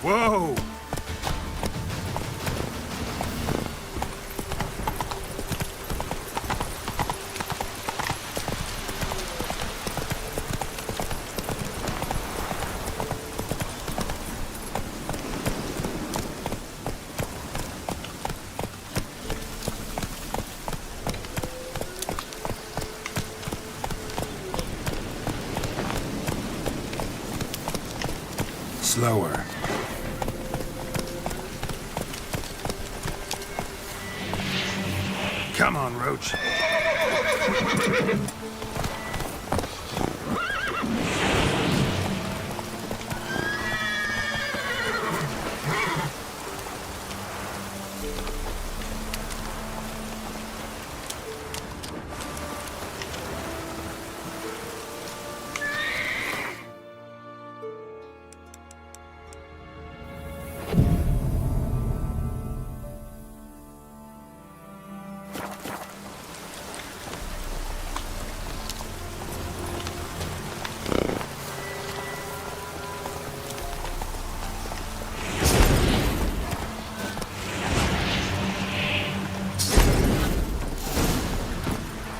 Whoa! Slower. Come on, Roach.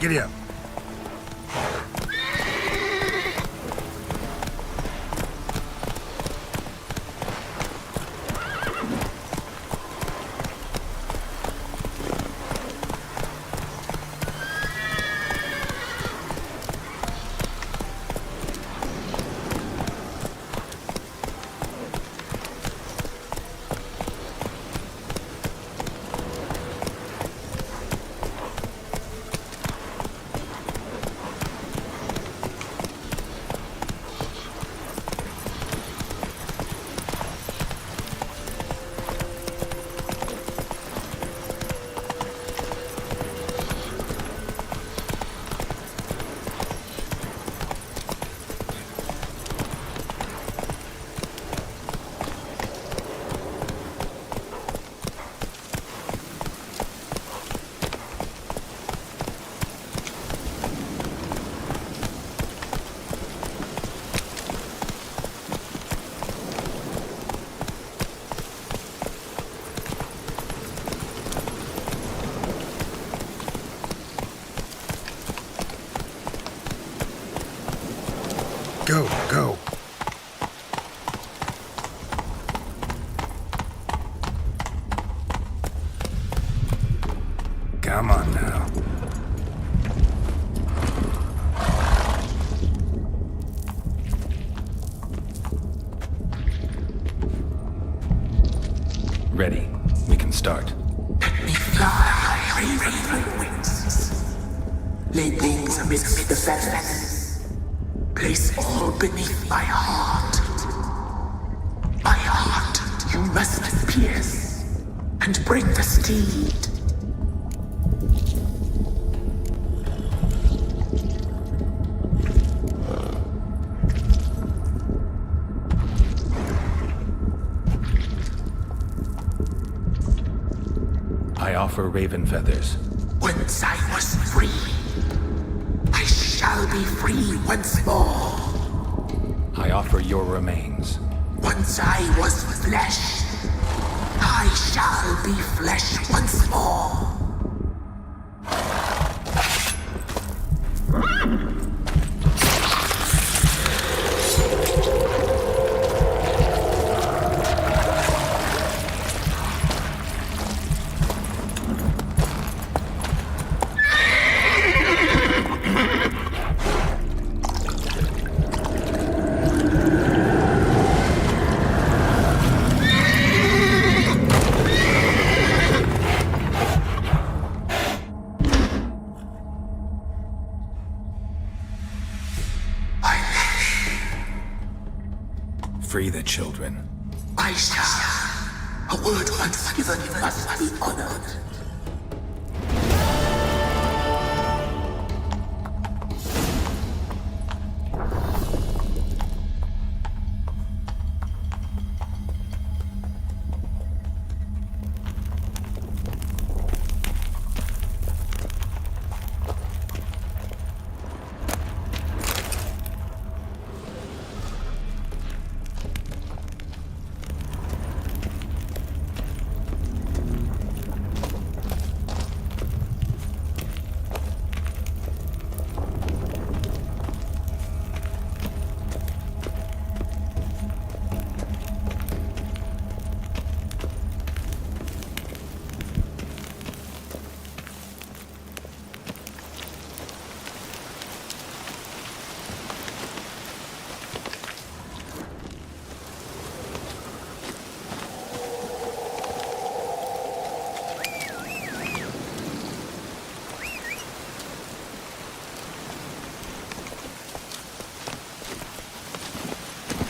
Giddy up. Go, go. Come on now. Ready. We can start. Let me fly, raven wings. Lay wings amidst the feathers. Place all beneath my heart. My heart you must pierce and bring the steed. I offer raven feathers. Once I was free, I shall be free once more. I offer your remains. Once I was flesh, I shall be flesh once more. Free the children. I shall. A word once given must be honored.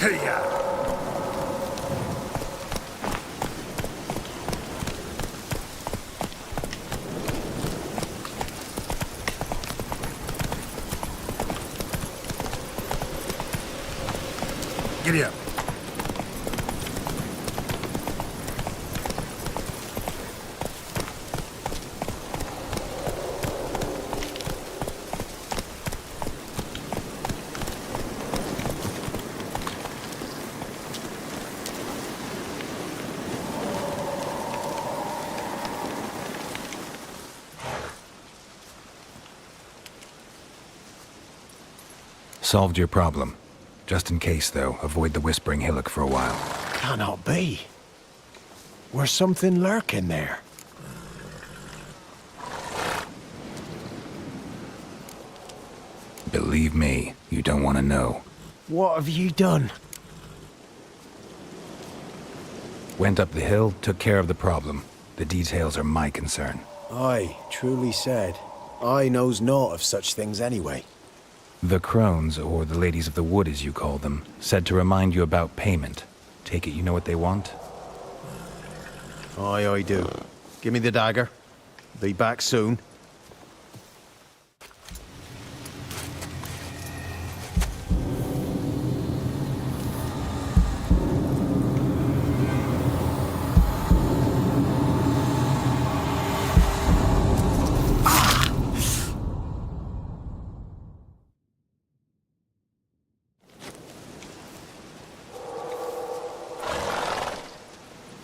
Hey, ya! Giddy up. Solved your problem. Just in case, though, avoid the Whispering Hillock for a while. Cannot be. Where's something lurking there? Believe me, you don't want to know. What have you done? Went up the hill, took care of the problem. The details are my concern. Aye, truly said. I knows naught of such things anyway. The crones, or the ladies of the wood as you call them, said to remind you about payment. Take it you know what they want? Aye, I do. Give me the dagger. Be back soon.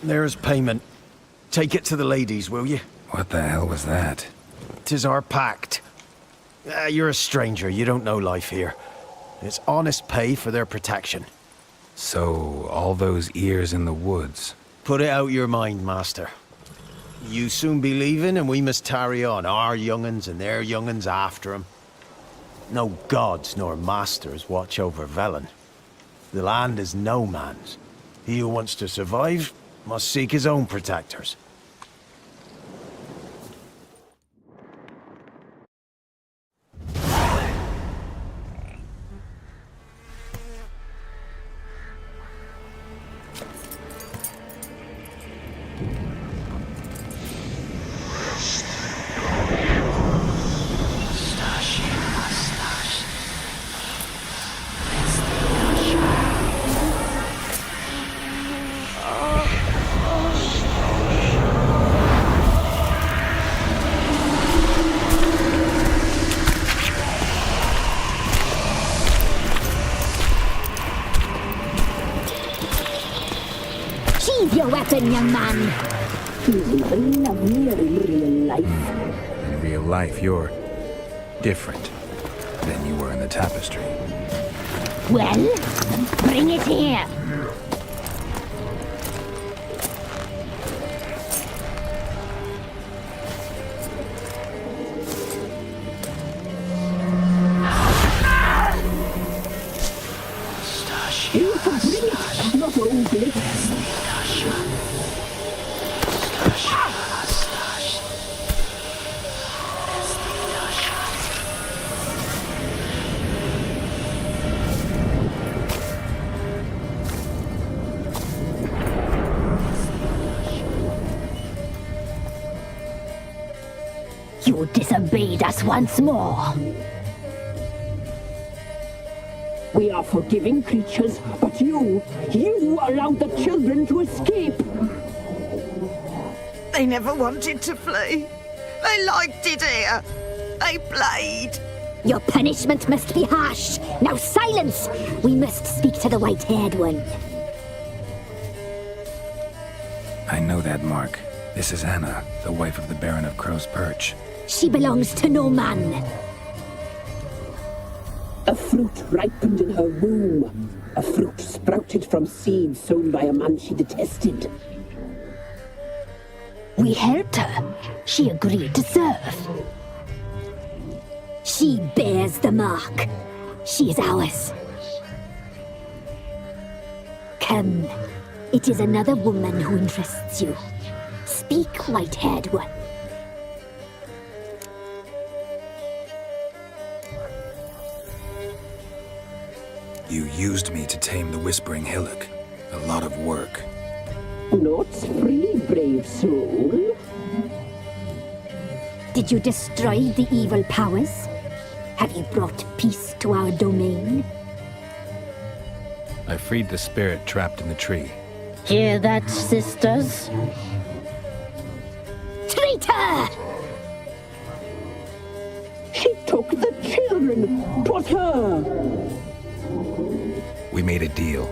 There's payment. Take it to the ladies, will you? What the hell was that? 'Tis our pact. You're a stranger, you don't know life here. It's honest pay for their protection. So, all those ears in the woods. Put it out your mind, master. You soon be leaving and we must tarry on, our young'uns and their young'uns after 'em. No gods nor masters watch over Velen. The land is no man's. He who wants to survive must seek his own protectors. Sheathe your weapon, young man. He's even lovelier in real life. In real life, you're different than you were in the tapestry. Well, bring it here. You can bring it, not only. You disobeyed us once more. We are forgiving creatures, but you allowed the children to escape. They never wanted to flee. They liked it here. They played. Your punishment must be harsh. Now silence! We must speak to the white-haired one. I know that mark. This is Anna, the wife of the Baron of Crow's Perch. She belongs to no man. A fruit ripened in her womb. A fruit sprouted from seeds sown by a man she detested. We helped her. She agreed to serve. She bears the mark. She is ours. Come. It is another woman who interests you. Speak, white-haired one. You used me to tame the Whispering Hillock. A lot of work. Naught's free, brave soul. Did you destroy the evil powers? Have you brought peace to our domain? I freed the spirit trapped in the tree. Hear that, sisters? Traitor! She took the children. 'Twas her. We made a deal.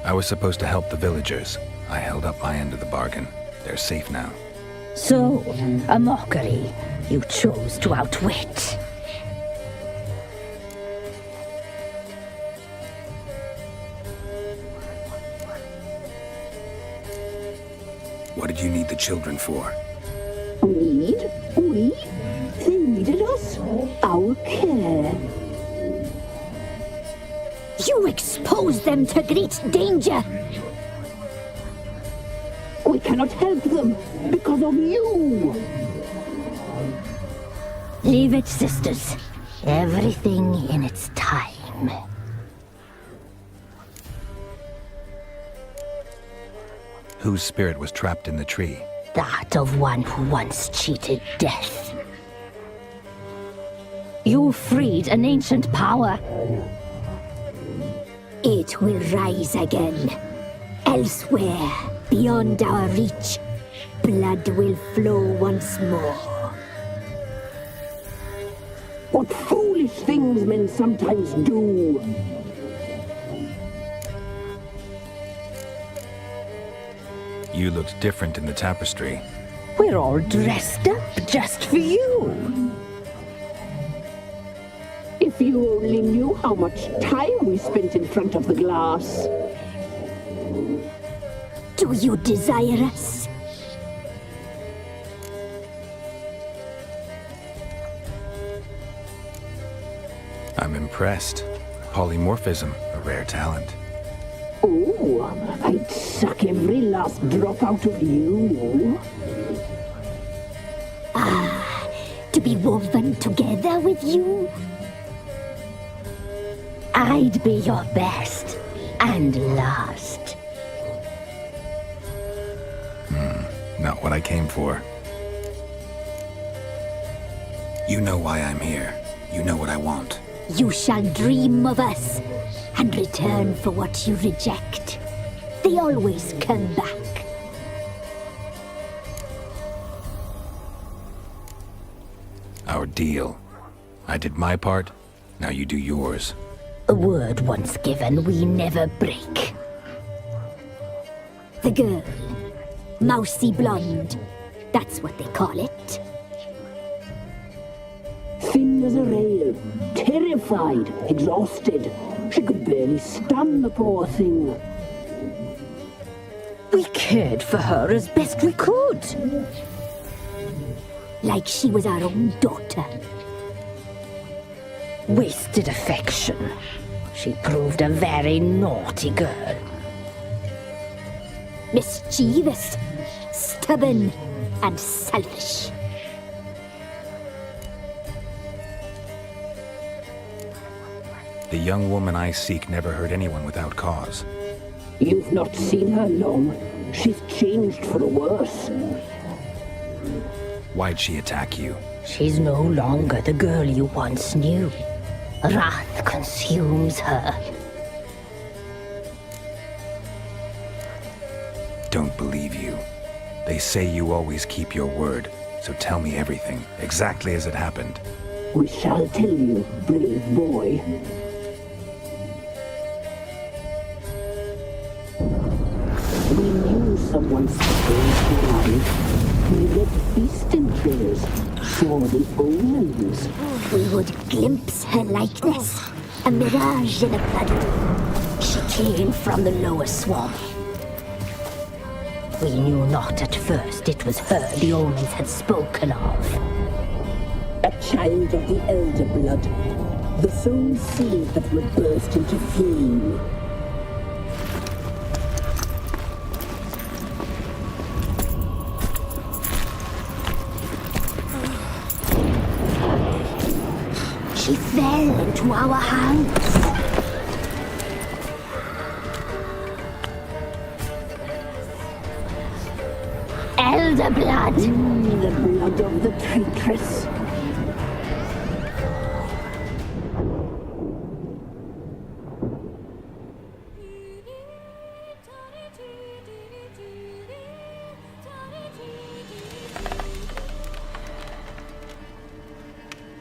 I was supposed to help the villagers. I held up my end of the bargain. They're safe now. So, a mockery you chose to outwit. What did you need the children for? Need? We? They needed us. Our care. You exposed them to great danger! We cannot help them because of you. Leave it, sisters. Everything in its time. Whose spirit was trapped in the tree? That of one who once cheated death. You freed an ancient power. It will rise again. Elsewhere, beyond our reach, blood will flow once more. What foolish things men sometimes do. You looked different in the tapestry. We're all dressed up just for you. If you only knew how much time we spent in front of the glass. Do you desire us? I'm impressed. Polymorphism, a rare talent. Oh, I'd suck every last drop out of you. To be woven together with you? I'd be your best and last. Not what I came for. You know why I'm here. You know what I want. You shall dream of us and return for what you reject. They always come back. Our deal. I did my part, now you do yours. A word once given, we never break. The girl, mousy blonde, that's what they call it. Thin as a rail, terrified, exhausted. She could barely stand, the poor thing. We cared for her as best we could. Like she was our own daughter. Wasted affection. She proved a very naughty girl. Mischievous, stubborn, and selfish. The young woman I seek never hurt anyone without cause. You've not seen her long. She's changed for the worse. Why'd she attack you? She's no longer the girl you once knew. Wrath consumes her. Don't believe you. They say you always keep your word, so tell me everything, exactly as it happened. We shall tell you, brave boy. We knew someone strange alive. We read beast entrails, saw the omens. We would glimpse her likeness, a mirage in a puddle. She came from the lower swamp. We knew not at first it was her the omens had spoken of. A child of the elder blood, the soul seed that would burst into flame. She fell into our hands. Elder blood! The blood of the traitress.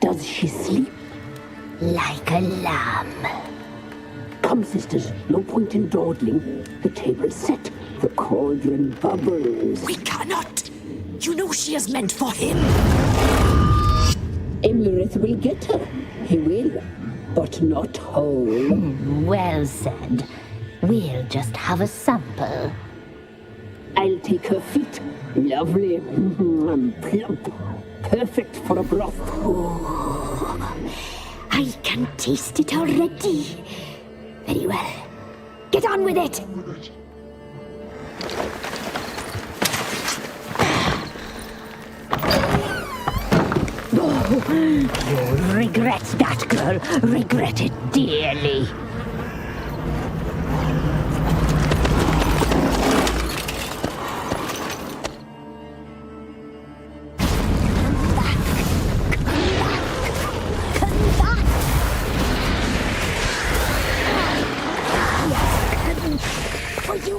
Does she sleep? Like a lamb. Come, sisters, no point in dawdling. The table's set. The cauldron bubbles. We cannot. You know she is meant for him. Emerith will get her. He will, but not whole. Well said. We'll just have a sample. I'll take her feet. Lovely. And plump. Perfect for a broth. I can taste it already. Very well. Get on with it! You'll regret that, girl. Regret it dearly. For you!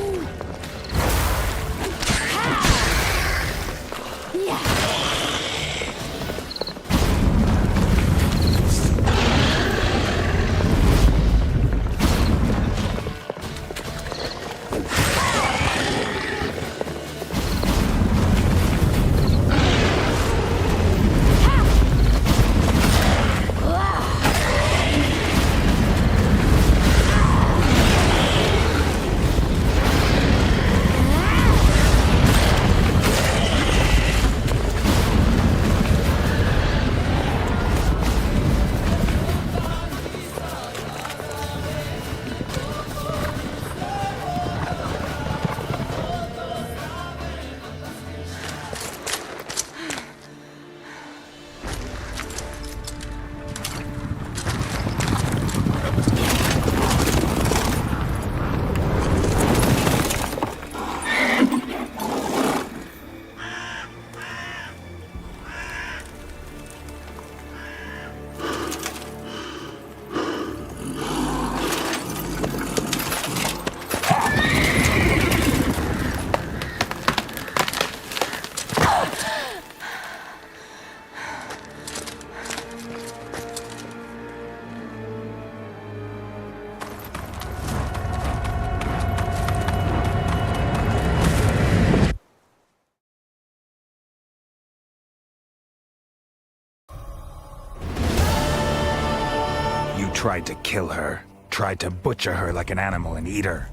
Tried to kill her. Tried to butcher her like an animal and eat her.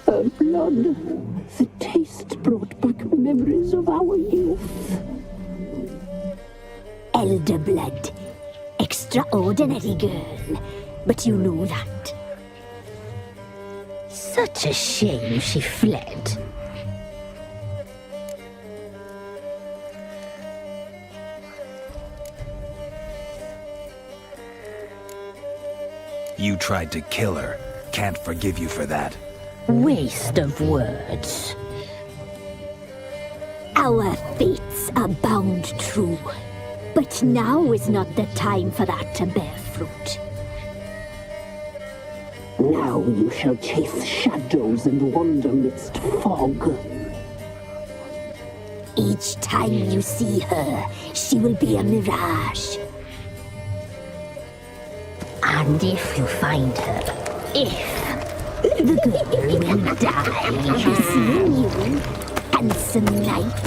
Her blood. The taste brought back memories of our youth. Elder blood. Extraordinary girl. But you know that. Such a shame she fled. You tried to kill her. Can't forgive you for that. Waste of words. Our fates are bound true. But now is not the time for that to bear fruit. Now you shall chase shadows and wander midst fog. Each time you see her, she will be a mirage. And if you find her, the girl will die. Seeing you, handsome knight.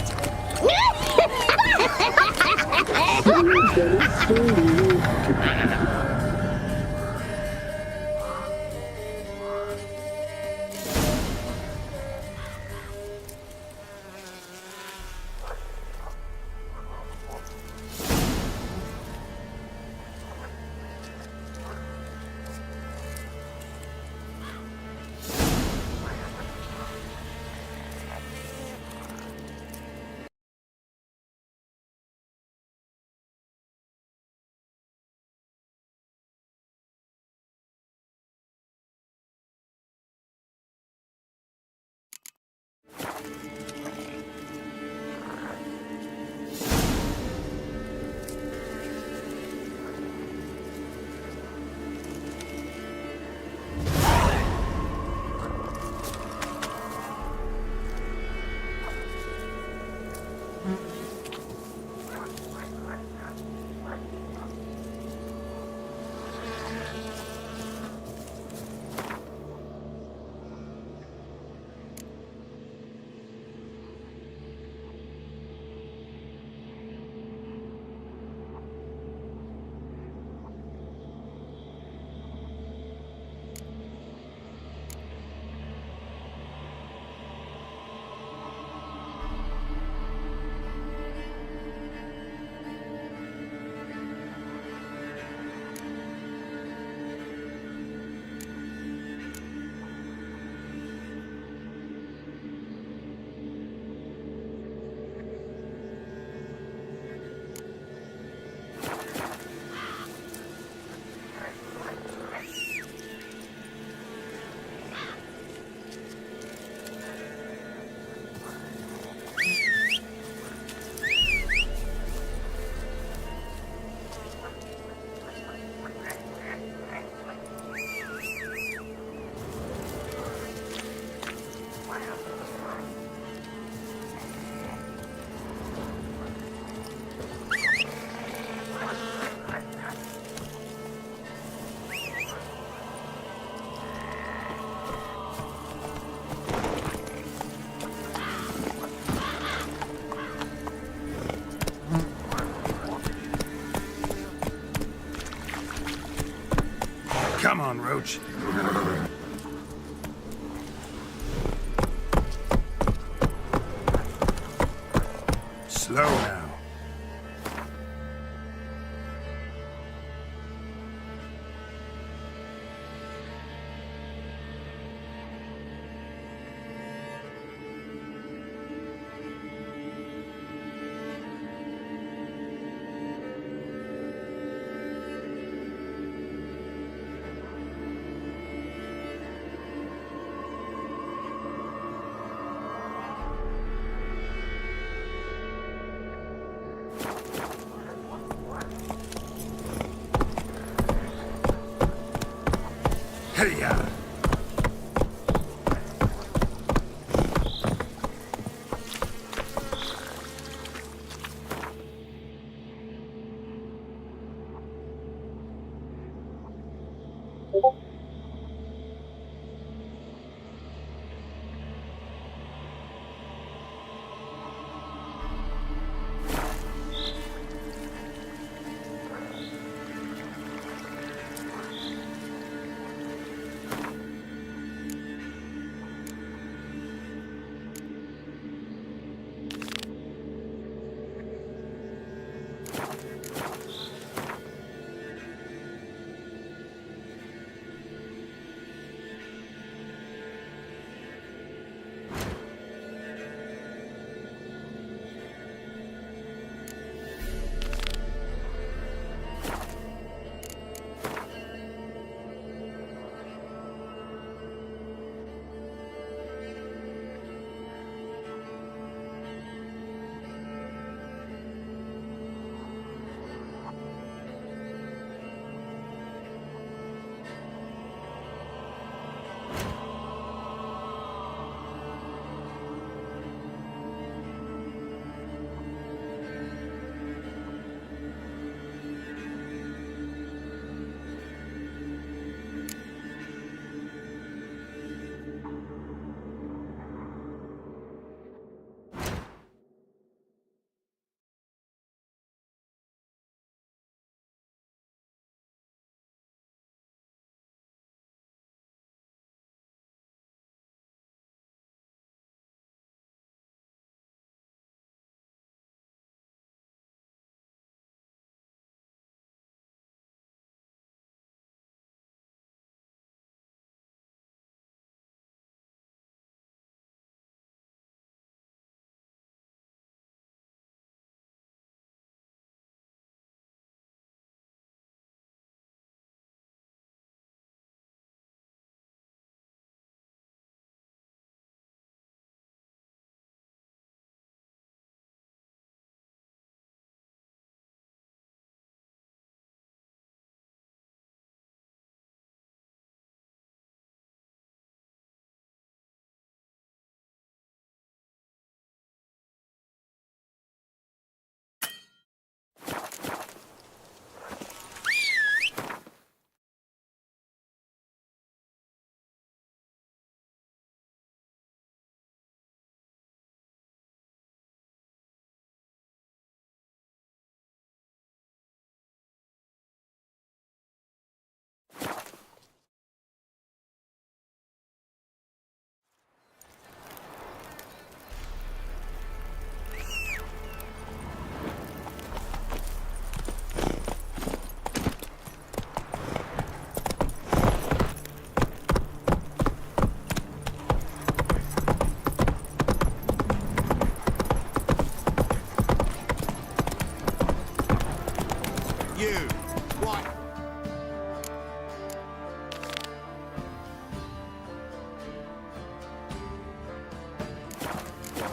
Come on, Roach. Slow now. Hey-ya!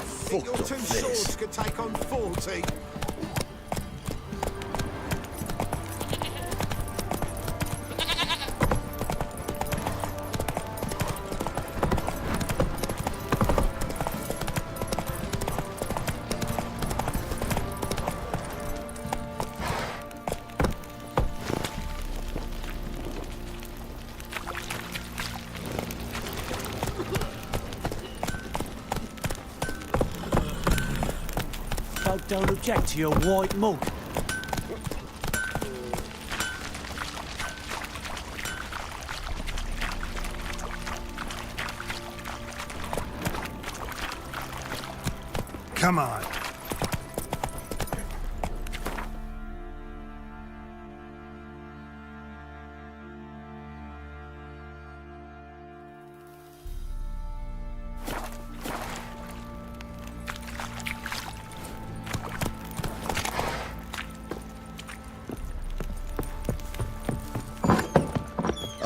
fucked up this. could take on 40. Folk don't object to your white mug. Come on.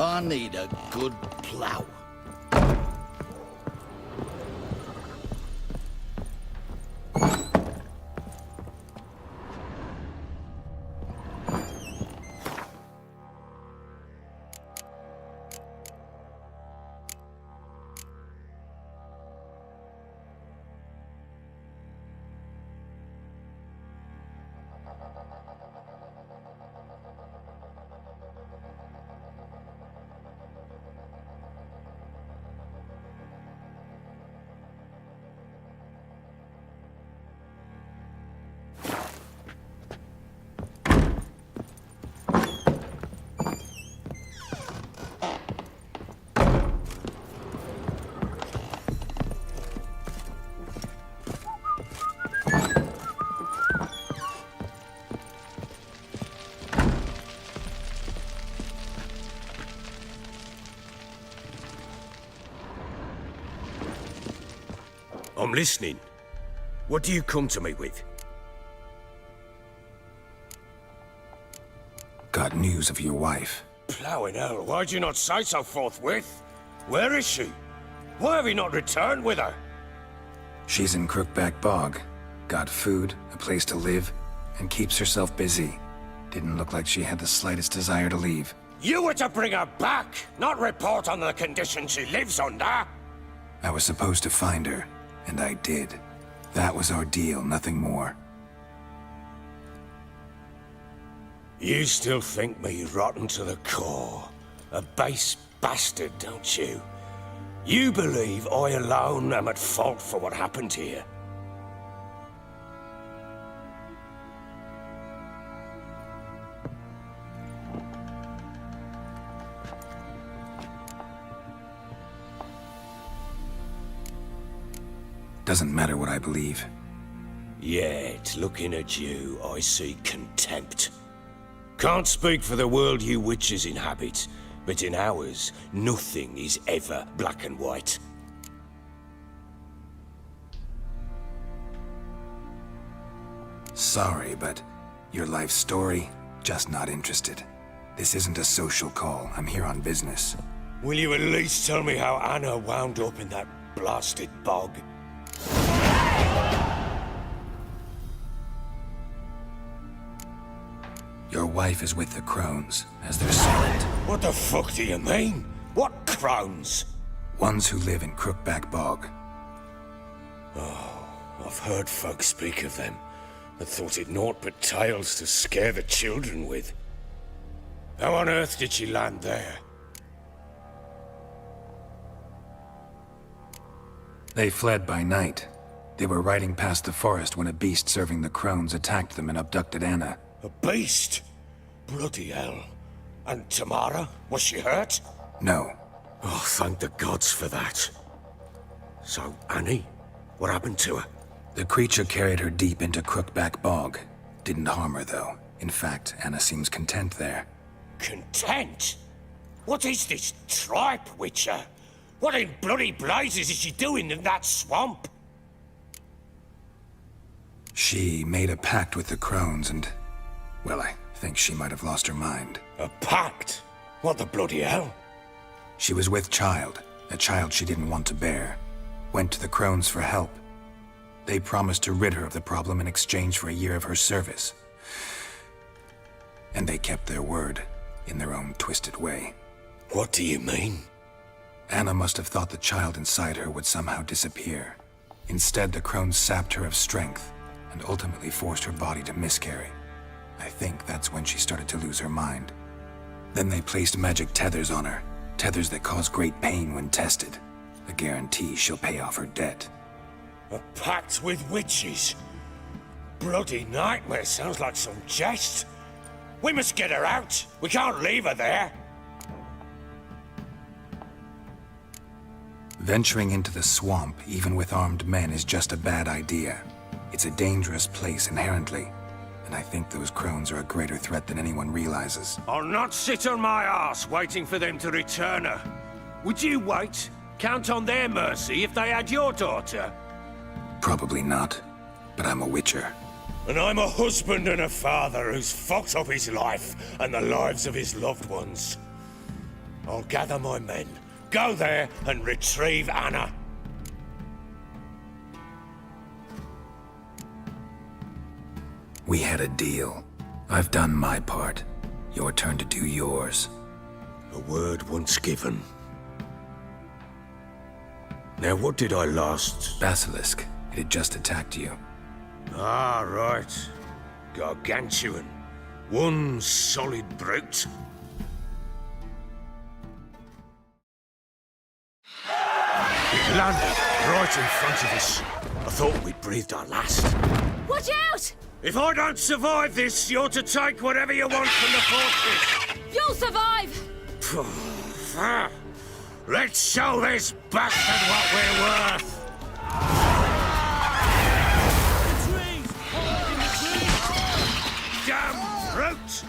I need a good plough. I'm listening. What do you come to me with? Got news of your wife. Ploughing hell, why'd you not say so forthwith? Where is she? Why have you not returned with her? She's in Crookback Bog. Got food, a place to live, and keeps herself busy. Didn't look like she had the slightest desire to leave. You were to bring her back, not report on the conditions she lives under. I was supposed to find her, and I did. That was our deal, nothing more. You still think me rotten to the core. A base bastard, don't you? You believe I alone am at fault for what happened here. Doesn't matter what I believe. Yet, looking at you, I see contempt. Can't speak for the world you witches inhabit, but in ours, nothing is ever black and white. Sorry, but your life story, just not interested. This isn't a social call. I'm here on business. Will you at least tell me how Anna wound up in that blasted bog? Your wife is with the crones, as they're silent. What the fuck do you mean? What crones? Ones who live in Crookback Bog. Oh, I've heard folk speak of them, but thought it naught but tales to scare the children with. How on earth did she land there? They fled by night. They were riding past the forest when a beast serving the crones attacked them and abducted Anna. A beast? Bloody hell. And Tamara? Was she hurt? No. Oh, thank the gods for that. So, Annie? What happened to her? The creature carried her deep into Crookback Bog. Didn't harm her, though. In fact, Anna seems content there. Content? What is this tripe, Witcher? What in bloody blazes is she doing in that swamp? She made a pact with the crones and... well, I think she might have lost her mind. A pact? What the bloody hell? She was with child, a child she didn't want to bear. Went to the crones for help. They promised to rid her of the problem in exchange for a year of her service. And they kept their word, in their own twisted way. What do you mean? Anna must have thought the child inside her would somehow disappear. Instead, the crones sapped her of strength, and ultimately forced her body to miscarry. I think that's when she started to lose her mind. Then they placed magic tethers on her, tethers that cause great pain when tested. A guarantee she'll pay off her debt. A pact with witches? Bloody nightmare, sounds like some jest. We must get her out. We can't leave her there. Venturing into the swamp, even with armed men, is just a bad idea. It's a dangerous place inherently, and I think those crones are a greater threat than anyone realizes. I'll not sit on my arse waiting for them to return her. Would you wait? Count on their mercy if they had your daughter? Probably not, but I'm a witcher. And I'm a husband and a father who's fucked up his life and the lives of his loved ones. I'll gather my men, go there and retrieve Anna. We had a deal. I've done my part. Your turn to do yours. A word once given. Now what did I last... Basilisk. It had just attacked you. Ah, right. Gargantuan. One solid brute. It landed right in front of us. I thought we'd breathed our last. Watch out! If I don't survive this, you're to take whatever you want from the fortress. You'll survive! Let's show this bastard what we're worth. Damn brute!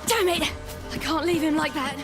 Damn it! I can't leave him like that.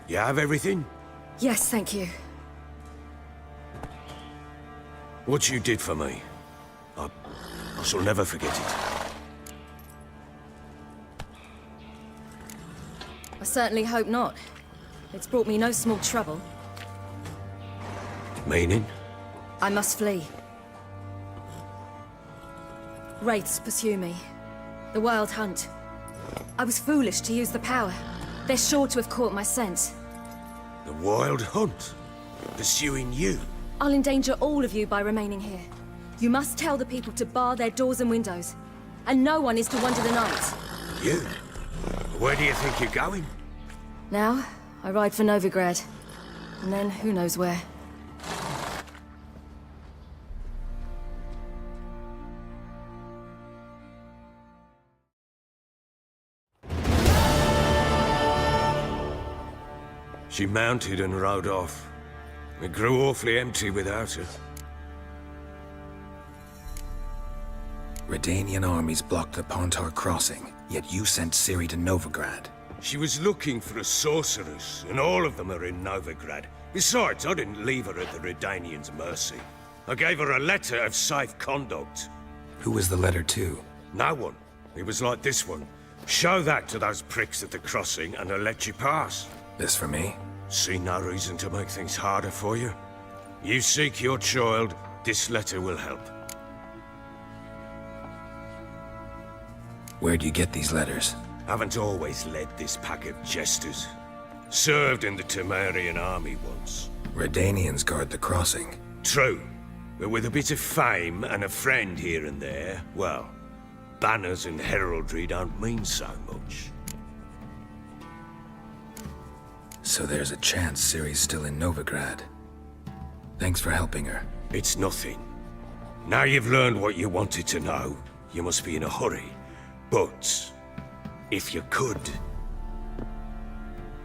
You have everything? Yes, thank you. What you did for me, I shall never forget it. I certainly hope not. It's brought me no small trouble. Meaning? I must flee. Wraiths pursue me. The Wild Hunt. I was foolish to use the power. They're sure to have caught my scent. The Wild Hunt? Pursuing you? I'll endanger all of you by remaining here. You must tell the people to bar their doors and windows. And no one is to wander the night. You? Where do you think you're going? Now, I ride for Novigrad. And then, who knows where. She mounted and rode off. It grew awfully empty without her. Redanian armies blocked the Pontar crossing, yet you sent Ciri to Novigrad. She was looking for a sorceress, and all of them are in Novigrad. Besides, I didn't leave her at the Redanians' mercy. I gave her a letter of safe conduct. Who was the letter to? No one. It was like this one. Show that to those pricks at the crossing, and I'll let you pass. This for me? See no reason to make things harder for you. You seek your child, this letter will help. Where'd you get these letters? Haven't always led this pack of jesters. Served in the Temerian army once. Redanians guard the crossing. True. But with a bit of fame and a friend here and there, well, banners and heraldry don't mean so much. So there's a chance Ciri's still in Novigrad. Thanks for helping her. It's nothing. Now you've learned what you wanted to know, you must be in a hurry. But, if you could...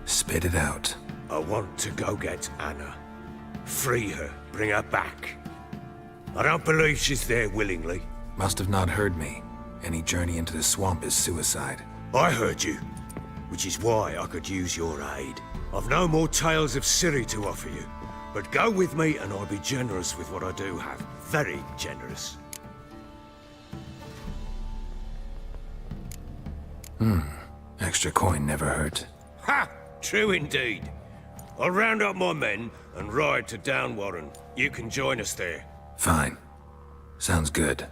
Spit it out. I want to go get Anna. Free her, bring her back. I don't believe she's there willingly. Must have not heard me. Any journey into the swamp is suicide. I heard you, which is why I could use your aid. I've no more tales of Ciri to offer you, but go with me and I'll be generous with what I do have. Very generous. Extra coin never hurt. Ha! True indeed. I'll round up my men and ride to Downwarren. You can join us there. Fine. Sounds good.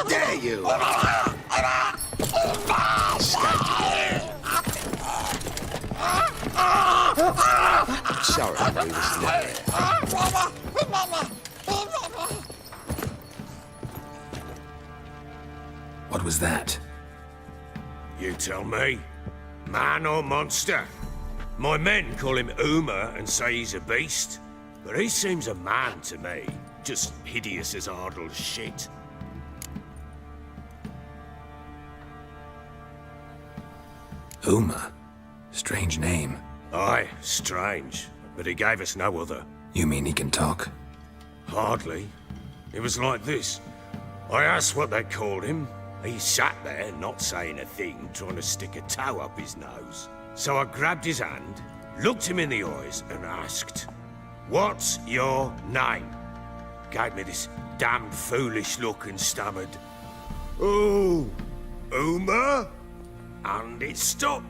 Dare you! I'm sorry, I was late. What was that? You tell me. Man or monster? My men call him Uma and say he's a beast, but he seems a man to me. Just hideous as Ardle's shit. Uma. Strange name. Aye, strange, but he gave us no other. You mean he can talk? Hardly. It was like this. I asked what they called him. He sat there, not saying a thing, trying to stick a toe up his nose. So I grabbed his hand, looked him in the eyes, and asked, "What's your name?" Gave me this damned foolish look and stammered, "Oh, Uma?" And it stuck.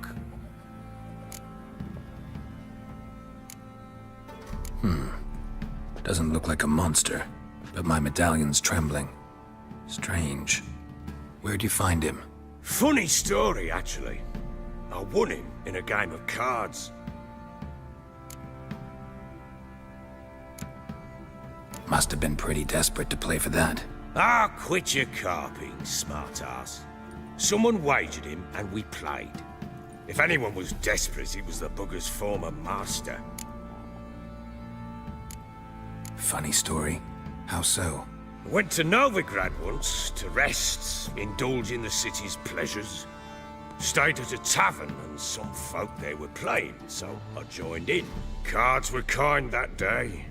Doesn't look like a monster, but my medallion's trembling. Strange. Where'd you find him? Funny story, actually. I won him in a game of cards. Must have been pretty desperate to play for that. Ah, quit your carping, smartass. Someone wagered him, and we played. If anyone was desperate, it was the bugger's former master. Funny story. How so? Went to Novigrad once, to rest, indulge in the city's pleasures. Stayed at a tavern, and some folk there were playing, so I joined in. Cards were kind that day.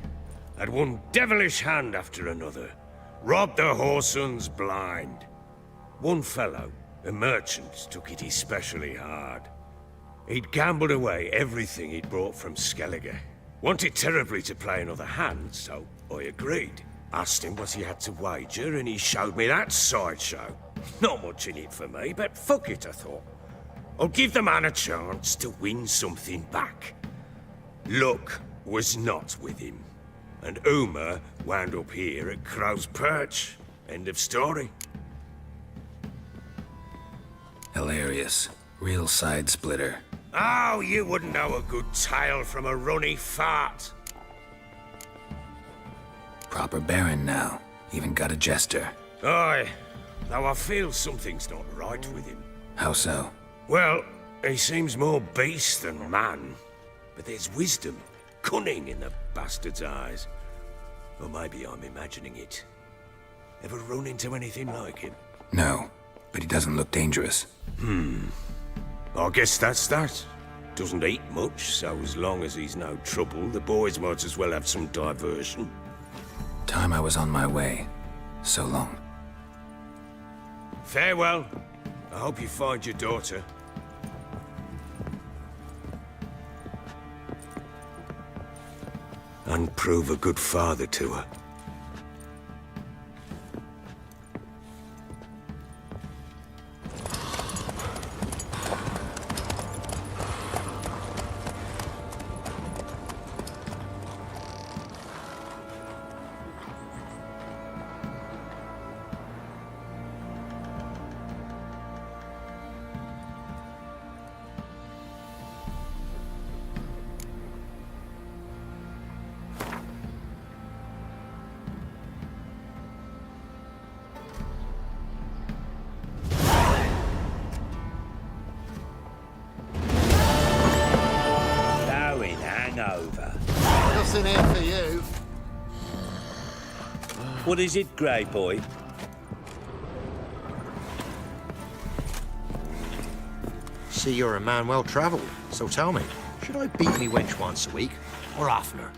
Had one devilish hand after another. Robbed the whoresons blind. One fellow, a merchant, took it especially hard. He'd gambled away everything he'd brought from Skellige. Wanted terribly to play another hand, so I agreed. Asked him what he had to wager, and he showed me that sideshow. Not much in it for me, but fuck it, I thought. I'll give the man a chance to win something back. Luck was not with him, and Uma wound up here at Crow's Perch. End of story. Hilarious. Real side splitter. Oh, you wouldn't know a good tale from a runny fart. Proper baron now. Even got a jester. Aye, though I feel something's not right with him. How so? Well, he seems more beast than man. But there's wisdom, cunning in the bastard's eyes. Or maybe I'm imagining it. Ever run into anything like him? No, but he doesn't look dangerous. I guess that's that. Doesn't eat much, so as long as he's no trouble, the boys might as well have some diversion. Time I was on my way. So long. Farewell. I hope you find your daughter. And prove a good father to her. Nothing here for you. What is it, Grey Boy? See, you're a man well travelled, so tell me, should I beat me wench once a week, or oftener?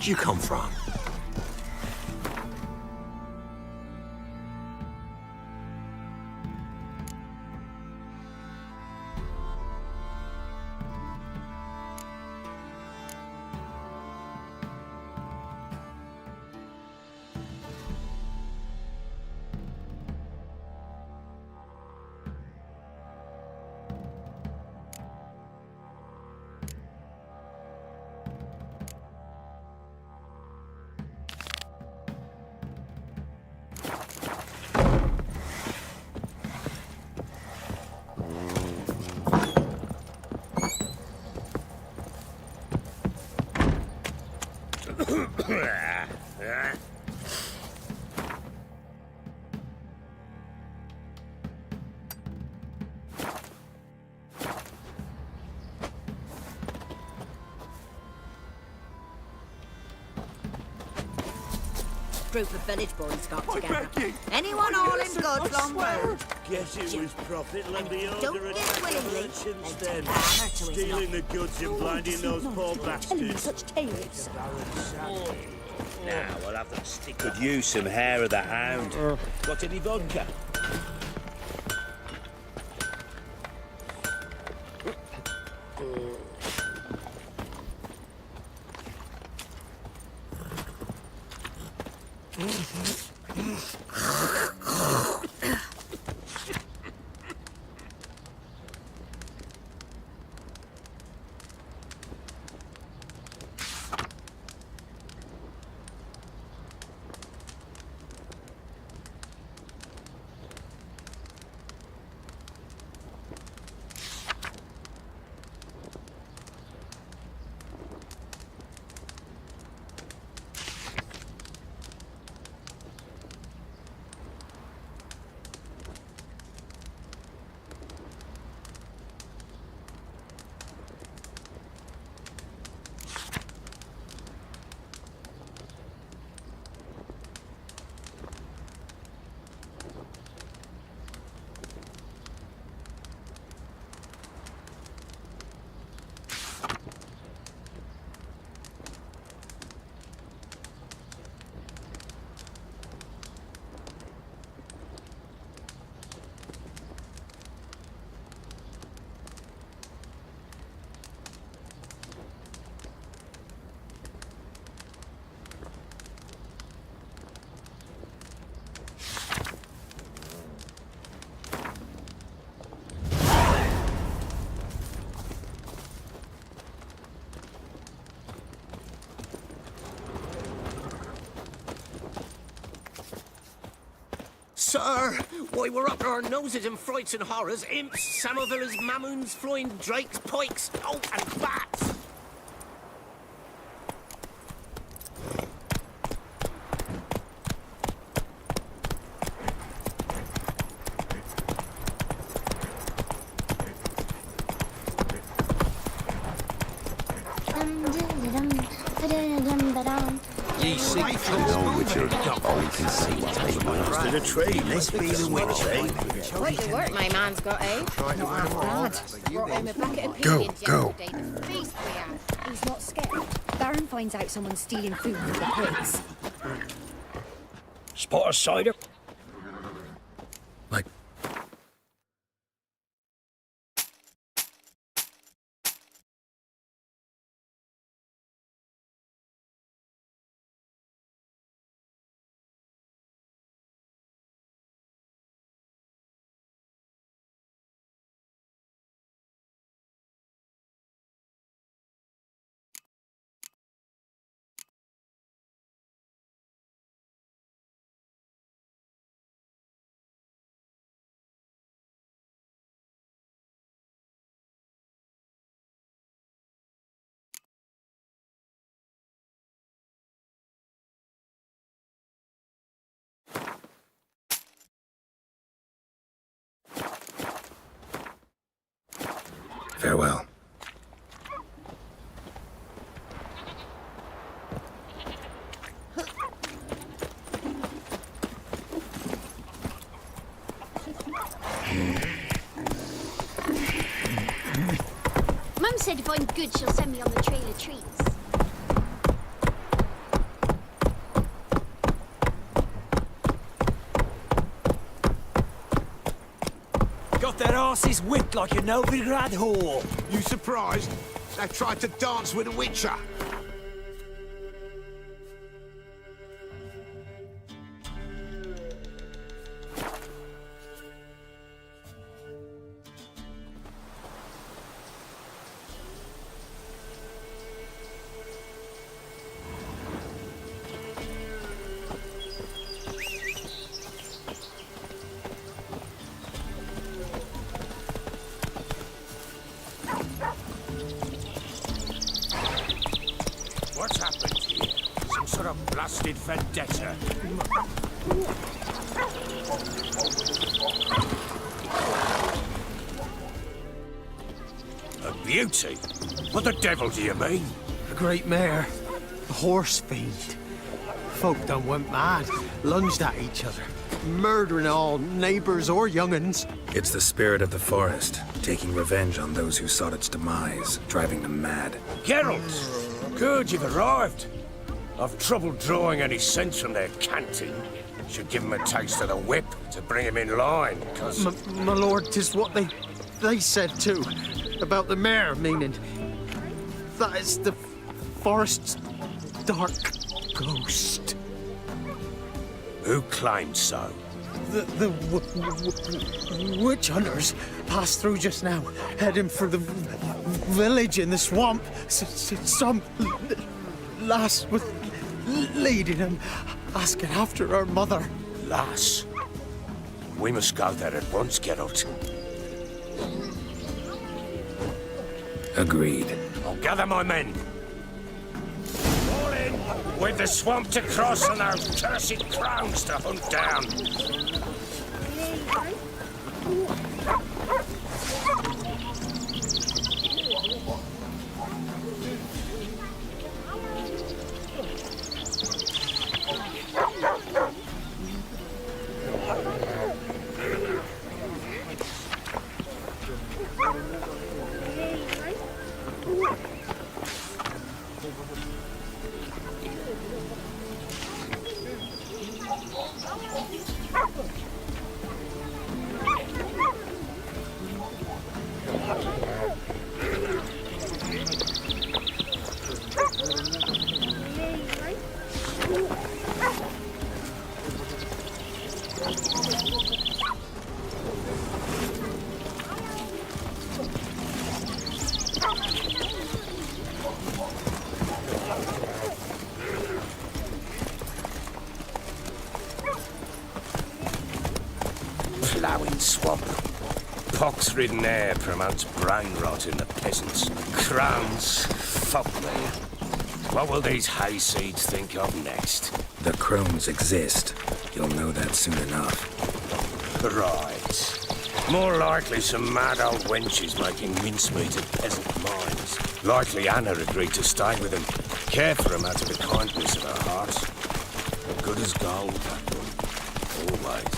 Where'd you come from? Group of village boys got together. Anyone all in goods long road? Guess it was profiting on the Don't order of get willingly. merchants They'll then. take hammer to his Stealing knob. the goods and blinding those poor bastards. such tales. Now I'll have them stick. Could use some hair of the hound. Got any vodka? Sir, why, we're up to our noses in frights and horrors. Imps, Samovillers, Mamoons, flying drakes, pikes, oh, and bats. Ye seek to know with your all can see To the tree. Let's be the witch, eh? Quite the work my man's got, eh? Not half bad. Brought him a bucket of Go, peas go. yesterday. The feast we had. He's not scared. Baron finds out someone's stealing food from the pigs. Spot of cider. Like, farewell. Mum said if I'm good, she'll send me on the trail of treats. their asses whipped like a Novigrad whore. You surprised? They tried to dance with a witcher. What's happened here? Some sort of blasted vendetta. A beauty? What the devil do you mean? A great mare. A horse fiend. Folk done went mad, lunged at each other, murdering all neighbors or young'uns. It's the spirit of the forest, taking revenge on those who sought its demise, driving them mad. Geralt! Good, you've arrived. I've trouble drawing any sense from their canting. Should give him a taste of the whip to bring him in line, because... My lord, 'tis what they said too. About the mare, meaning... that is the forest's dark ghost. Who claimed so? The witch hunters passed through just now, heading for the village in the swamp. Some lass was leading them, asking after her mother. Lass? We must go there at once, Geralt. Agreed. I'll gather my men. All in! With the swamp to cross and those cursed crowns to hunt down. Ploughing swamp. Pox-ridden air promotes brain rot in the peasants. Crowns, fuck me. What will these hayseeds think of next? The crones exist. You'll know that soon enough. Right. More likely some mad old wenches making mincemeat of peasant minds. Likely Anna agreed to stay with them. Care for them out of the kindness of her heart. Good as gold, that one. Always.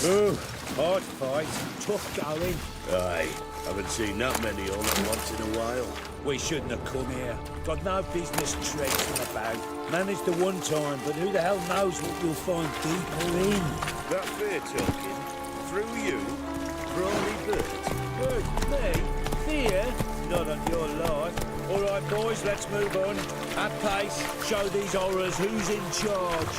Oh, hard fight, tough going. Aye, haven't seen that many all at once in a while. We shouldn't have come here. Got no business traipsing about. Managed the one time, but who the hell knows what you'll find deeper in? That fair talking? Through you? Brawny bird? Bird? Me? Fear? Not on your life. All right, boys, let's move on. At pace, show these horrors who's in charge.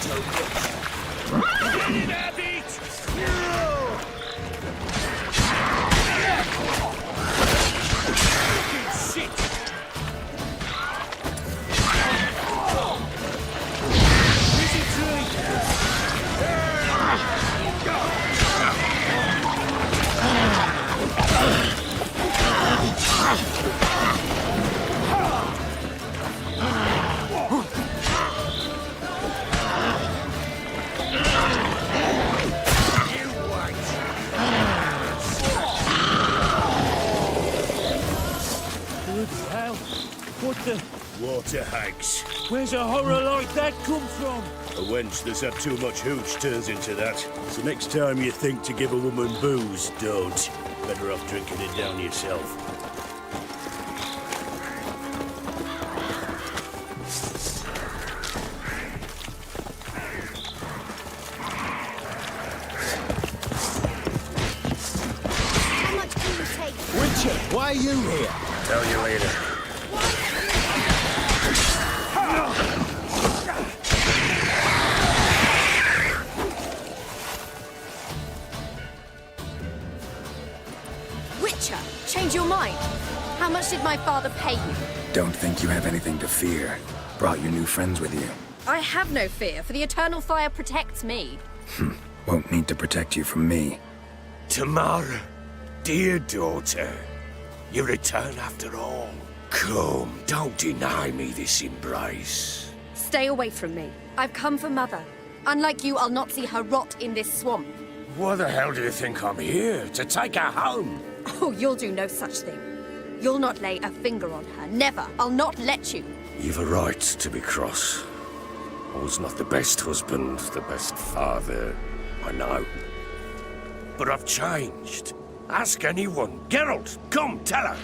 too much. Get in, Abbott! Fucking shit! Busy tree! Hell, what the? Water hags. Where's a horror like that come from? A wench that's had too much hooch turns into that. So next time you think to give a woman booze, don't. Better off drinking it down yourself. How much can you take? Witcher, why are you here? Tell you later. Witcher, change your mind. How much did my father pay you? Don't think you have anything to fear. Brought your new friends with you. I have no fear, for the eternal fire protects me. Won't need to protect you from me. Tamara, dear daughter, you return after all. Come, don't deny me this embrace. Stay away from me. I've come for Mother. Unlike you, I'll not see her rot in this swamp. Why the hell do you think I'm here? To take her home? Oh, you'll do no such thing. You'll not lay a finger on her. Never. I'll not let you. You've a right to be cross. I was not the best husband, the best father, I know. But I've changed. Ask anyone. Geralt, come, tell her.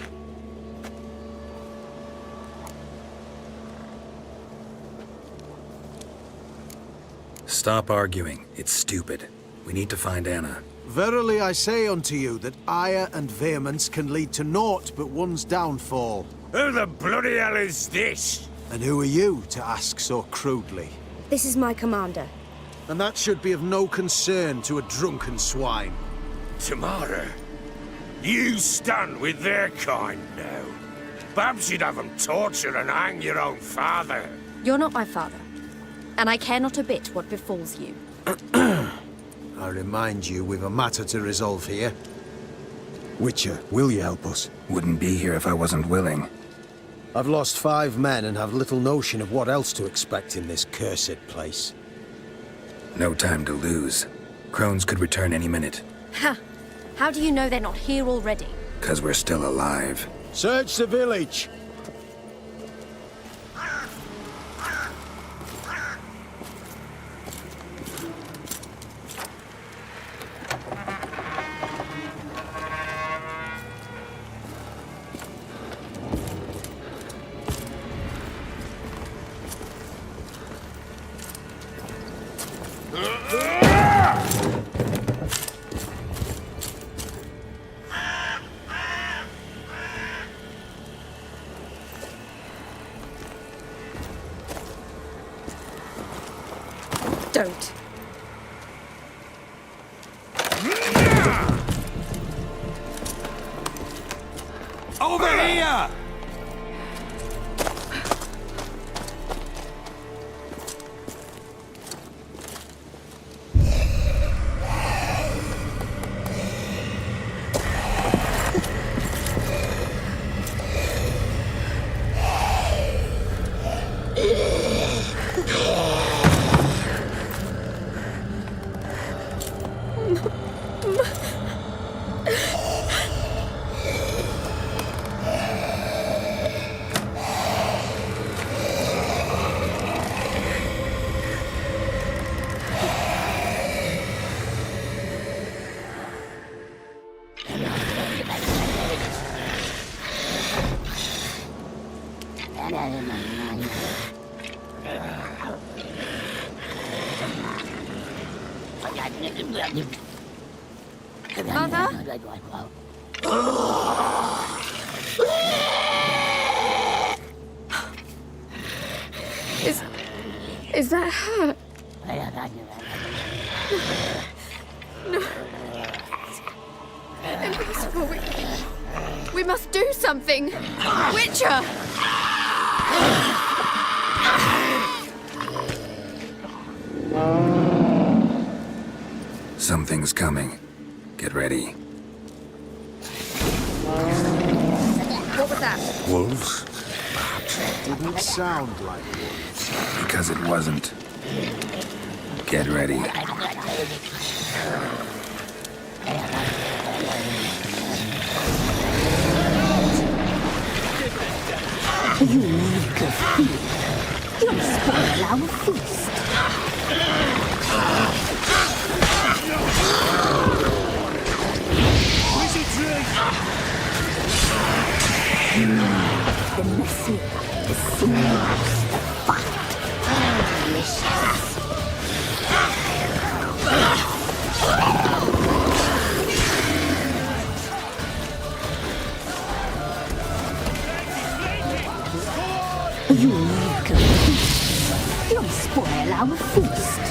Stop arguing. It's stupid. We need to find Anna. Verily I say unto you that ire and vehemence can lead to naught but one's downfall. Who the bloody hell is this? And who are you to ask so crudely? This is my commander. And that should be of no concern to a drunken swine. Tamara, you stand with their kind now. Perhaps you'd have them torture and hang your own father. You're not my father. And I care not a bit what befalls you. I remind you, we've a matter to resolve here. Witcher, will you help us? Wouldn't be here if I wasn't willing. I've lost 5 men and have little notion of what else to expect in this cursed place. No time to lose. Crones could return any minute. Ha! How do you know they're not here already? 'Cause we're still alive. Search the village! Don't. Over here! Mother? Is that her? No. Impossible. We must do something. Witcher! Something's coming. Get ready. What was that? Wolves? Didn't sound like wolves. Because it wasn't. Get ready. You make a fear. You'll spoil our feast. The messy, the seamless, the fat. Delicious. You make a feast. You'll spoil our feast.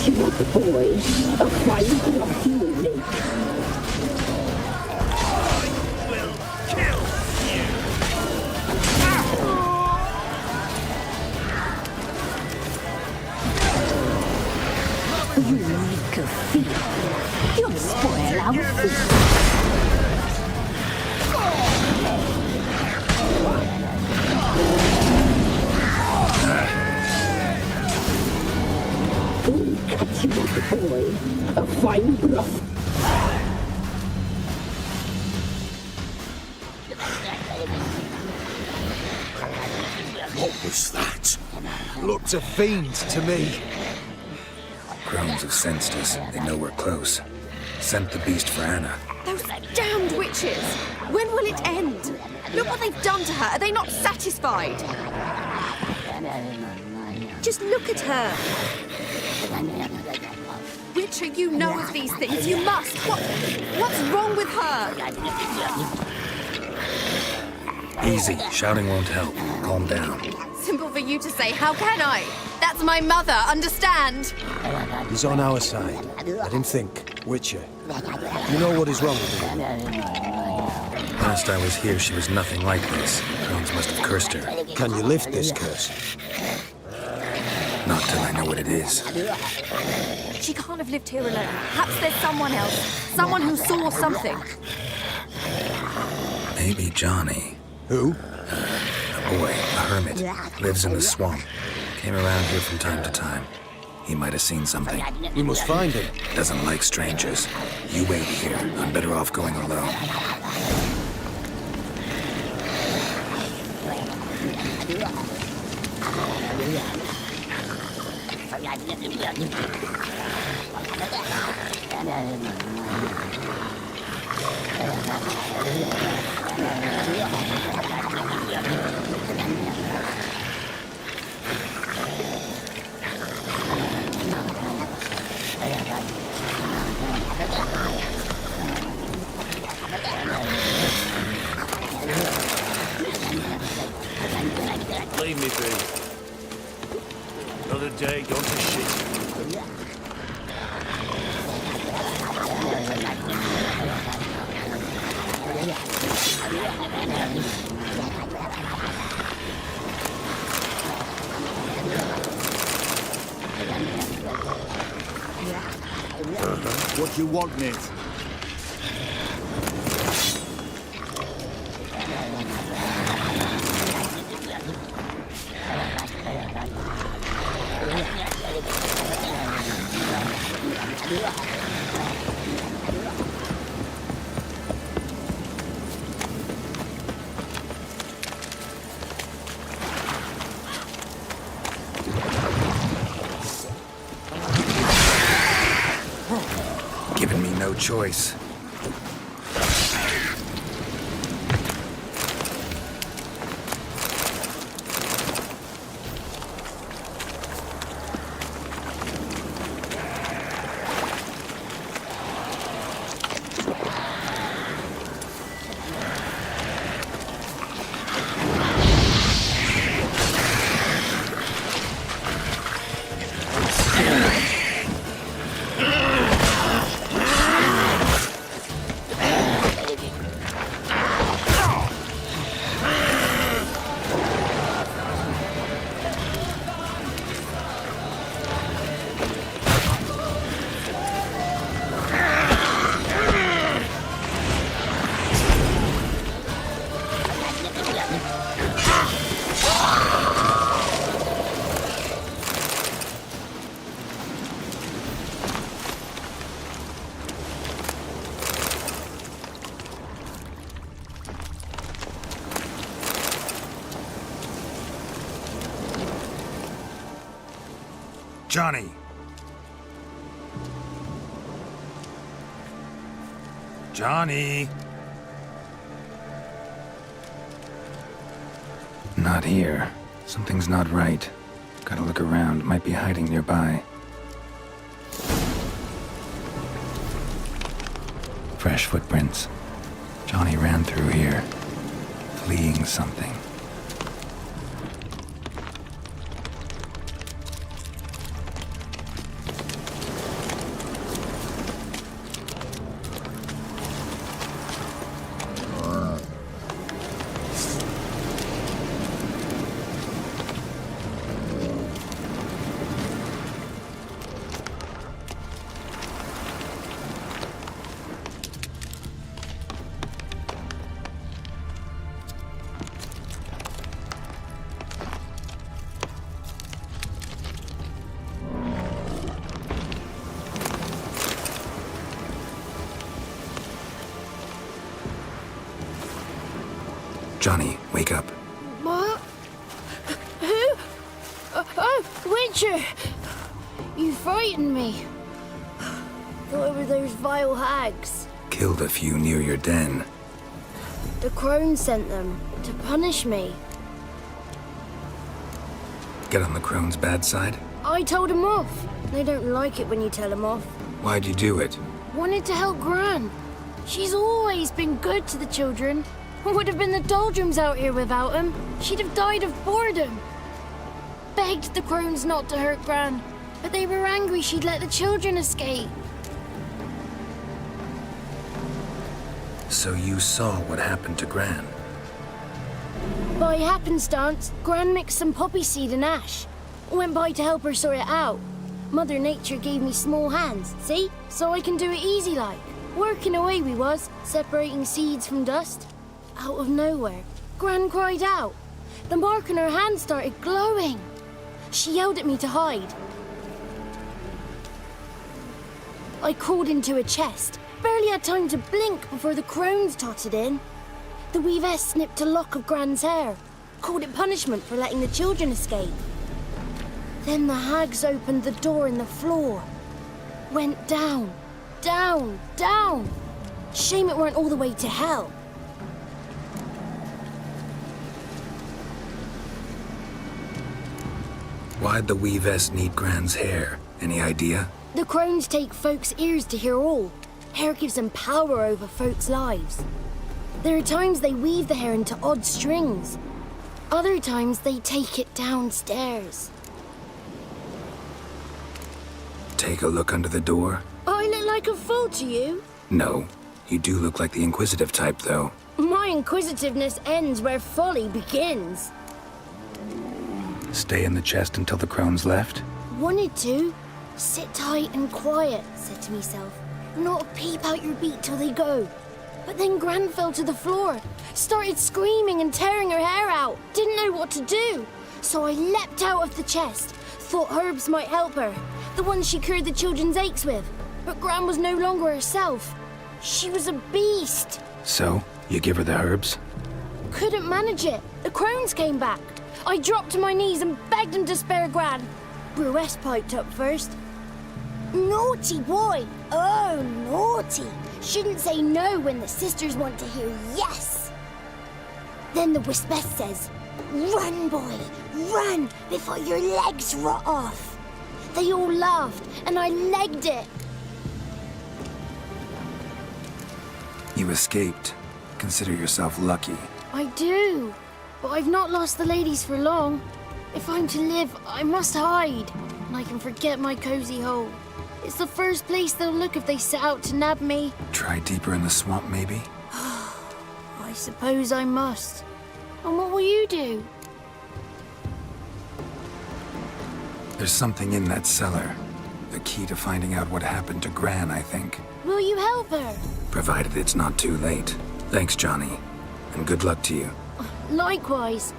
You want the boy, a fine broth you will make. You make a fear. You'll spoil our feast. You want the boy, a fine broth. What was that? Looked a fiend to me. Crones have sensed us. They know we're close. Sent the beast for Anna. Those damned witches! When will it end? Look what they've done to her. Are they not satisfied? Just look at her. Witcher, you know of these things. You must. What's wrong with her? Easy. Shouting won't help. Calm down. Simple for you to say. How can I? That's my mother. Understand? He's on our side. Let him think. Witcher. You know what is wrong with him? Last I was here, she was nothing like this. Crones must have cursed her. Can you lift this curse? Not till I know what it is. She can't have lived here alone. Perhaps there's someone else. Someone who saw something. Maybe Johnny. Who? A boy, a hermit. Lives in the swamp. Came around here from time to time. He might have seen something. We must find him. Doesn't like strangers. You wait here. I'm better off going alone. Leave me be. Another day gone to shit. What you want, Nate? Given me no choice. Johnny! Johnny! Not here. Something's not right. Gotta look around. Might be hiding nearby. Fresh footprints. Johnny ran through here, fleeing something. Johnny, wake up. What? Who? Oh, Witcher! You frightened me. Thought it were those vile hags. Killed a few near your den. The crone sent them to punish me. Get on the crone's bad side? I told them off. They don't like it when you tell them off. Why'd you do it? Wanted to help Gran. She's always been good to the children. Would have been the doldrums out here without him. She'd have died of boredom. Begged the crones not to hurt Gran, but they were angry she'd let the children escape. So you saw what happened to Gran? By happenstance, Gran mixed some poppy seed and ash. Went by to help her sort it out. Mother Nature gave me small hands, see? So I can do it easy like. Working away we was, separating seeds from dust. Out of nowhere, Gran cried out. The mark on her hand started glowing. She yelled at me to hide. I crawled into a chest. Barely had time to blink before the crones tottered in. The weavess snipped a lock of Gran's hair. Called it punishment for letting the children escape. Then the hags opened the door in the floor. Went down, down, down. Shame it weren't all the way to hell. Why'd the weavess need Gran's hair? Any idea? The crones take folks' ears to hear all. Hair gives them power over folks' lives. There are times they weave the hair into odd strings. Other times they take it downstairs. Take a look under the door? I look like a fool to you? No. You do look like the inquisitive type, though. My inquisitiveness ends where folly begins. Stay in the chest until the crones left? Wanted to. Sit tight and quiet, said to myself. Not peep out your beat till they go. But then Gran fell to the floor. Started screaming and tearing her hair out. Didn't know what to do. So I leapt out of the chest. Thought herbs might help her. The ones she cured the children's aches with. But Gran was no longer herself. She was a beast. So, you give her the herbs? Couldn't manage it. The crones came back. I dropped to my knees and begged them to spare Gran. Bruess piped up first. Naughty boy! Oh, naughty! Shouldn't say no when the sisters want to hear yes! Then the Wispess says, run, boy, run before your legs rot off. They all laughed, and I legged it. You escaped. Consider yourself lucky. I do, but I've not lost the ladies for long. If I'm to live, I must hide, and I can forget my cozy hole. It's the first place they'll look if they set out to nab me. Try deeper in the swamp, maybe? I suppose I must. And what will you do? There's something in that cellar. The key to finding out what happened to Gran, I think. Will you help her? Provided it's not too late. Thanks, Johnny. And good luck to you. Likewise.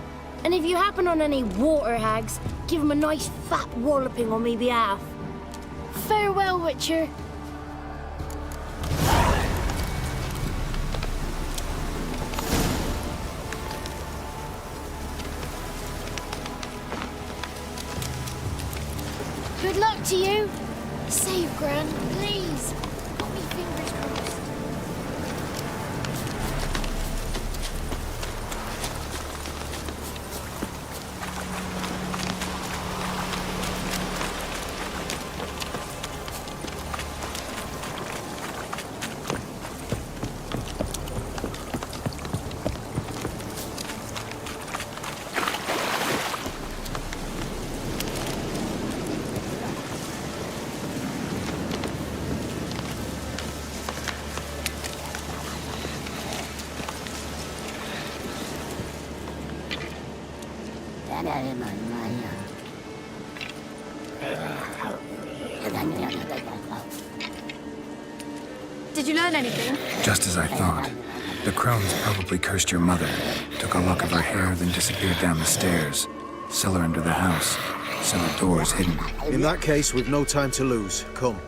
And if you happen on any water hags, give them a nice fat walloping on me behalf. Farewell, Witcher. Good Good luck to you. Save Gran, please. Got me fingers crossed. Did you learn anything? Just as I thought. The crones probably cursed your mother, took a lock of her hair, then disappeared down the stairs. Cellar under the house. Cellar doors hidden. In that case, we've no time to lose. Come.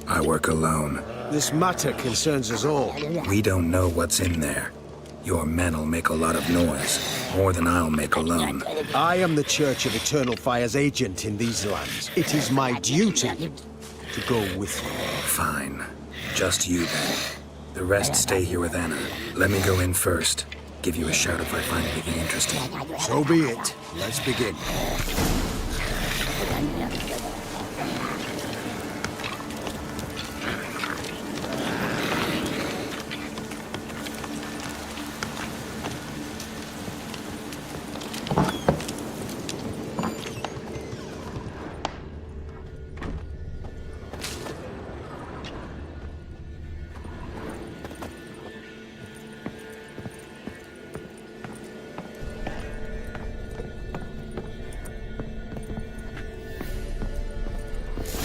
I work alone. This matter concerns us all. We don't know what's in there. Your men'll make a lot of noise, more than I'll make alone. I am the Church of Eternal Fire's agent in these lands. It is my duty to go with you. Fine. Just you then. The rest stay here with Anna. Let me go in first. Give you a shout if I find anything interesting. So be it. Let's begin.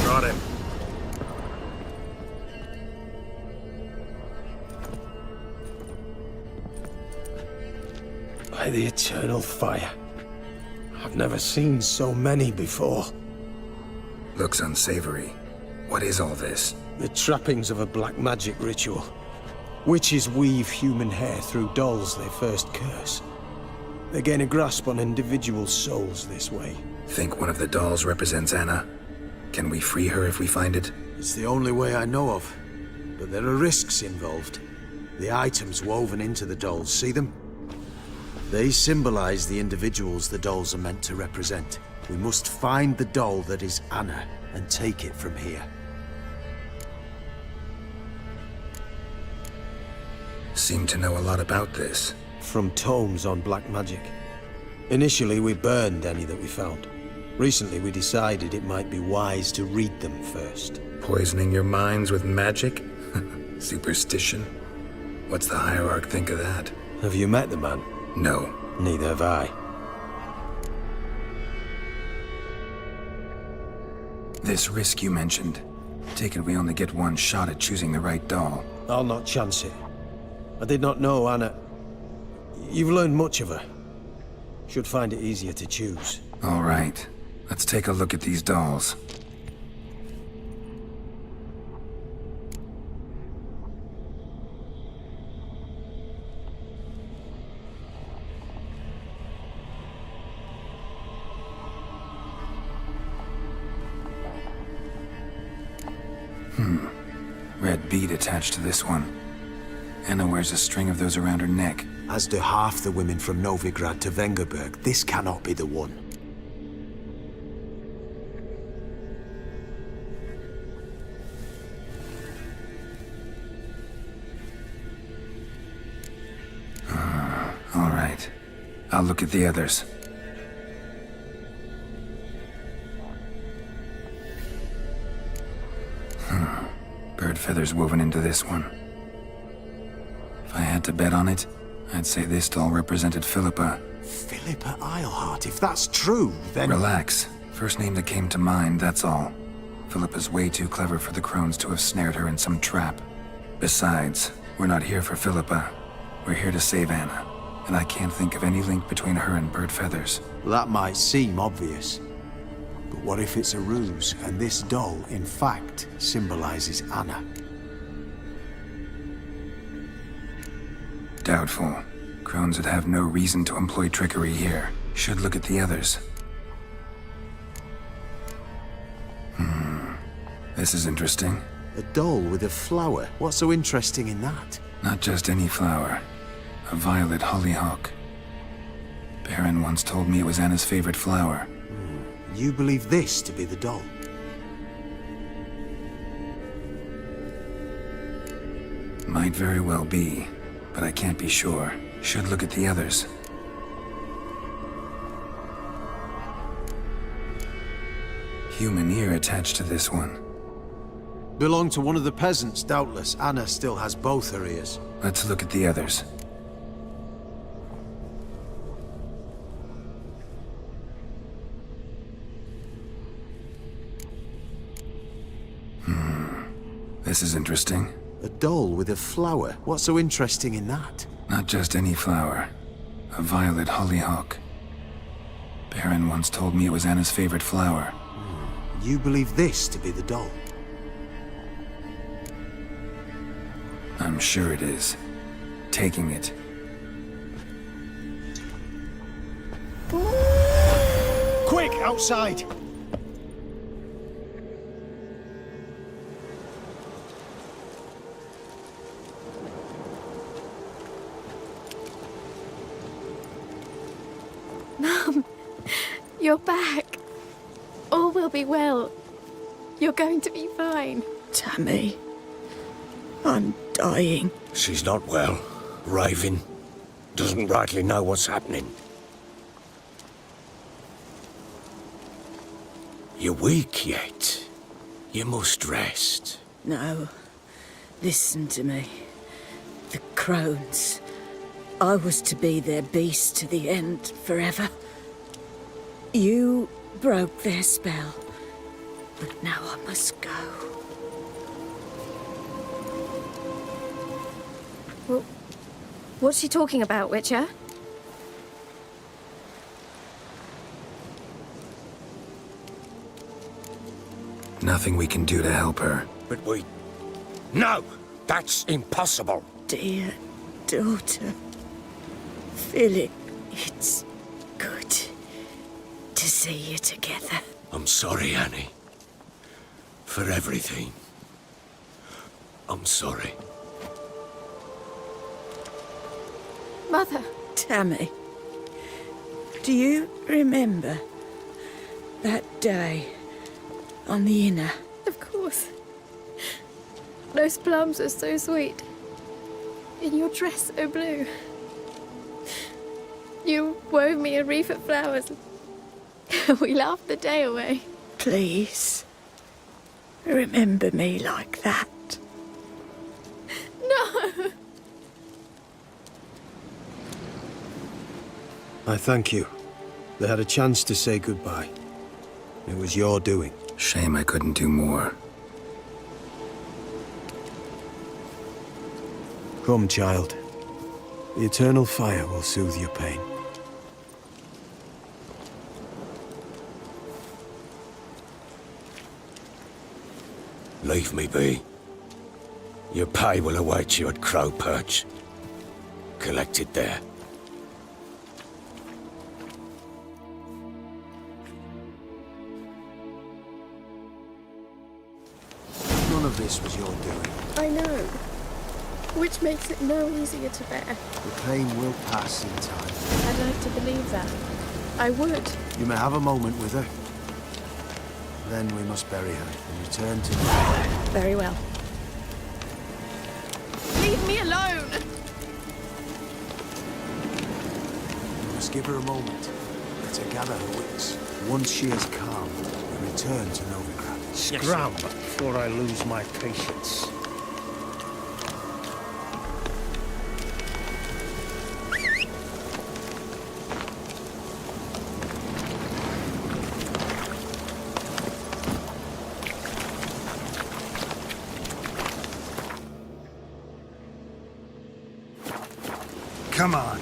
Got him. By the eternal fire. I've never seen so many before. Looks unsavory. What is all this? The trappings of a black magic ritual. Witches weave human hair through dolls they first curse. They gain a grasp on individual souls this way. Think one of the dolls represents Anna? Can we free her if we find it? It's the only way I know of. But there are risks involved. The items woven into the dolls, see them? They symbolize the individuals the dolls are meant to represent. We must find the doll that is Anna and take it from here. Seem to know a lot about this. From tomes on black magic. Initially, we burned any that we found. Recently, we decided it might be wise to read them first. Poisoning your minds with magic? Superstition? What's the hierarch think of that? Have you met the man? No. Neither have I. This risk you mentioned. Take it we only get one shot at choosing the right doll. I'll not chance it. I did not know Anna. You've learned much of her. Should find it easier to choose. All right. Let's take a look at these dolls. Red bead attached to this one. Anna wears a string of those around her neck. As do half the women from Novigrad to Vengerberg. This cannot be the one. All right. I'll look at the others. Bird feathers woven into this one. If I had to bet on it, I'd say this doll represented Philippa. Philippa Eilhart, if that's true, then... Relax. First name that came to mind, that's all. Philippa's way too clever for the crones to have snared her in some trap. Besides, we're not here for Philippa. We're here to save Anna. And I can't think of any link between her and bird feathers. That might seem obvious. But what if it's a ruse, and this doll, in fact, symbolizes Anna? Doubtful. Crones would have no reason to employ trickery here. Should look at the others. This is interesting. A doll with a flower? What's so interesting in that? Not just any flower. A violet hollyhock. Baron once told me it was Anna's favorite flower. You believe this to be the doll? Might very well be, but I can't be sure. Should look at the others. Human ear attached to this one. Belonged to one of the peasants, doubtless. Anna still has both her ears. Let's look at the others. This is interesting. A doll with a flower? What's so interesting in that? Not just any flower. A violet hollyhock. Baron once told me it was Anna's favorite flower. You believe this to be the doll? I'm sure it is. Taking it. Quick, outside! Mum, you're back. All will be well. You're going to be fine. Tammy, I'm dying. She's not well. Raving. Doesn't rightly know what's happening. You're weak yet. You must rest. No, listen to me. The crones. I was to be their beast to the end, forever. You broke their spell, but now I must go. Well, what's she talking about, Witcher? Nothing we can do to help her. But we... No! That's impossible! Dear daughter, Philip, it's good to see you together. I'm sorry, Annie. For everything. I'm sorry. Mother. Tammy, do you remember that day on the inner? Of course. Those plums are so sweet. In your dress so blue. You wove me a wreath of flowers. We laughed the day away. Please, remember me like that. No! I thank you. They had a chance to say goodbye. It was your doing. Shame I couldn't do more. Come, child. The eternal fire will soothe your pain. Leave me be. Your pay will await you at Crow Perch. Collect it there. None of this was your doing. I know. Which makes it no easier to bear. The pain will pass in time. I'd like to believe that. I would. You may have a moment with her. Then we must bury her and return to... Very well. Leave me alone! We must give her a moment. Let her gather her wits. Once she is calm, we return to Novigrad. Scram before I lose my patience. Come on.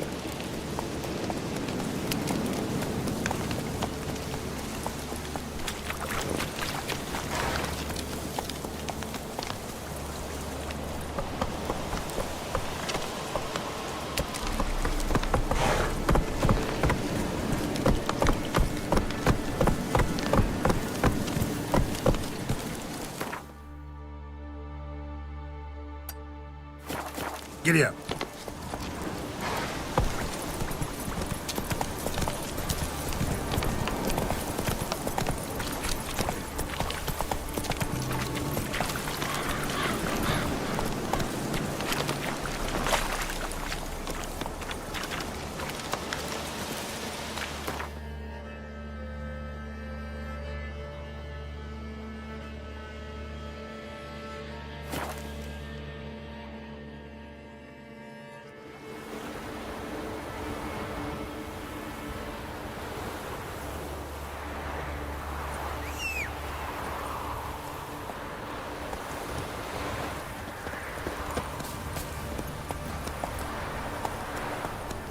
Giddy up.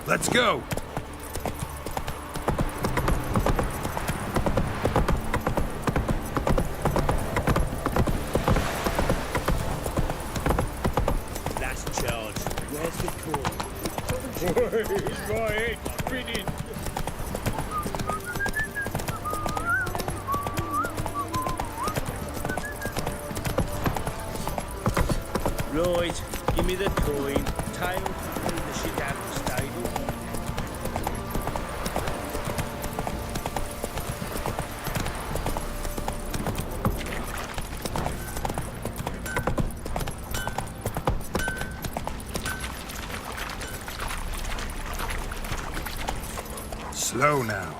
Let's go! Last charge. Where's the core? My head spinning. Right, give me the coin. Tail to pull the shit out of the stable. Slow now.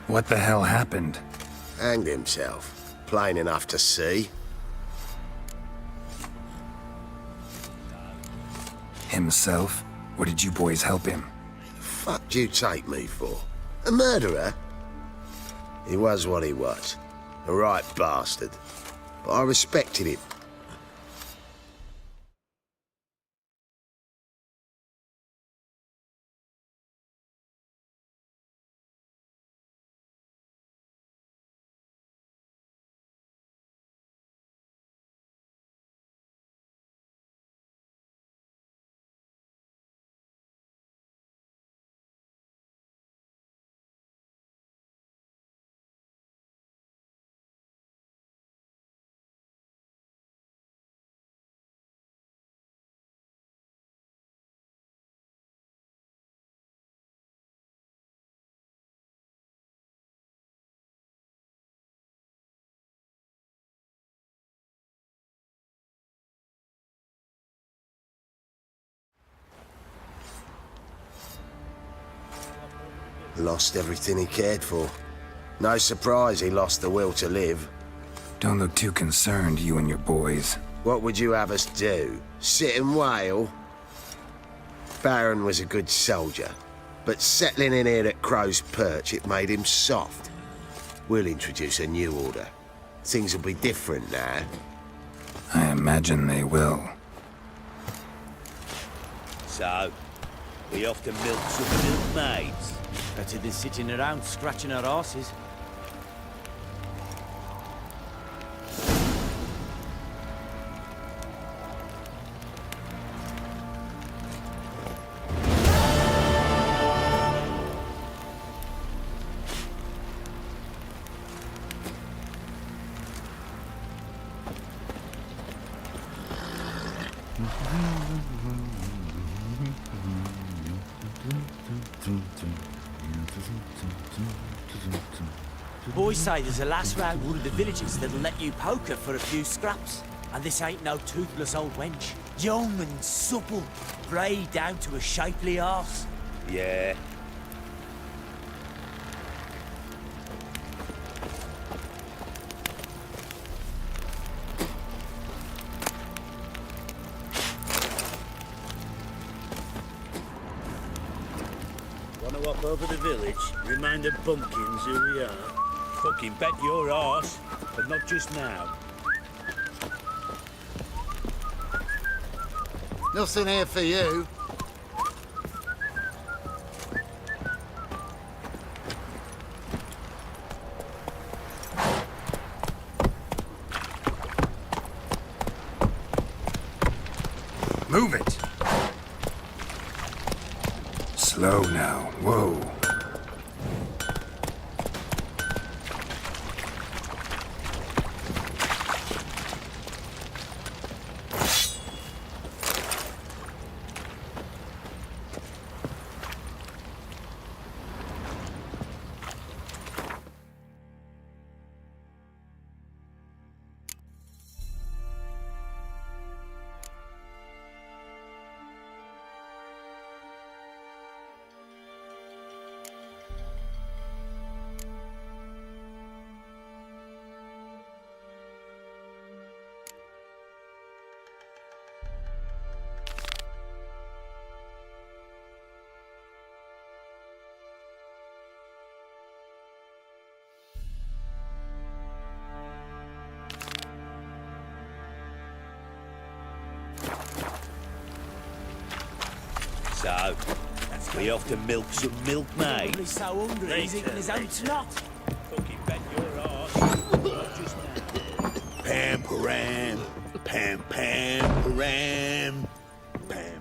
What the hell happened? Hanged himself. Plain enough to see. Himself? Or did you boys help him? Fuck do you take me for? A murderer? He was what he was. A right bastard. But I respected him. Lost everything he cared for. No surprise he lost the will to live. Don't look too concerned, you and your boys. What would you have us do? Sit and wail? Baron was a good soldier, but settling in here at Crow's Perch, it made him soft. We'll introduce a new order. Things will be different now. I imagine they will. So, we off to milk some milkmaids. Better than sitting around scratching our asses. Boys say there's a lass round one of the villages that'll let you poker for a few scraps. And this ain't no toothless old wench. Young and supple, brayed down to a shapely arse. Yeah. Want to walk over the village? Remind the bumpkins who we are. Fucking bet your arse, but not just now. Nothing here for you. Slow now. Whoa. So, we off to milk some milkmaid. He's so hungry, he's eating his own snot. Fucking bet your arse. Just now. Pam param, pam pam param, pam.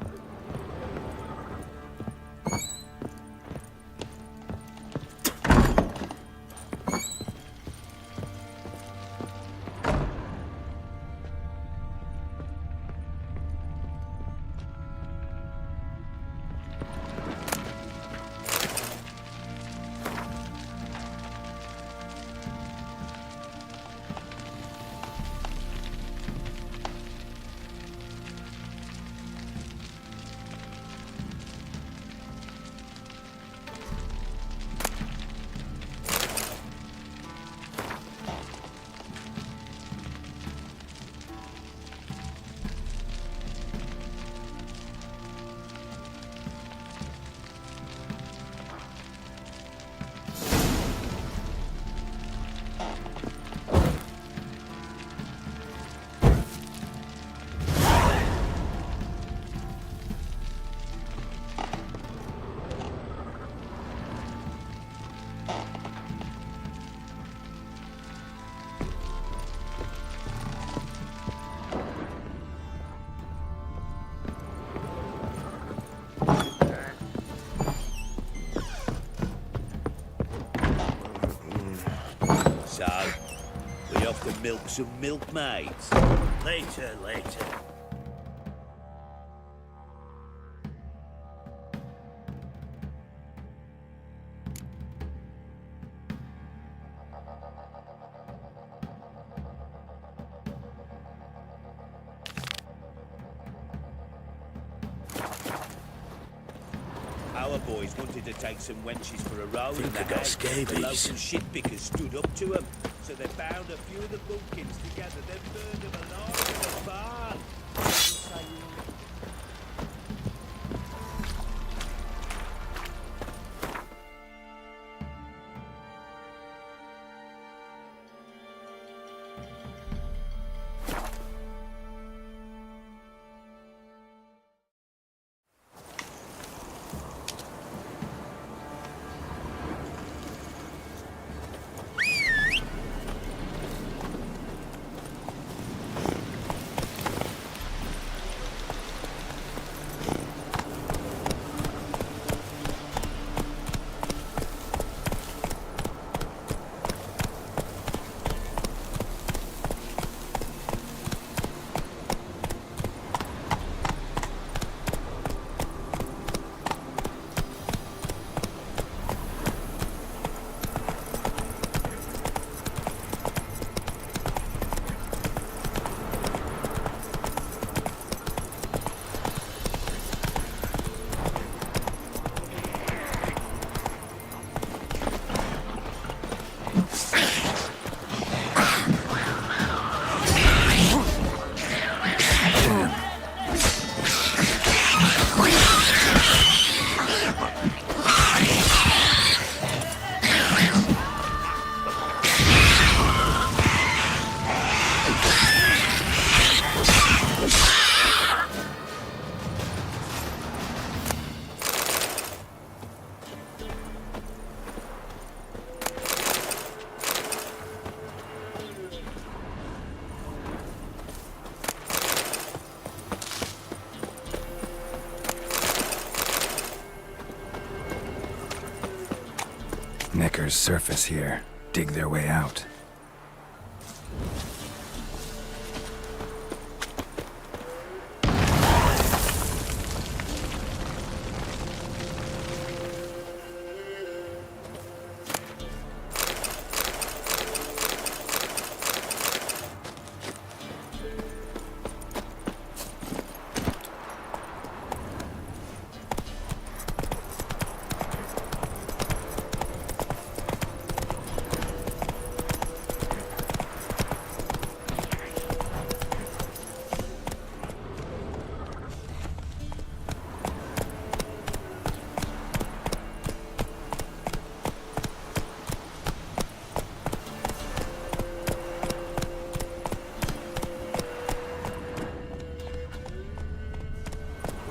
So, we off to milk some milkmaids. Later, later. Our boys wanted to take some wenches for a row in the they got house. scabies. The local shitpickers stood up to them, so they bound a few of the bumpkins together, then burned them alive in a barn. Knickers surface here, dig their way out.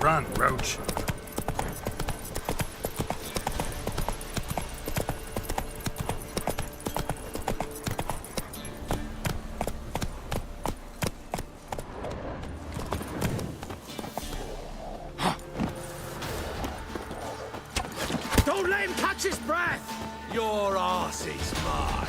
Run, Roach. Don't let him catch his breath! Your arse is mine.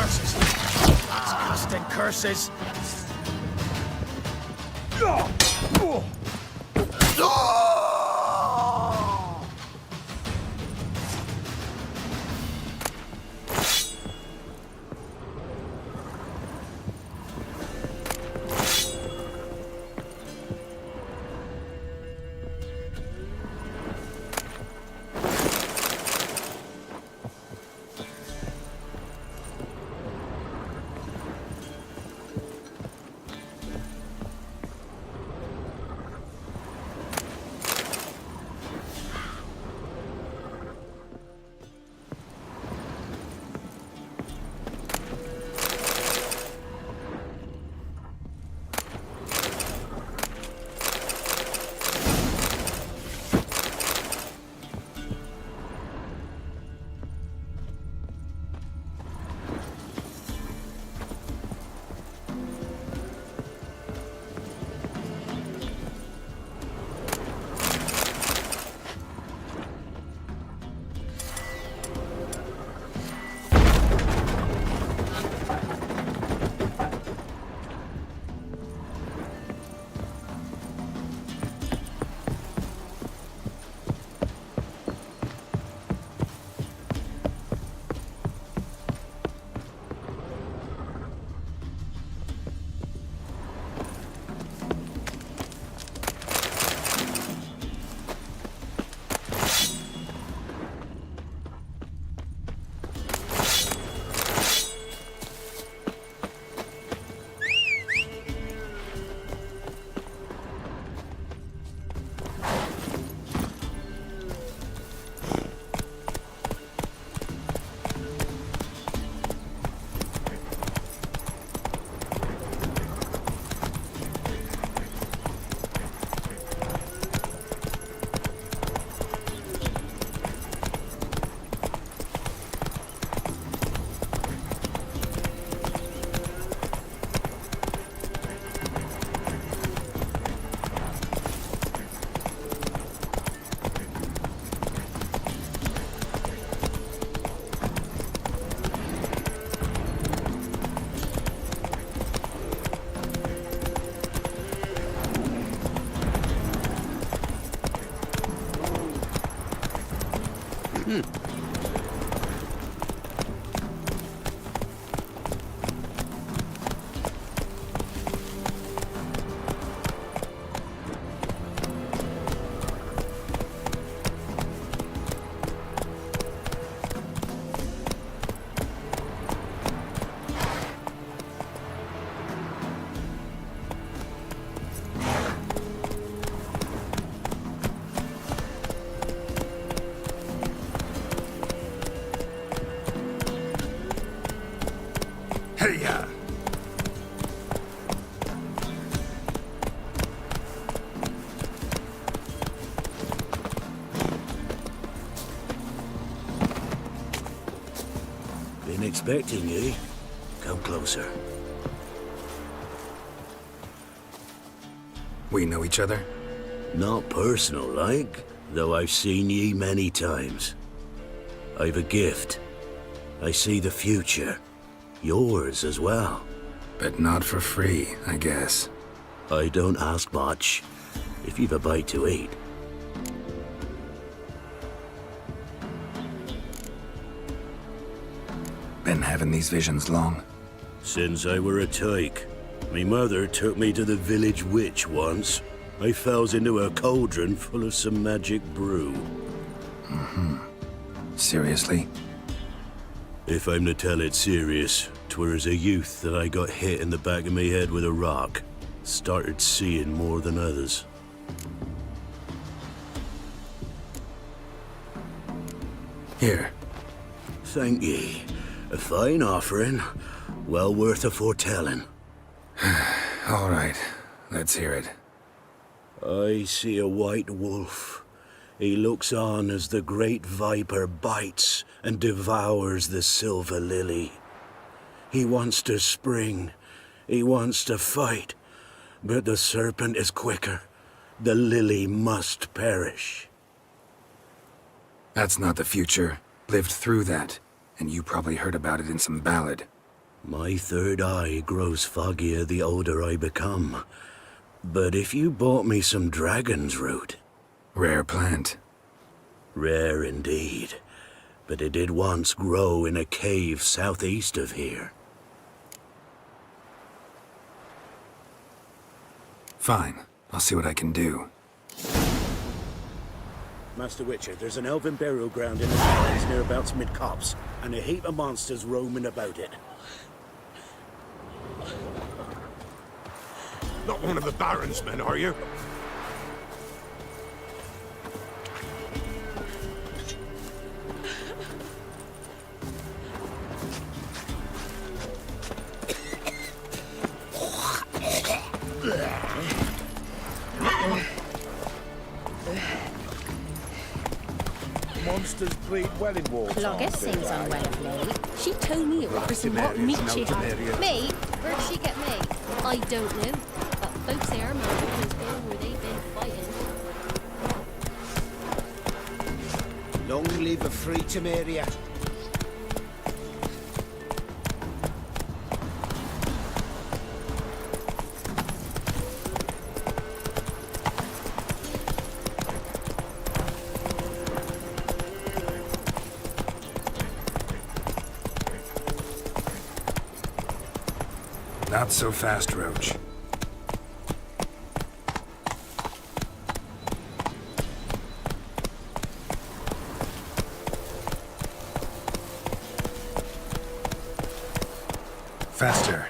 Curses! Disgusting curses! Hey-ya! Been expecting ye. Come closer. We know each other? Not personal, like, though I've seen ye many times. I've a gift. I see the future. Yours as well. But not for free, I guess. I don't ask much, if you've a bite to eat. Been having these visions long? Since I were a tyke. Me mother took me to the village witch once. I fells into a cauldron full of some magic brew. Mm-hmm. Seriously? If I'm to tell it serious, 'twere as a youth that I got hit in the back of me head with a rock. Started seeing more than others. Here. Thank ye. A fine offering. Well worth a foretelling. All right. Let's hear it. I see a white wolf. He looks on as the great viper bites and devours the silver lily. He wants to spring. He wants to fight. But the serpent is quicker. The lily must perish. That's not the future. Lived through that. And you probably heard about it in some ballad. My third eye grows foggier the older I become. But if you bought me some dragon's root... Rare plant. Rare indeed. But it did once grow in a cave southeast of here. Fine. I'll see what I can do. Master Witcher, there's an elven burial ground in the mountains nearabouts mid-copse, and a heap of monsters roaming about it. Not one of the Baron's men, are you? Monsters breed well in war. Clogger sings unwell of late. She told me it was for some hot meat she had. Me? Where'd she get me? I don't know. But folks there might always go where they've been fighting. Long live a freedom area. Not so fast, Roach. Faster.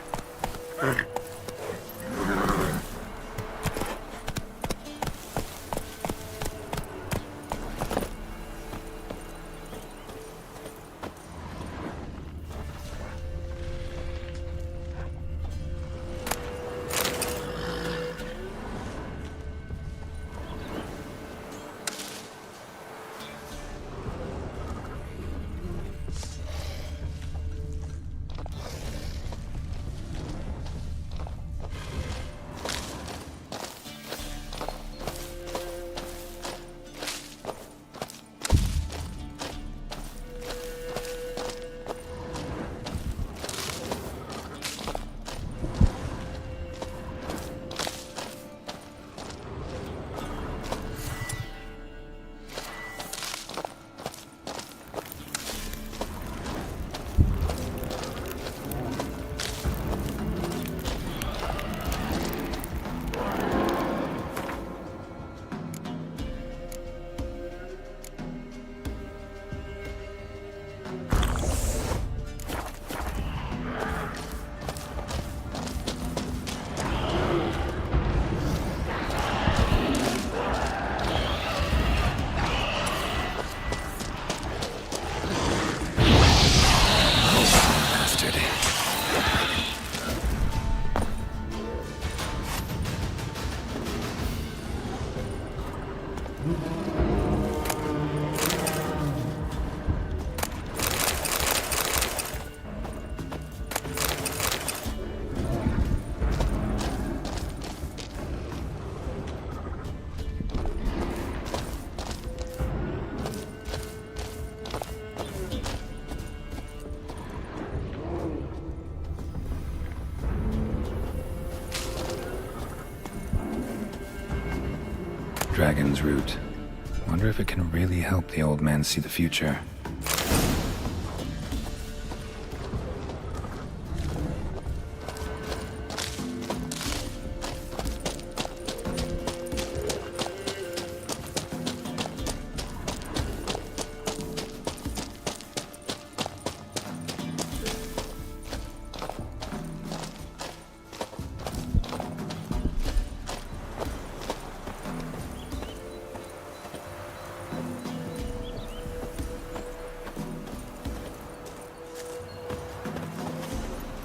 dragon's root. Wonder if it can really help the old man see the future.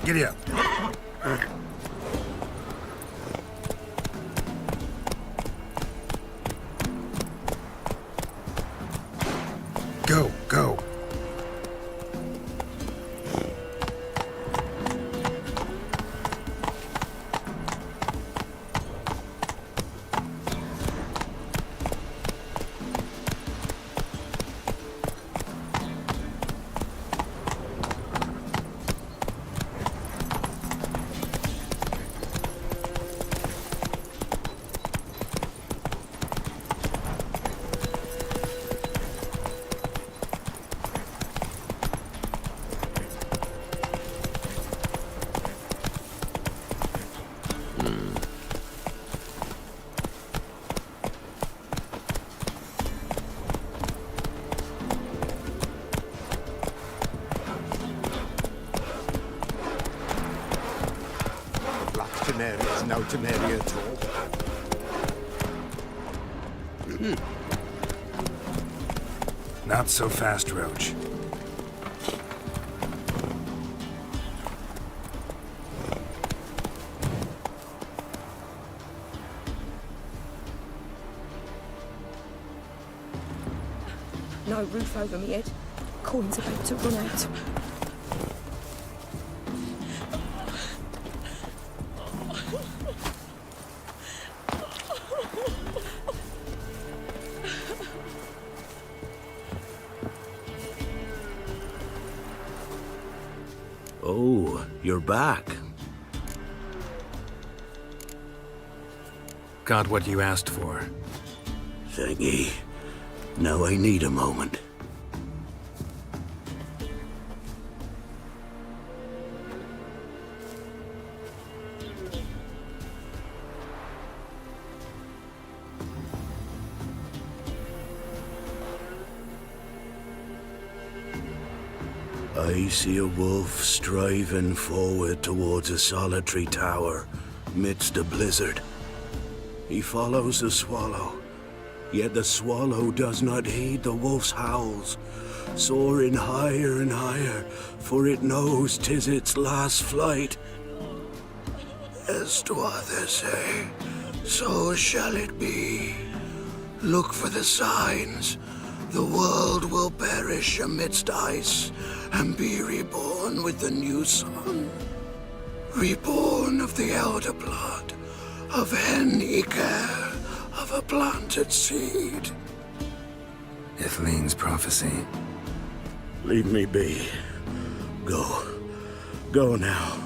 Giddy up. Go, go. Temeri is no Temeri at all. Not so fast, Roach. No roof over me head. Coin's about to run out. Oh, you're back. Got what you asked for. Thingy. Now I need a moment. I see a wolf striving forward towards a solitary tower, midst a blizzard. He follows the swallow, yet the swallow does not heed the wolf's howls, soaring higher and higher, for it knows 'tis its last flight. As to others say, so shall it be. Look for the signs. The world will perish amidst ice, and be reborn with the new sun. Reborn of the elder blood, of hen Iker, of a planted seed. Ithlin's prophecy. Leave me be. Go. Go now.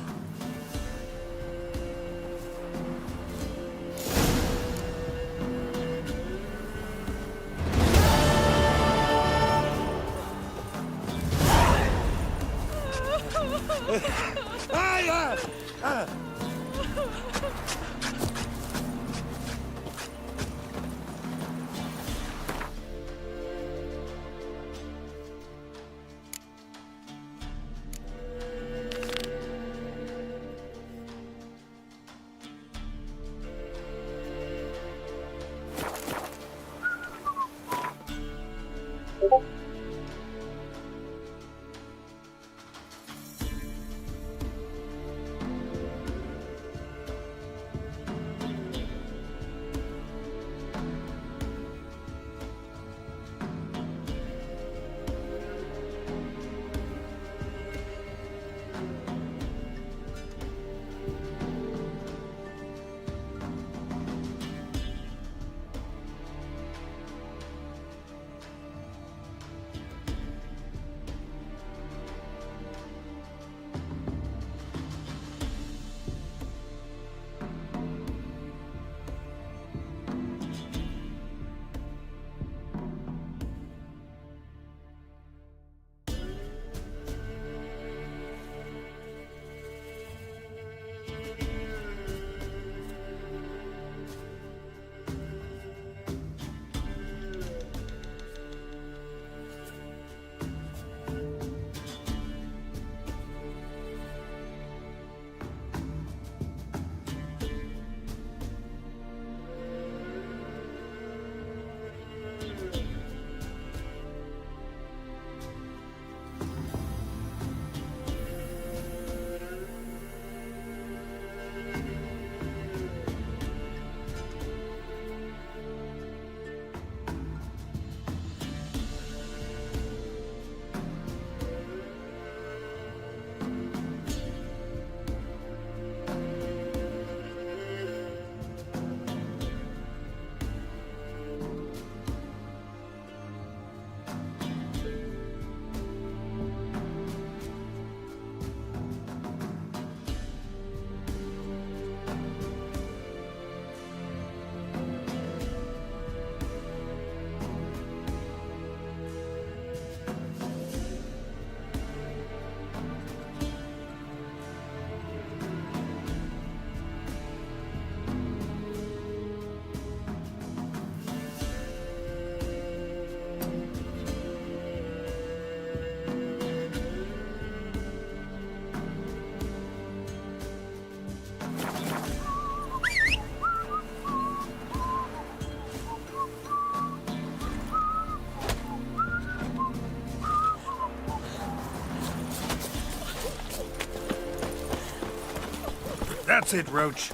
That's it, Roach.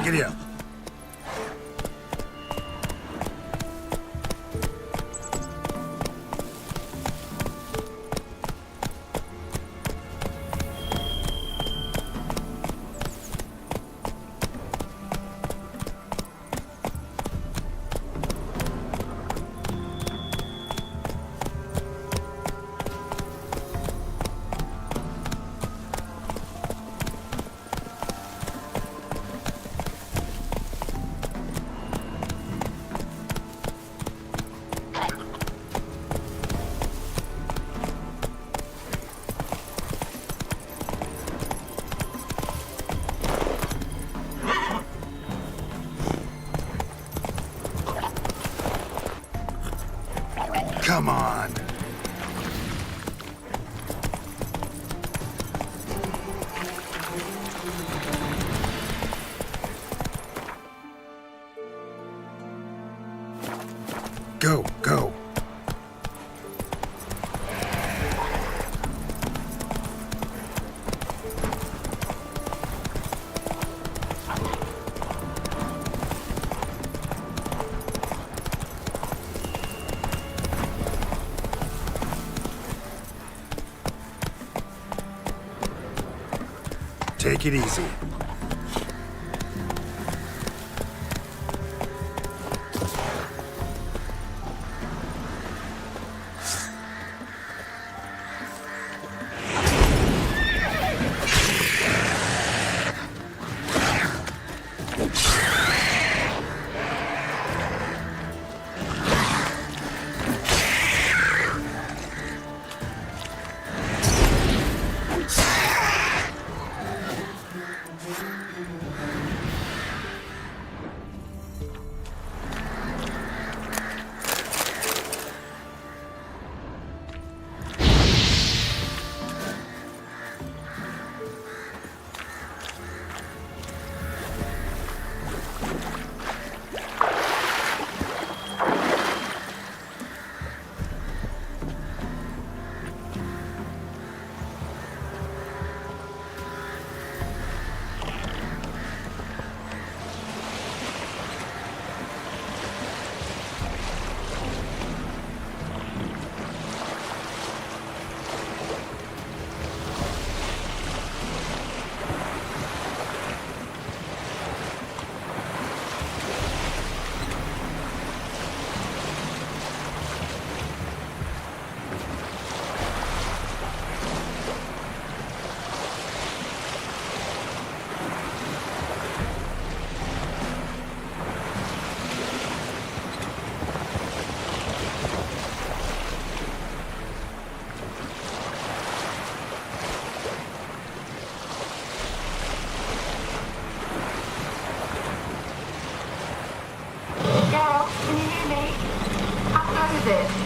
Giddy up. Come on. Go, go. Take it easy.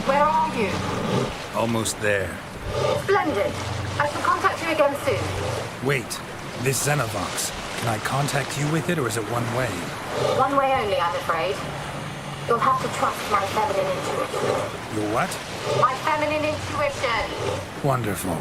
Where are you? Almost there. Splendid. I shall contact you again soon. Wait, this Xenovox. Can I contact you with it, or is it one way? One way only, I'm afraid. You'll have to trust my feminine intuition. Your what? My feminine intuition. Wonderful.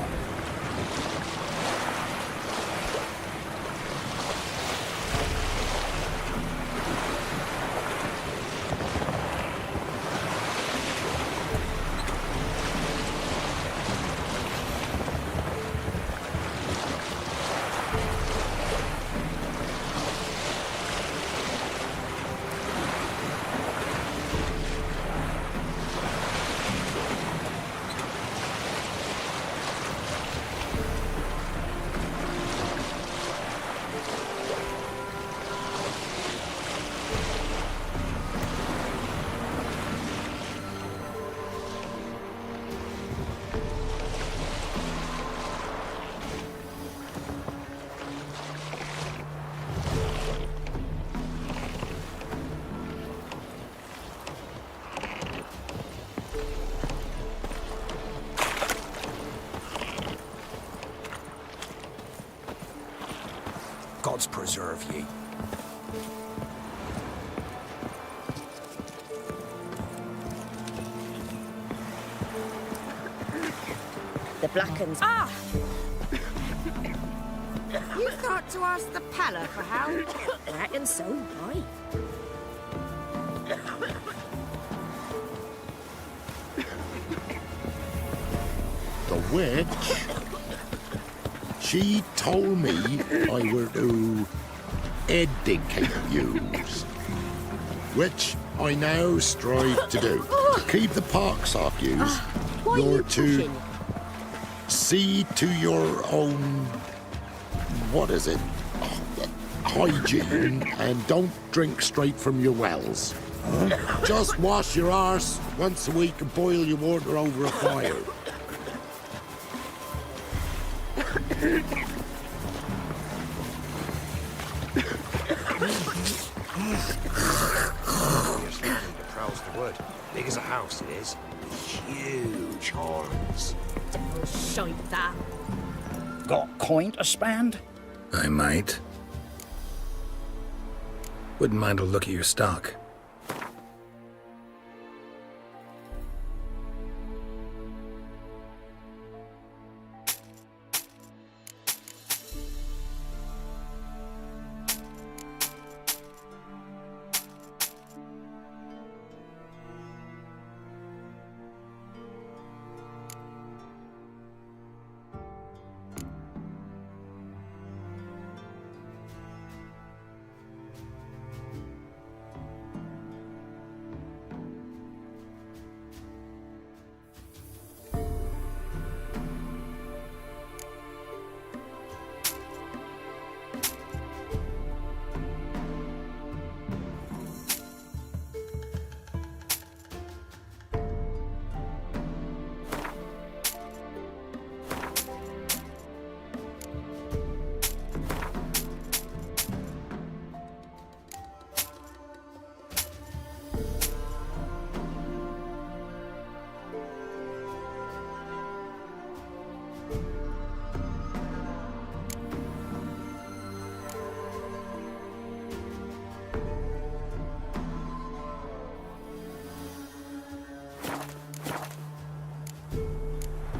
Gods preserve ye. Blackens. Ah! You thought to ask the Palla for help? Reckon so, boy. The witch? She told me I were to educate yous, which I now strive to do. Keep the pox off yous. Why You're you to pushing? see to your own, what is it, hygiene, and don't drink straight from your wells. Just wash your arse once a week and boil your water over a fire. Prowls the wood. Big as a house it is. Huge horns. Shite that. Got coin to spend? I might. Wouldn't mind a look at your stock.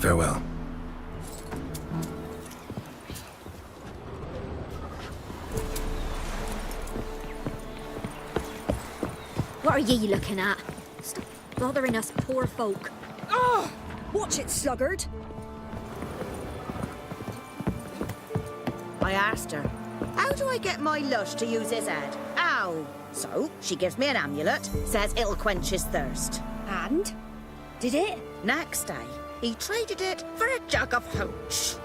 Farewell. What are ye looking at? Stop bothering us poor folk. Oh! Watch it, sluggard. I asked her, how do I get my lush to use his head? Ow! So, she gives me an amulet, says it'll quench his thirst. And? Did it? Next day, he traded it for a jug of hooch.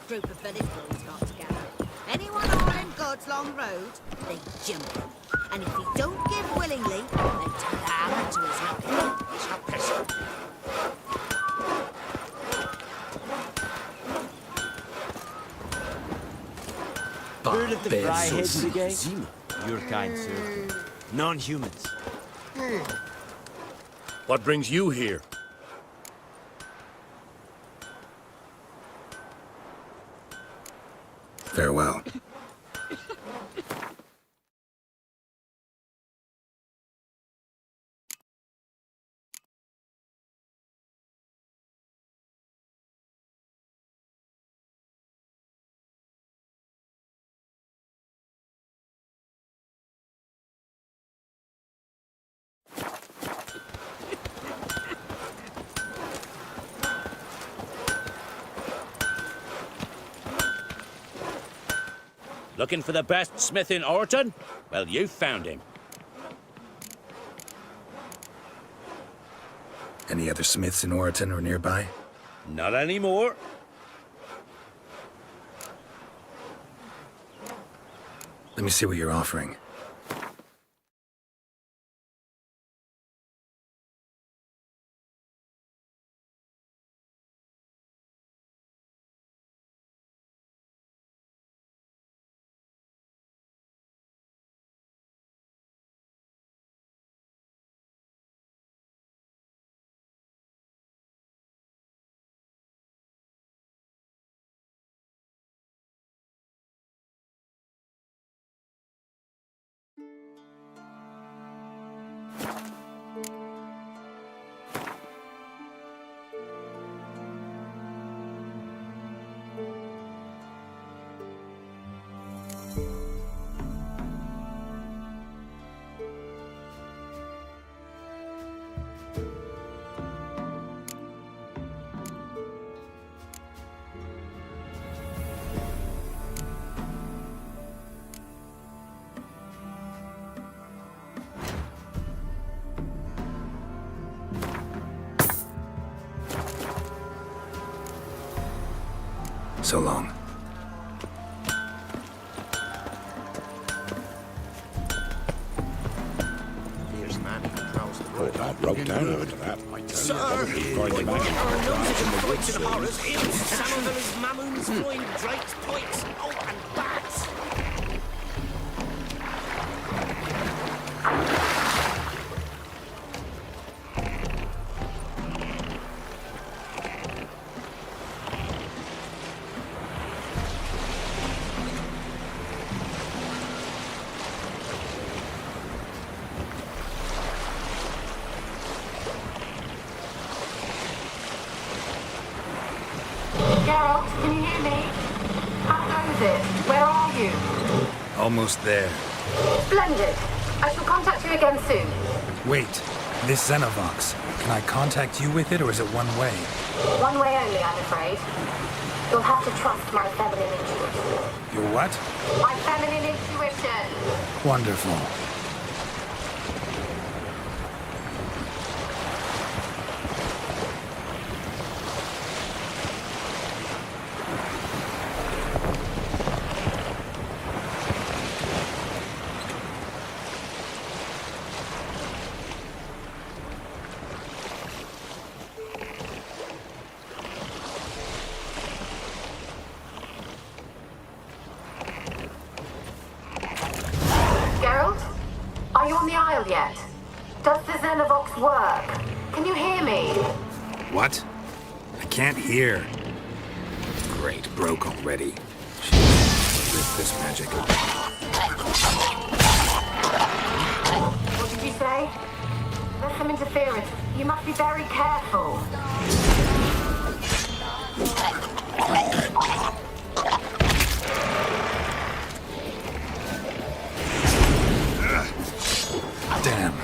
group of village boys got together. Anyone on God's long road, they jump him. And if he don't give willingly, they take a hammer to his neck. It's a pistol. Heard of the Fryheads again? Your kind, sir. Non-humans. What brings you here? Farewell. Looking for the best smith in Orton? Well, you found him. Any other smiths in Orton or nearby? Not anymore. Let me see what you're offering. So long. Fierce man who prowls the road. I broke down over that. Sir, our noses and frights and horrors, imps, Samovillas, mamoons, flying drakes, pikes, and bats. Geralt, can you hear me? How goes it? Where are you? Almost there. Splendid. I shall contact you again soon. Wait, this Xenovox. Can I contact you with it, or is it one way? One way only, I'm afraid. You'll have to trust my feminine intuition. Your what? My feminine intuition. Wonderful. Geralt? Are you on the Isle yet? Does the Xenovox work? Can you hear me? What? I can't hear. Great, broke already. Jeez, this magic. What did you say? There's some interference. You must be very careful. Damn.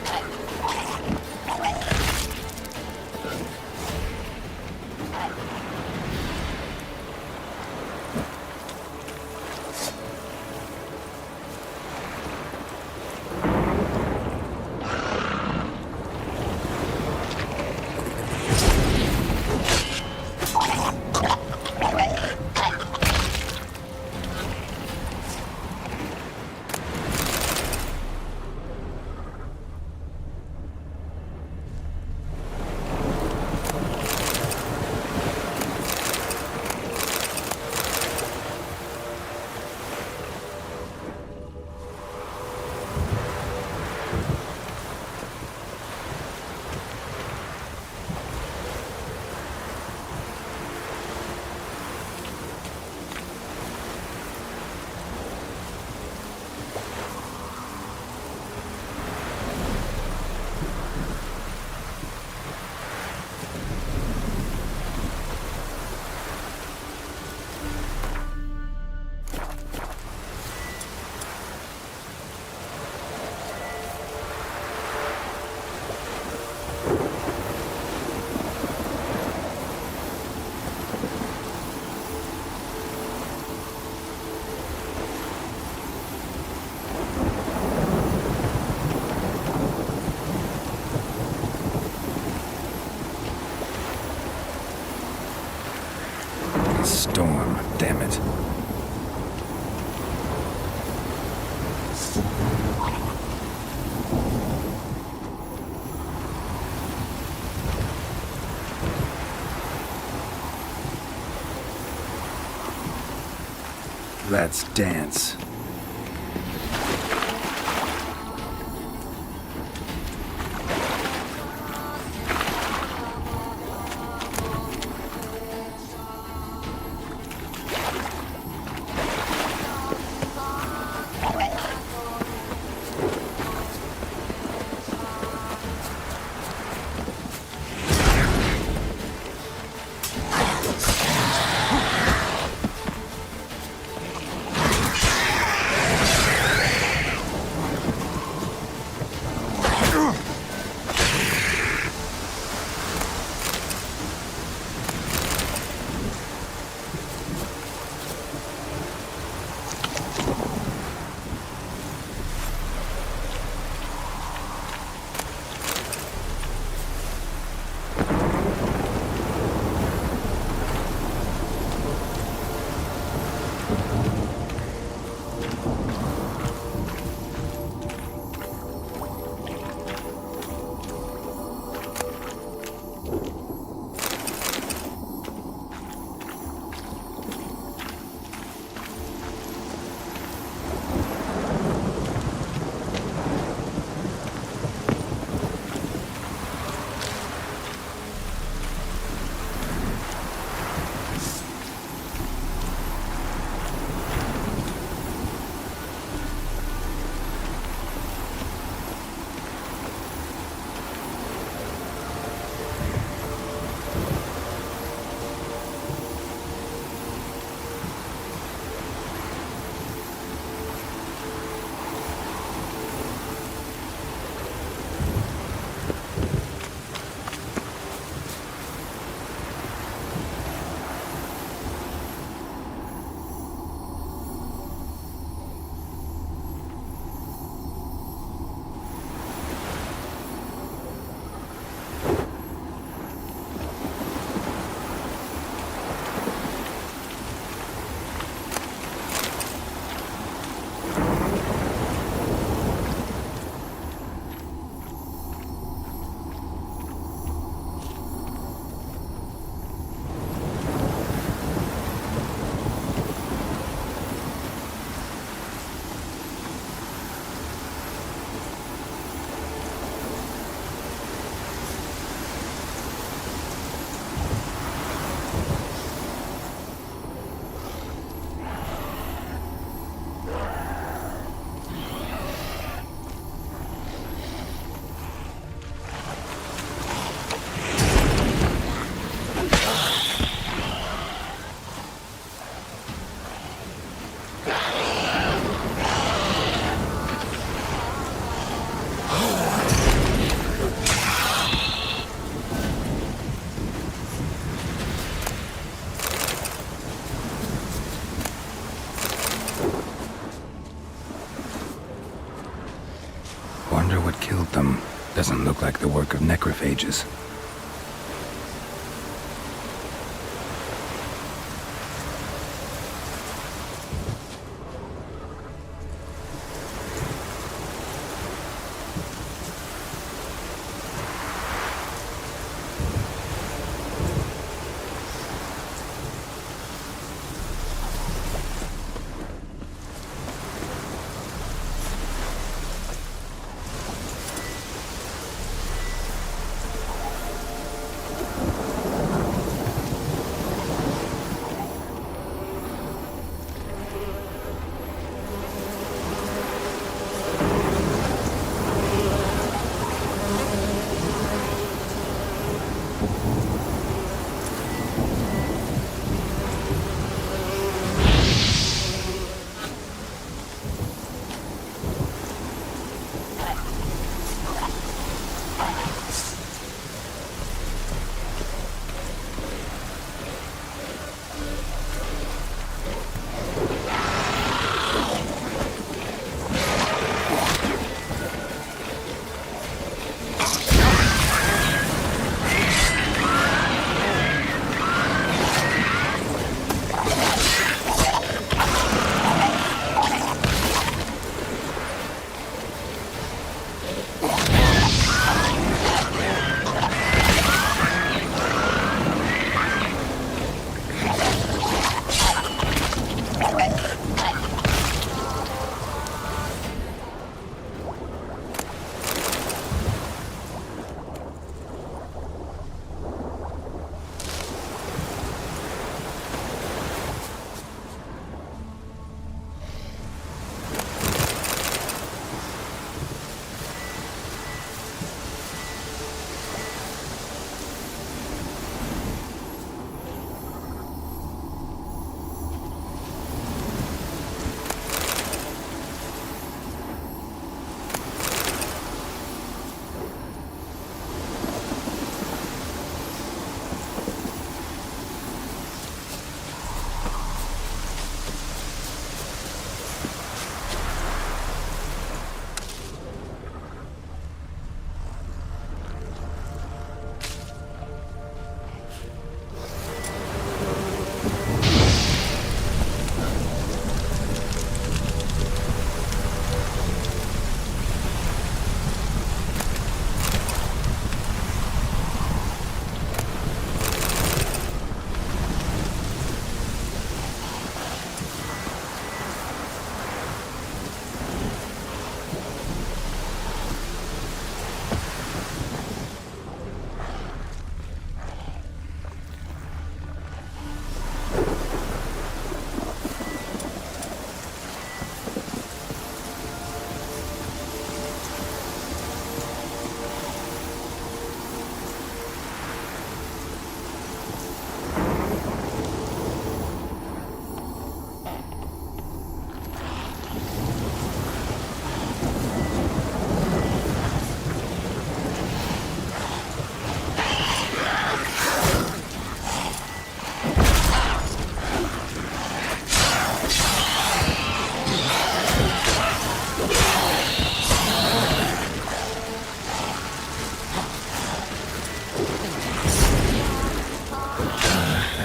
Storm, damn it. Let's dance. Wonder what killed them. Doesn't look like the work of necrophages.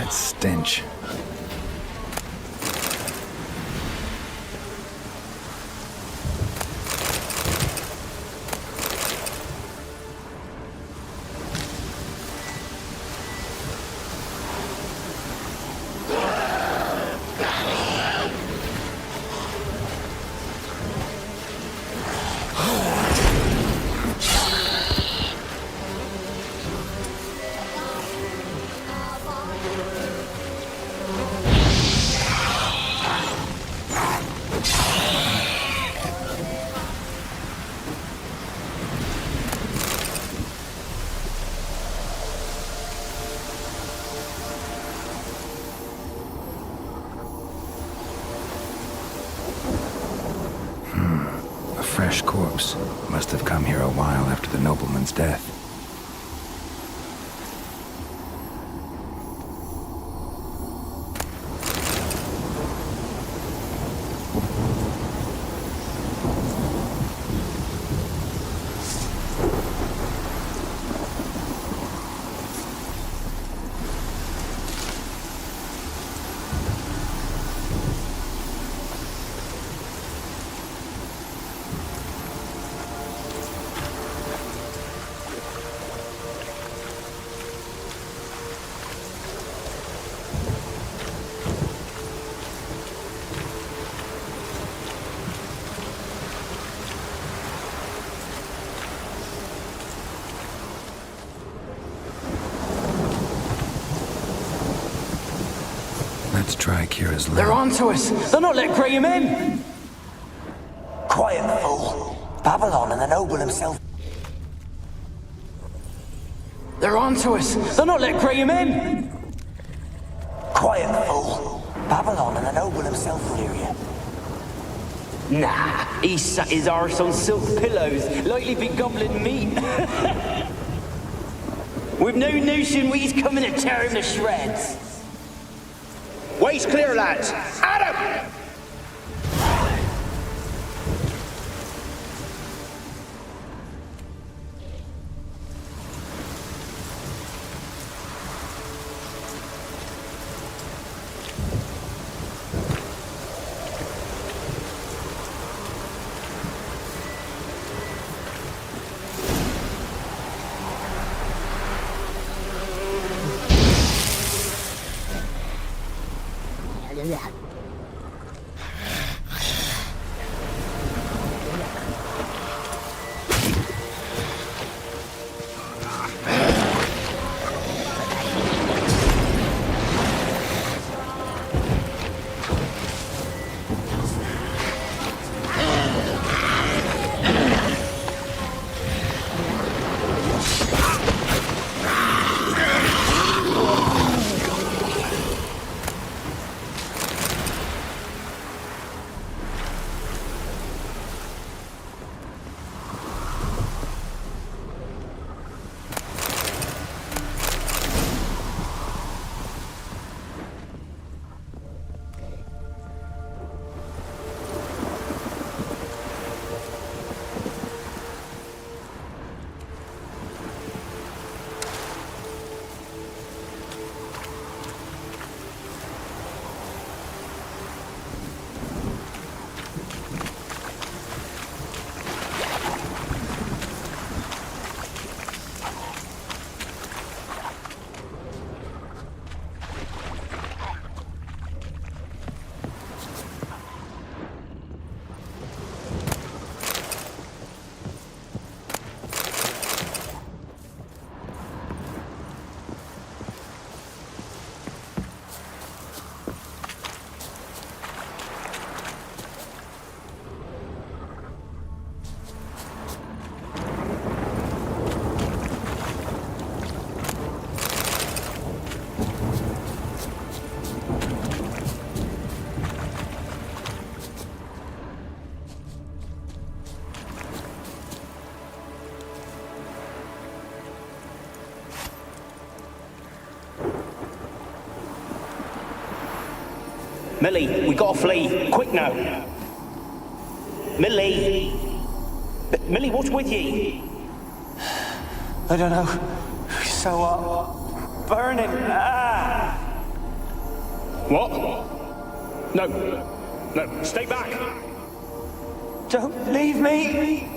That stench. A fresh corpse. Must have come here a while after the nobleman's death. Let's try Kira's They're lab. onto us! They're not letting Graham in! Quiet, fool. Babylon and the noble himself. They're onto us! They're not letting Graham in! Quiet, fool. Babylon and the noble himself will hear you. Nah, he sat his arse on silk pillows, likely be gobbling meat. We've no notion we's coming to tear him to shreds. Way's clear, lads. At him! Millie, we gotta flee. Quick now. Millie. Millie, what's with ye? I don't know. So, burning. What? No. No, stay back! Don't leave me!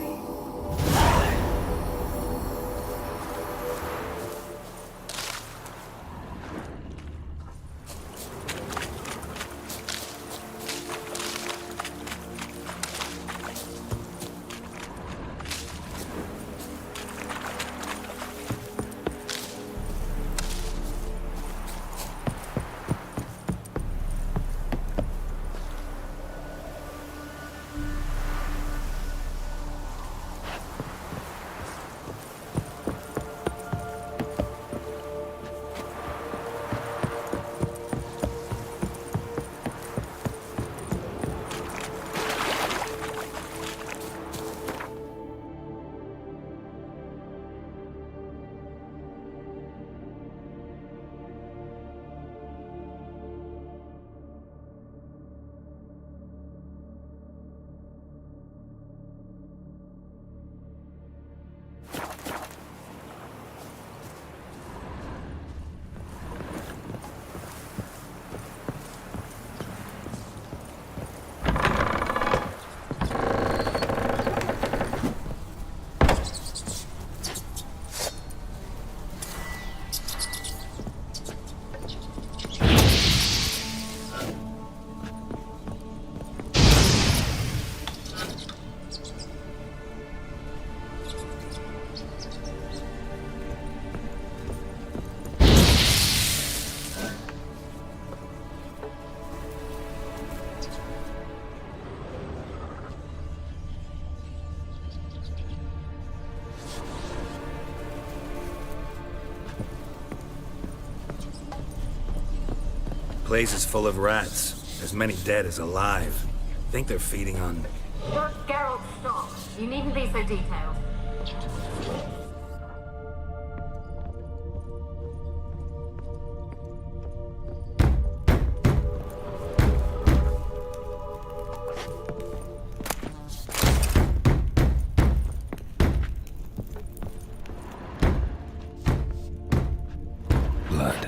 Place is full of rats. As many dead as alive. Think they're feeding on... Geralt, stop. You needn't be so detailed. Blood.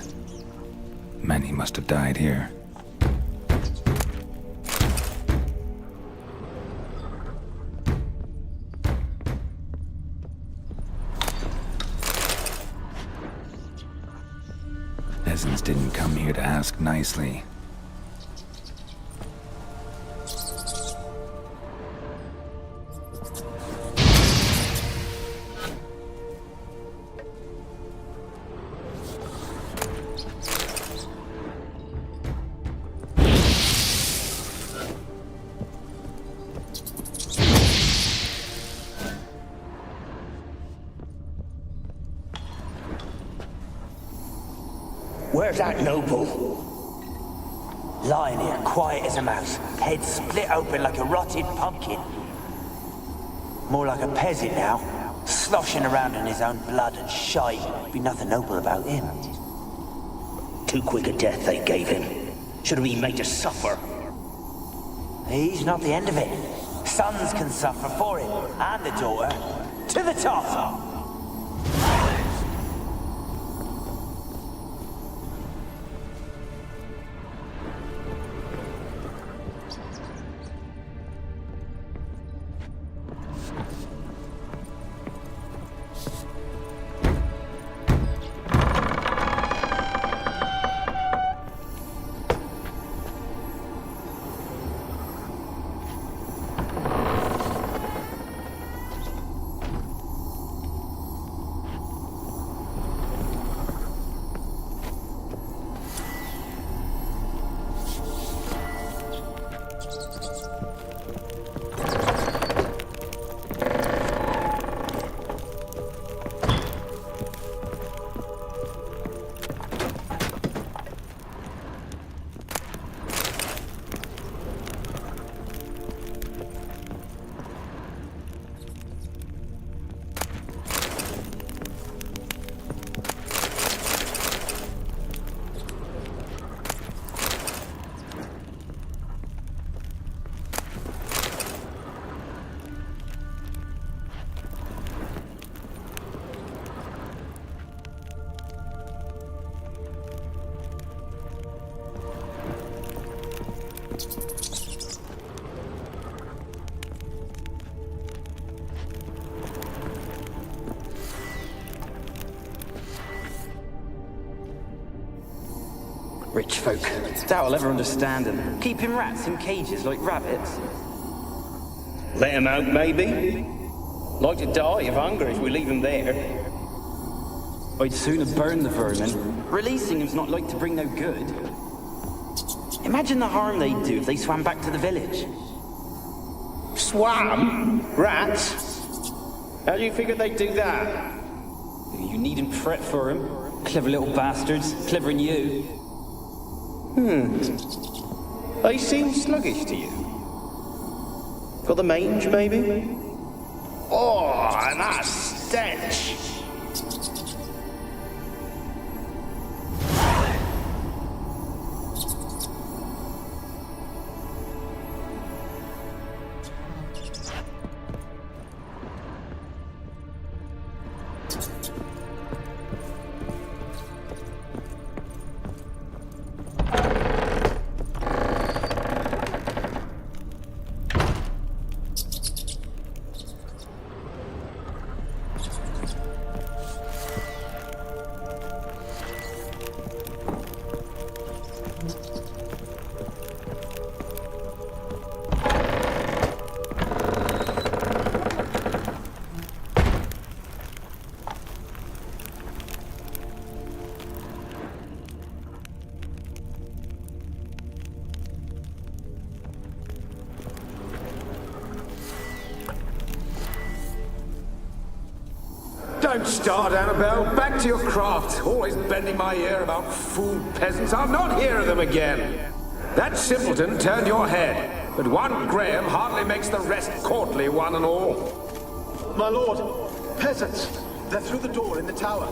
Many must have died here. Peasants didn't come here to ask nicely. Where's that noble? Lying here, quiet as a mouse, head split open like a rotted pumpkin. More like a peasant now, sloshing around in his own blood and shite. Be nothing noble about him. Too quick a death they gave him. Should have been made to suffer. He's not the end of it. Sons can suffer for him, and the daughter. To the top! Rich folk. Doubt I'll ever understand them. Keeping rats in cages like rabbits. Let 'em out, maybe? Like to die of hunger if we leave 'em there. I'd sooner burn the vermin. Releasing them's not like to bring no good. Imagine the harm they'd do if they swam back to the village. Swam? Rats? How do you figure they'd do that? You needn't fret for 'em. Clever little bastards. Clever than you. They seem sluggish to you. Got the mange, maybe? Oh, and that stench! Don't start, Annabelle. Back to your craft. Always bending my ear about fool peasants. I'll not hear of them again. That simpleton turned your head, but one Graham hardly makes the rest courtly, one and all. My lord, peasants. They're through the door in the tower.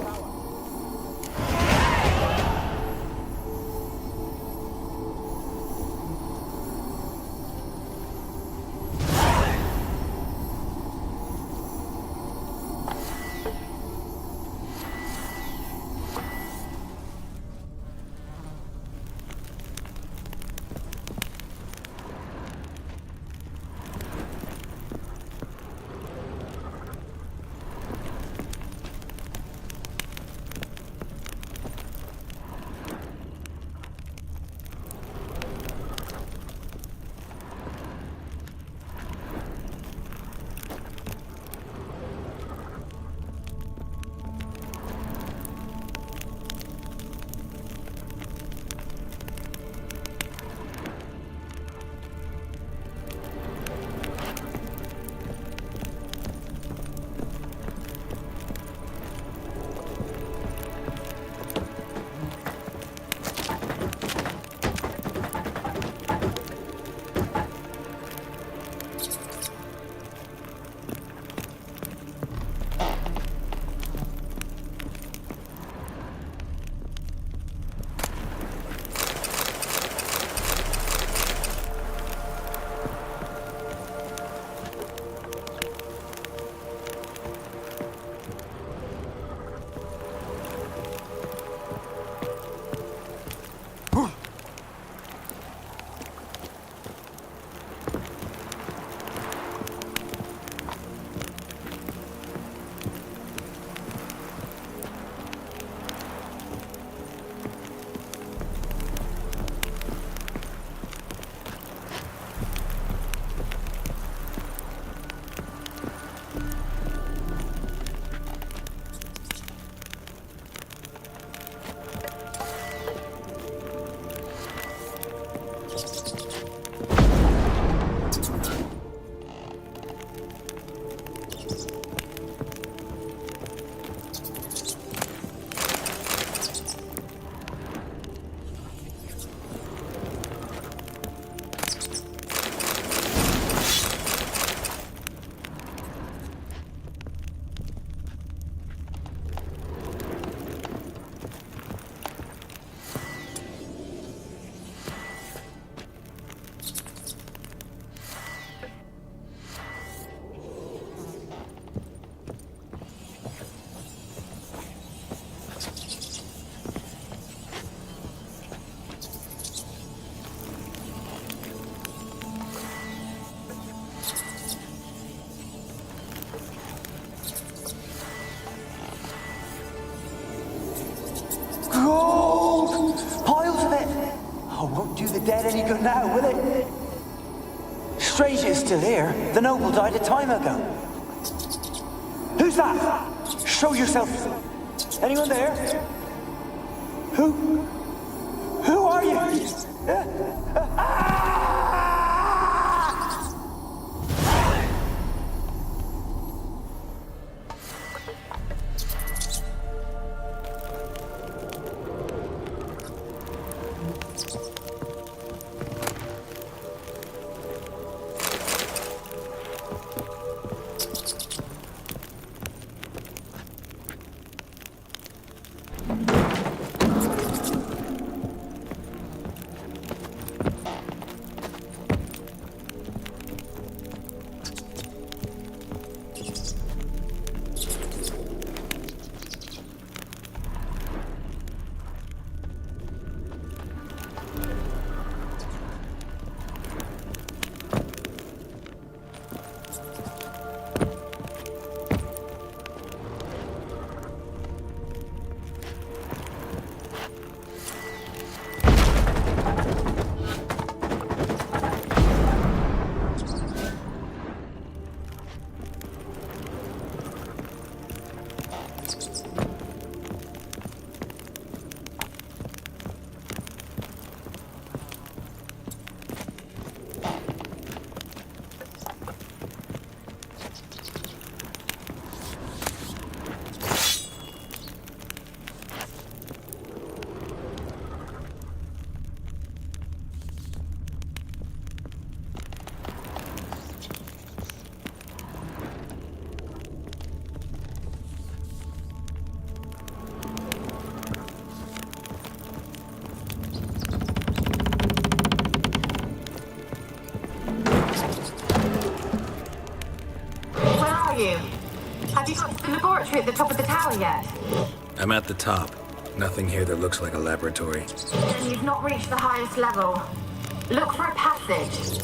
head any good now, will it? Strange it's still here. The noble died a time ago. Who's that? Show yourself. Anyone there? Who are you? Have you got to the laboratory at the top of the tower yet? I'm at the top. Nothing here that looks like a laboratory. Then you've not reached the highest level. Look for a passage.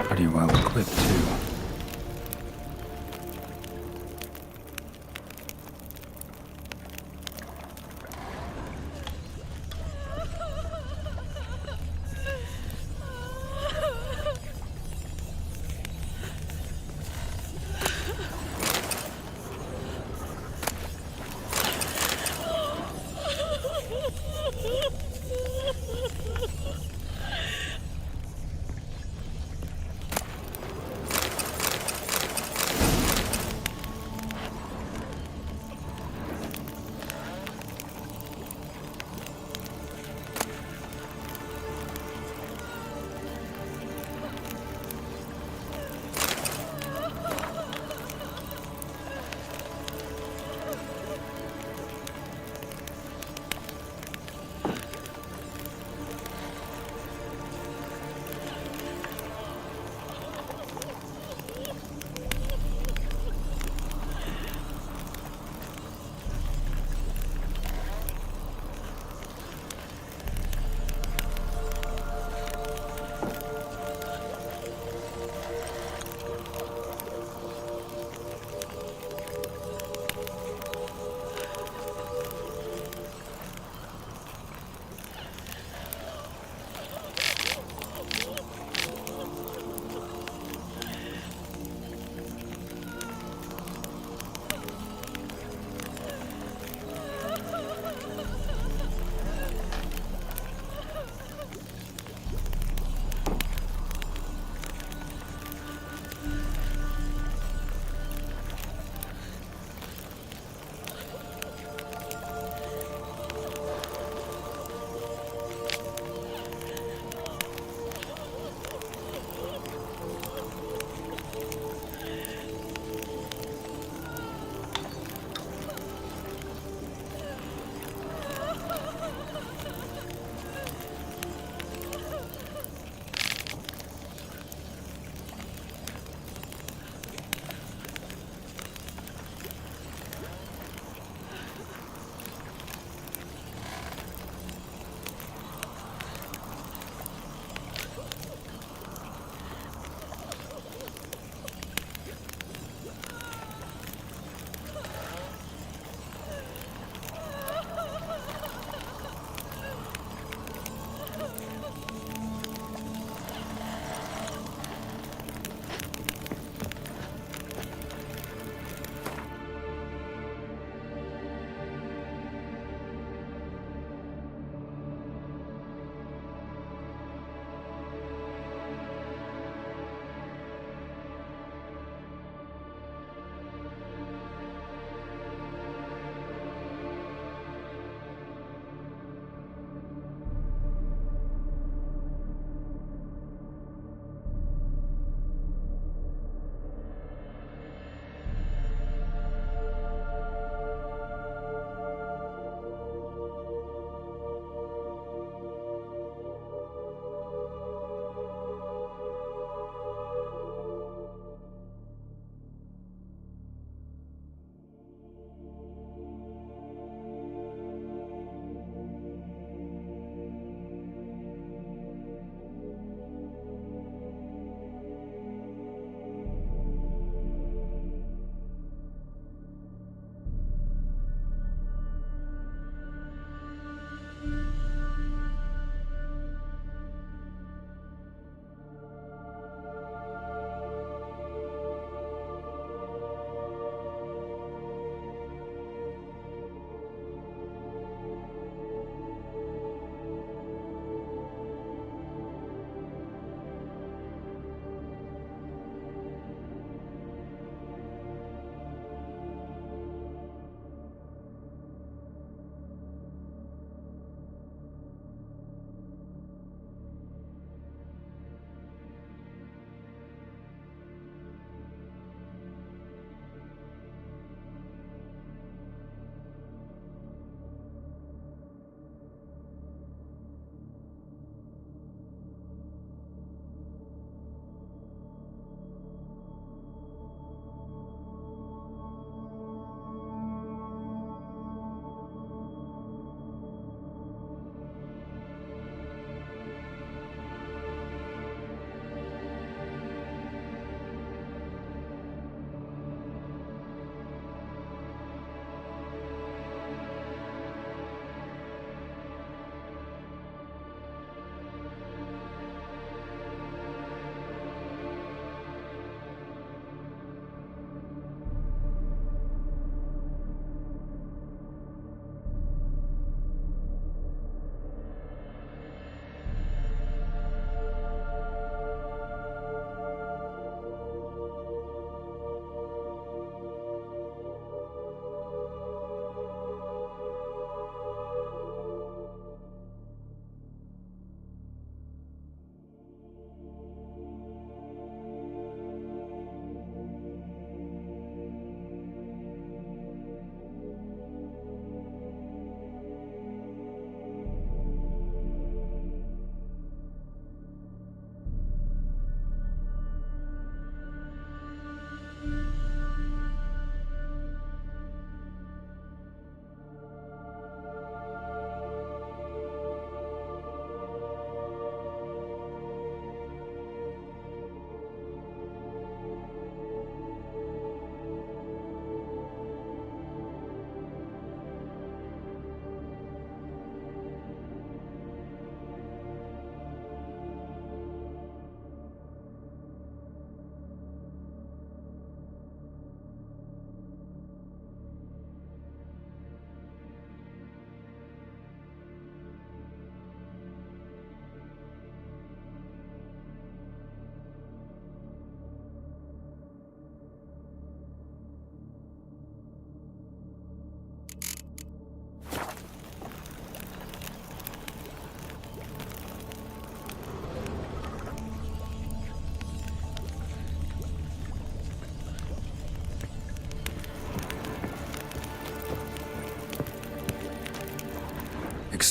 Pretty well equipped, too.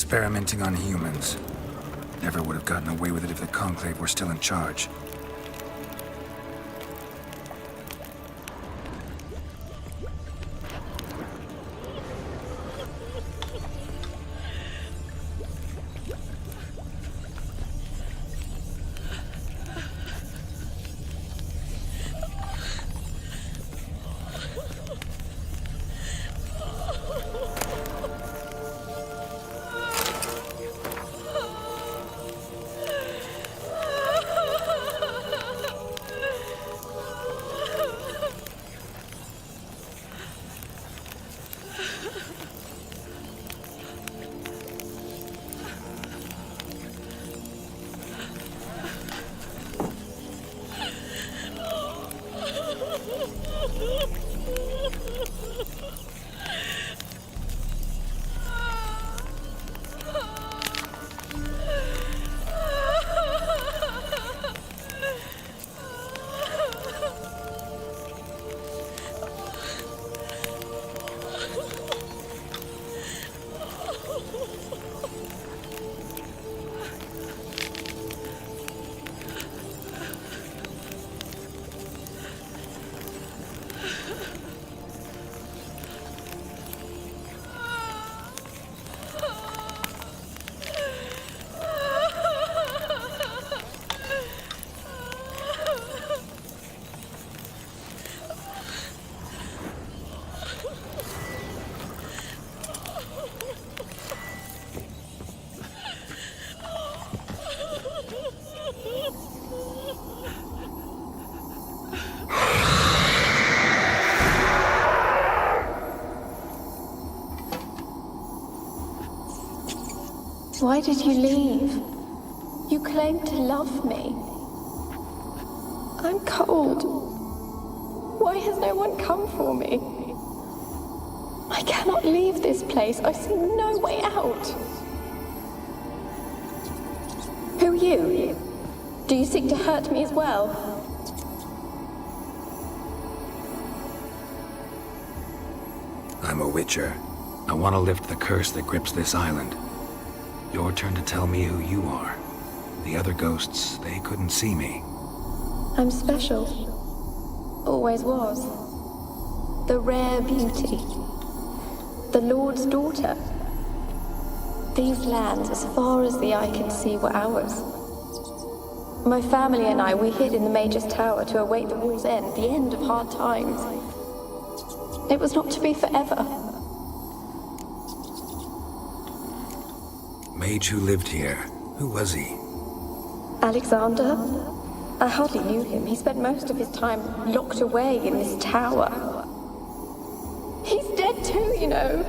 Experimenting on humans. Never would have gotten away with it if the Conclave were still in charge. Why did you leave? You claimed to love me. I'm cold. Why has no one come for me? I cannot leave this place. I see no way out. Who are you? Do you seek to hurt me as well? I'm a witcher. I want to lift the curse that grips this island. Your turn to tell me who you are. The other ghosts, they couldn't see me. I'm special. Always was. The rare beauty. The Lord's daughter. These lands, as far as the eye can see, were ours. My family and I, we hid in the Mage's Tower to await the war's end, the end of hard times. It was not to be forever. Mage who lived here. Who was he? Alexander? I hardly knew him. He spent most of his time locked away in this tower. He's dead too, you know.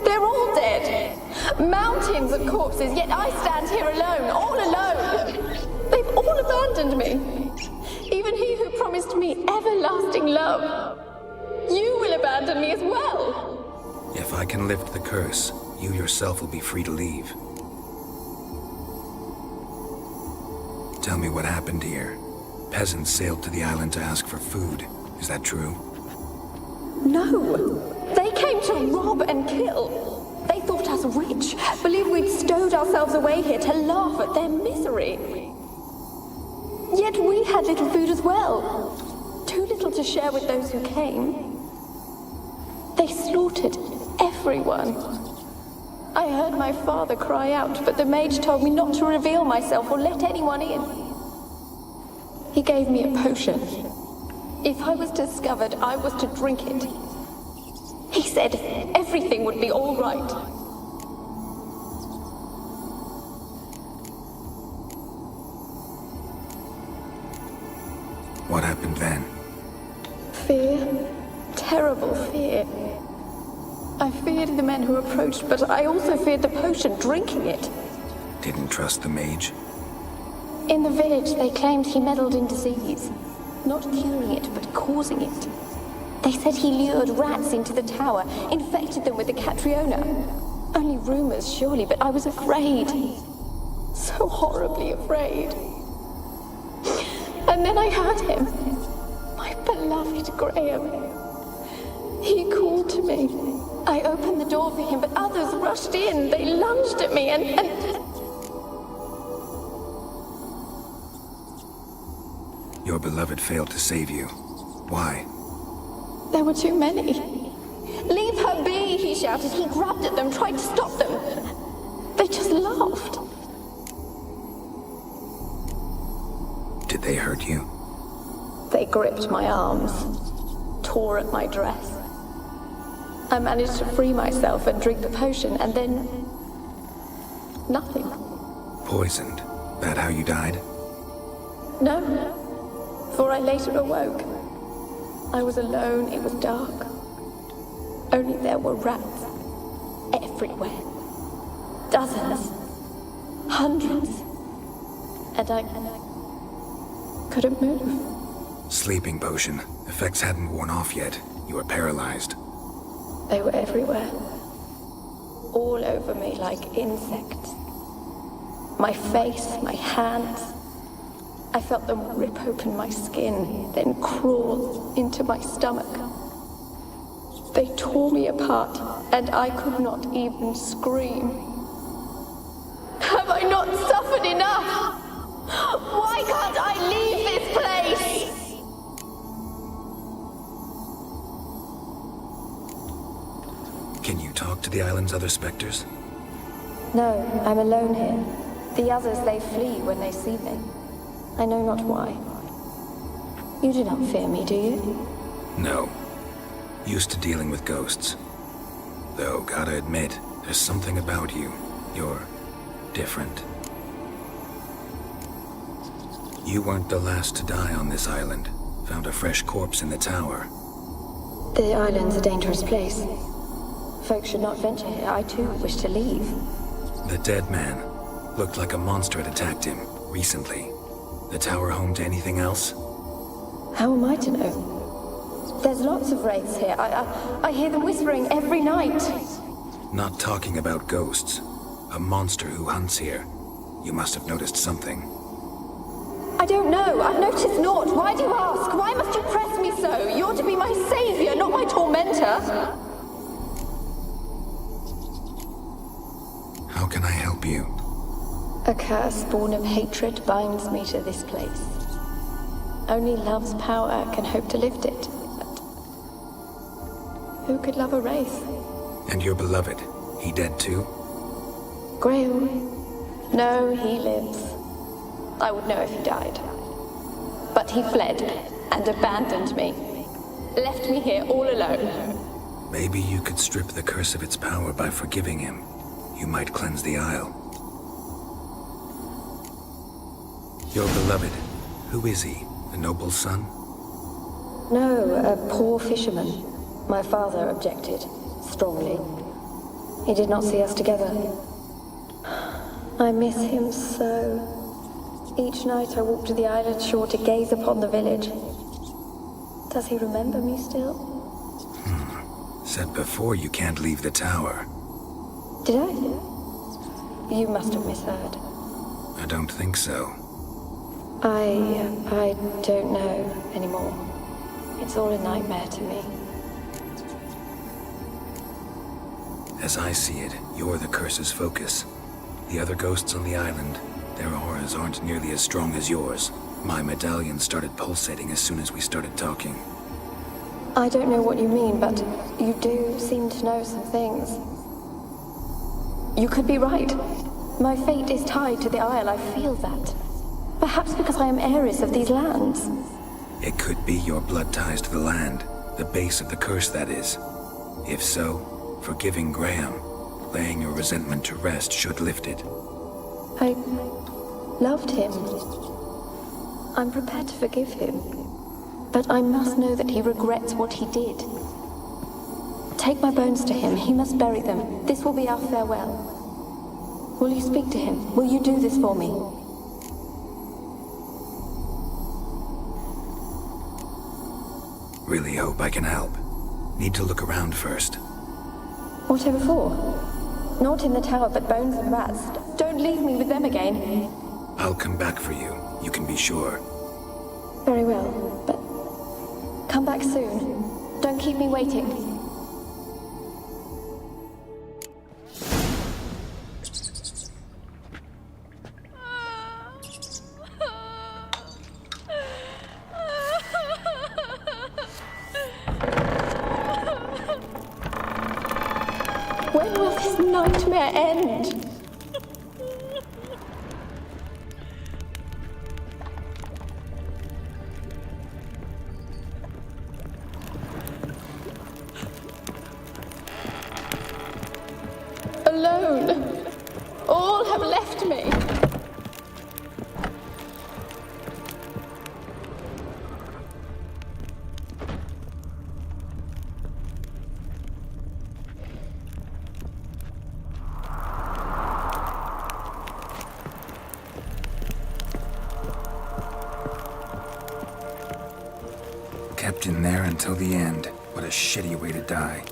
They're all dead. Mountains of corpses, yet I stand here alone, all alone. They've all abandoned me. Even he who promised me everlasting love. You will abandon me as well. If I can lift the curse, you yourself will be free to leave. Tell me what happened here. Peasants sailed to the island to ask for food. Is that true? No. They came to rob and kill. They thought us rich, believed we'd stowed ourselves away here to laugh at their misery. Yet we had little food as well. Too little to share with those who came. They slaughtered everyone. I heard my father cry out, but the mage told me not to reveal myself or let anyone in. He gave me a potion. If I was discovered, I was to drink it. He said everything would be all right. What happened then? Fear. Terrible fear. I feared the men who approached, but I also feared the potion, drinking it. Didn't trust the mage? In the village, they claimed he meddled in disease. Not curing it, but causing it. They said he lured rats into the tower, infected them with the Catriona. Only rumors, surely, but I was afraid. So horribly afraid. And then I heard him. My beloved Graham. He called to me. I opened the door for him, but others rushed in. They lunged at me and... Your beloved failed to save you. Why? There were too many. Leave her be, he shouted. He grabbed at them, tried to stop them. They just laughed. Did they hurt you? They gripped my arms, tore at my dress. I managed to free myself and drink the potion, and then... nothing. Poisoned? That how you died? No, for I later awoke. I was alone, it was dark. Only there were rats everywhere. Dozens. Hundreds. And I couldn't move. Sleeping potion. Effects hadn't worn off yet. You were paralyzed. They were everywhere. All over me like insects. My face, my hands. I felt them rip open my skin, then crawl into my stomach. They tore me apart, and I could not even scream. Have I not suffered enough? Why can't I leave this place? Can you talk to the island's other specters? No, I'm alone here. The others, they flee when they see me. I know not why. You do not fear me, do you? No. Used to dealing with ghosts. Though, gotta admit, there's something about you. You're different. You weren't the last to die on this island. Found a fresh corpse in the tower. The island's a dangerous place. Folks should not venture here. I too wish to leave. The dead man. Looked like a monster had attacked him, recently. The tower home to anything else? How am I to know? There's lots of wraiths here. I hear them whispering every night. Not talking about ghosts. A monster who hunts here. You must have noticed something. I don't know. I've noticed naught. Why do you ask? Why must you press me so? You're to be my savior, not my tormentor. How can I help you? A curse born of hatred binds me to this place. Only love's power can hope to lift it. But who could love a wraith? And your beloved, he dead too? Grail? No, he lives. I would know if he died. But he fled and abandoned me. Left me here all alone. Maybe you could strip the curse of its power by forgiving him. You might cleanse the Isle. Your beloved, who is he? A noble son? No, a poor fisherman. My father objected, strongly. He did not see us together. I miss him so. Each night I walk to the island shore to gaze upon the village. Does he remember me still? Said before you can't leave the tower. Did I? You must have misheard. I don't think so. I don't know anymore. It's all a nightmare to me. As I see it, you're the curse's focus. The other ghosts on the island, their auras aren't nearly as strong as yours. My medallion started pulsating as soon as we started talking. I don't know what you mean, but you do seem to know some things. You could be right. My fate is tied to the Isle, I feel that. Perhaps because I am heiress of these lands. It could be your blood ties to the land, the base of the curse, that is. If so, forgiving Graham, laying your resentment to rest should lift it. I loved him. I'm prepared to forgive him. But I must know that he regrets what he did. Take my bones to him. He must bury them. This will be our farewell. Will you speak to him? Will you do this for me? Really hope I can help. Need to look around first. Whatever for? Not in the tower, but bones and rats. Don't leave me with them again. I'll come back for you. You can be sure. Very well, but come back soon. Don't keep me waiting. When will this nightmare end? Alone. All have left me. Kept in there until the end. What a shitty way to die.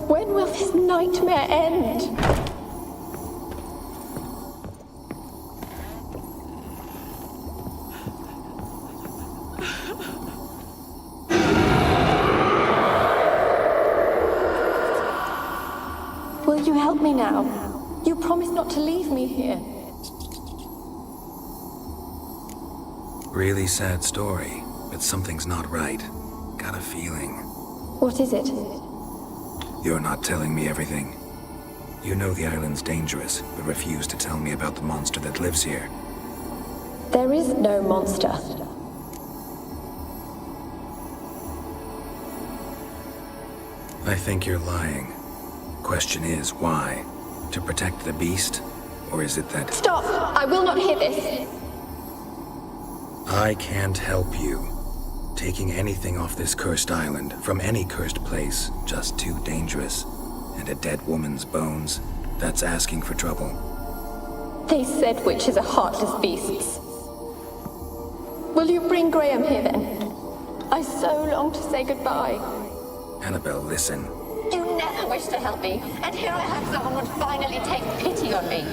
When will this nightmare end? Will you help me now? You promised not to leave me here. Really sad story, but something's not right. Got a feeling. What is it? You're not telling me everything. You know the island's dangerous, but refuse to tell me about the monster that lives here. There is no monster. I think you're lying. Question is, why? To protect the beast? Or is it that... Stop! I will not hear this! I can't help you. Taking anything off this cursed island, from any cursed place, just too dangerous. And a dead woman's bones, that's asking for trouble. They said witches are heartless beasts. Will you bring Graham here then? I so long to say goodbye. Annabelle, listen. You never wished to help me, and here I have someone would finally take pity on me.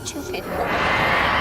Stupid woman.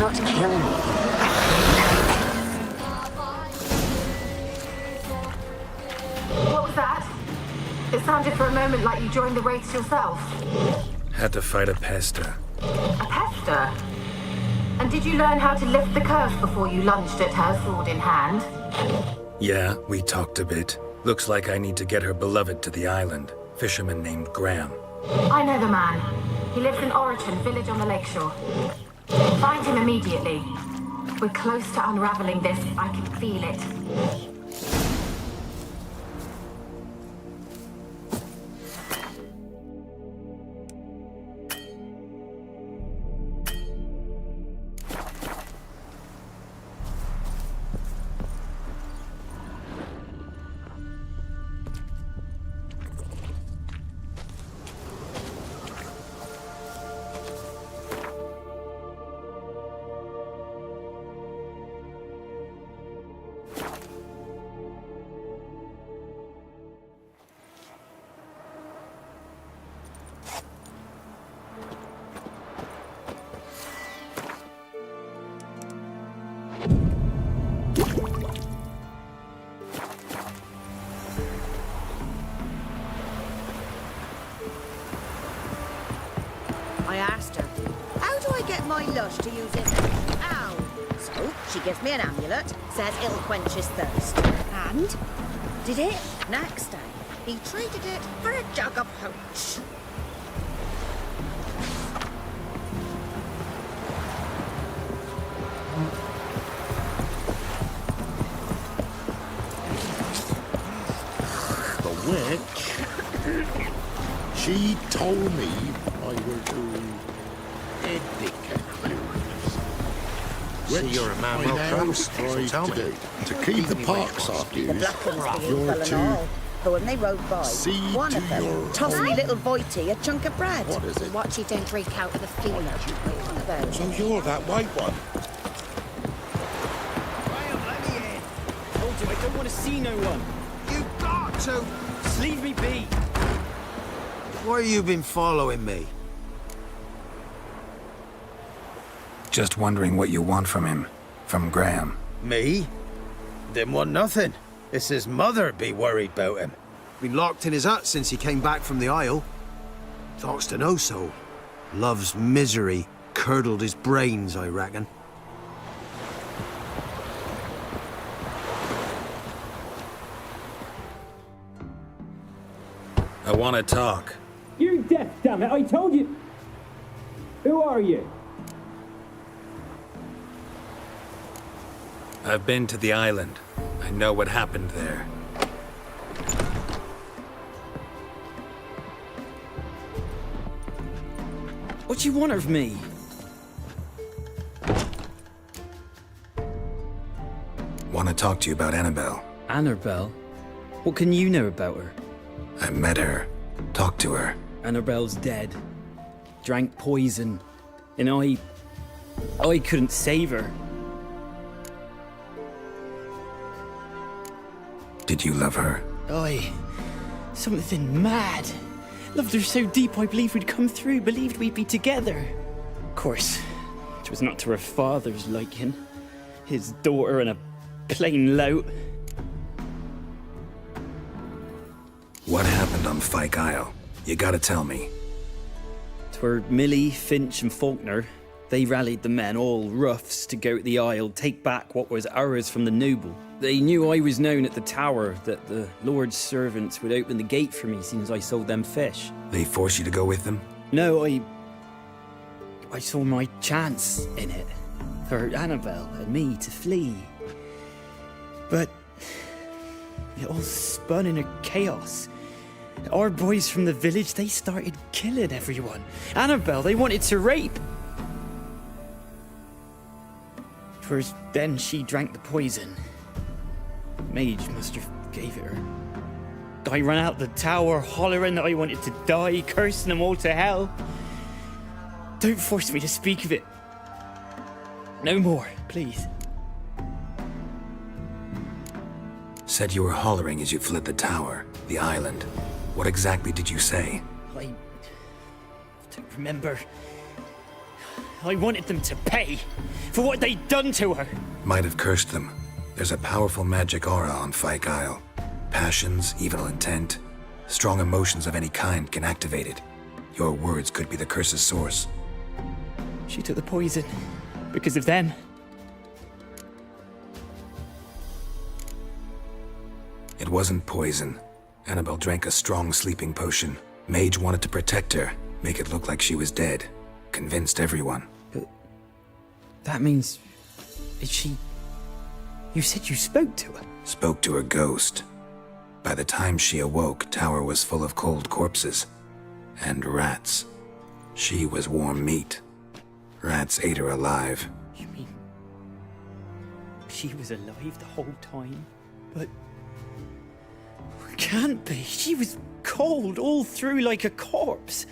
cannot kill me. What was that? Is sounded for a moment like you joined the wraiths yourself. Had to fight a pester. A pester? And did you learn how to lift the curse before you lunged at her, sword in hand? Yeah, we talked a bit. Looks like I need to get her beloved to the island. Fisherman named Graham. I know the man. He lives in Oriton, village on the lakeshore. Find him immediately. We're close to unraveling this. I can feel it. I asked her, how do I get my lush to use it? Ow! So, she gives me an amulet, says it'll quench his thirst. And? Did it? Next day, he traded it for a jug of hooch. The witch, she told me I were to educate you. Which you're a man I well now trained, strive so tell to me. do. To keep the pox off you, The black ones for you, you're fell and to all. But when they rode by, see one to of them your tossed own- me little Voighty a chunk of bread. What is it? Watch you don't break out with a fever. One of those. So you're that white one? Graham, let me in. Told you I don't want to see no one. You got to! Just leave me be. Why you been following me? Just wondering what you want from him. From Graham. Me? Didn't want nothing. It's his mother be worried about him. Been locked in his hut since he came back from the Isle. Talks to no soul. Love's misery curdled his brains, I reckon. I want to talk. You're deaf, damn it! I told you. Who are you? I've been to the island. I know what happened there. What do you want of me? Want to talk to you about Annabelle. Annabelle? What can you know about her? I met her. Talked to her. Annabelle's dead. Drank poison. And I couldn't save her. Did you love her? Something mad. Loved her so deep I believed we'd come through, believed we'd be together. Of course, it was not to her father's liking. His daughter and a plain lout. What happened on Fyke Isle? You gotta tell me. 'Twere Millie, Finch and Faulkner. They rallied the men, all roughs, to go to the Isle, take back what was ours from the noble. They knew I was known at the tower, that the Lord's servants would open the gate for me since I sold them fish. They forced you to go with them? No, I saw my chance in it. For Annabelle and me to flee. But it all spun in a chaos. Our boys from the village, they started killing everyone. Annabelle, they wanted to rape. First, then she drank the poison. Mage must have gave it her. I ran out the tower hollering that I wanted to die, cursing them all to hell. Don't force me to speak of it. No more, please. Said you were hollering as you fled the tower, the island. What exactly did you say? I don't remember. I wanted them to pay for what they'd done to her. Might have cursed them. There's a powerful magic aura on Fyke Isle. Passions, evil intent. Strong emotions of any kind can activate it. Your words could be the curse's source. She took the poison because of them. It wasn't poison. Annabelle drank a strong sleeping potion. Mage wanted to protect her, make it look like she was dead. Convinced everyone. But that means... Is she... You said you spoke to her? Spoke to her ghost. By the time she awoke, Tower was full of cold corpses. And rats. She was warm meat. Rats ate her alive. You mean... She was alive the whole time? But... Can't be. She was cold all through like a corpse.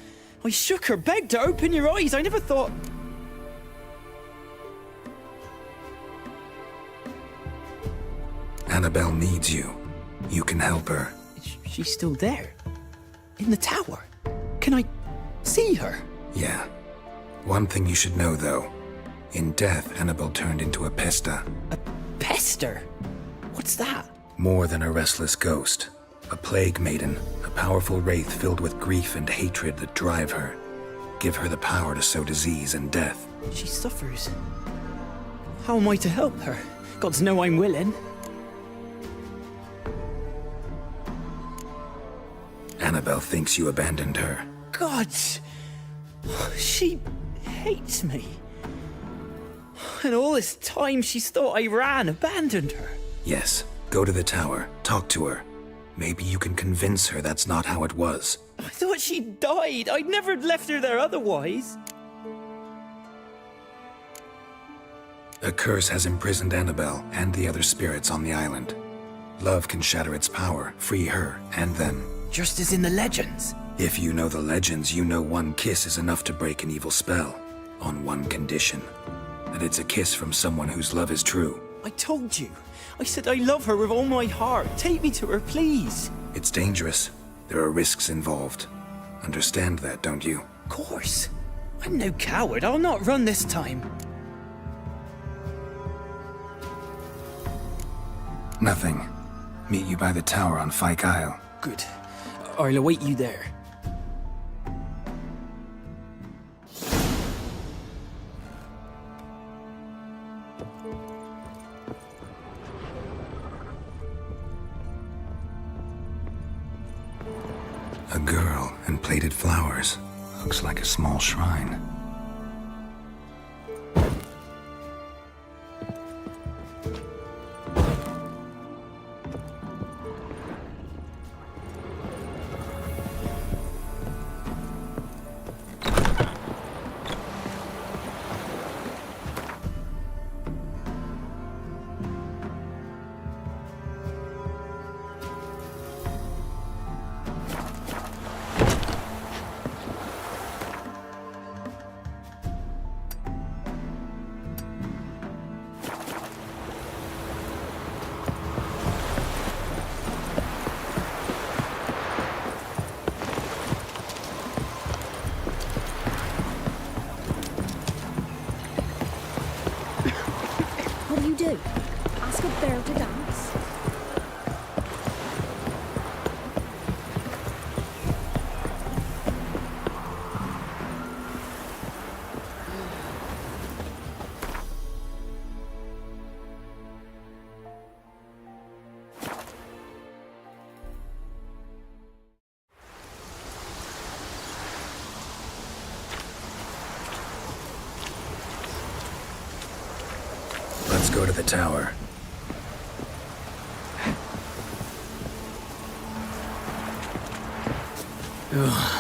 I shook her, begged her, open your eyes. I never thought... Annabelle needs you. You can help her. She's still there? In the tower? Can I see her? Yeah. One thing you should know, though. In death, Annabelle turned into a pesta. A pester? What's that? More than a restless ghost. A plague maiden, a powerful wraith filled with grief and hatred that drive her. Give her the power to sow disease and death. She suffers. How am I to help her? Gods know I'm willing. Annabelle thinks you abandoned her. Gods! She hates me. And all this time she's thought I abandoned her. Yes, go to the tower, talk to her. Maybe you can convince her that's not how it was. I thought she died. I'd never left her there otherwise. A curse has imprisoned Annabelle and the other spirits on the island. Love can shatter its power, free her and them. Just as in the legends. If you know the legends, you know one kiss is enough to break an evil spell. On one condition. That it's a kiss from someone whose love is true. I told you. I said I love her with all my heart. Take me to her, please. It's dangerous. There are risks involved. Understand that, don't you? Of course. I'm no coward. I'll not run this time. Nothing. Meet you by the tower on Fyke Isle. Good. I'll await you there. A girl and plated flowers. Looks like a small shrine. What do you do? Ask a bear to dance? Let's go to the tower. Ugh.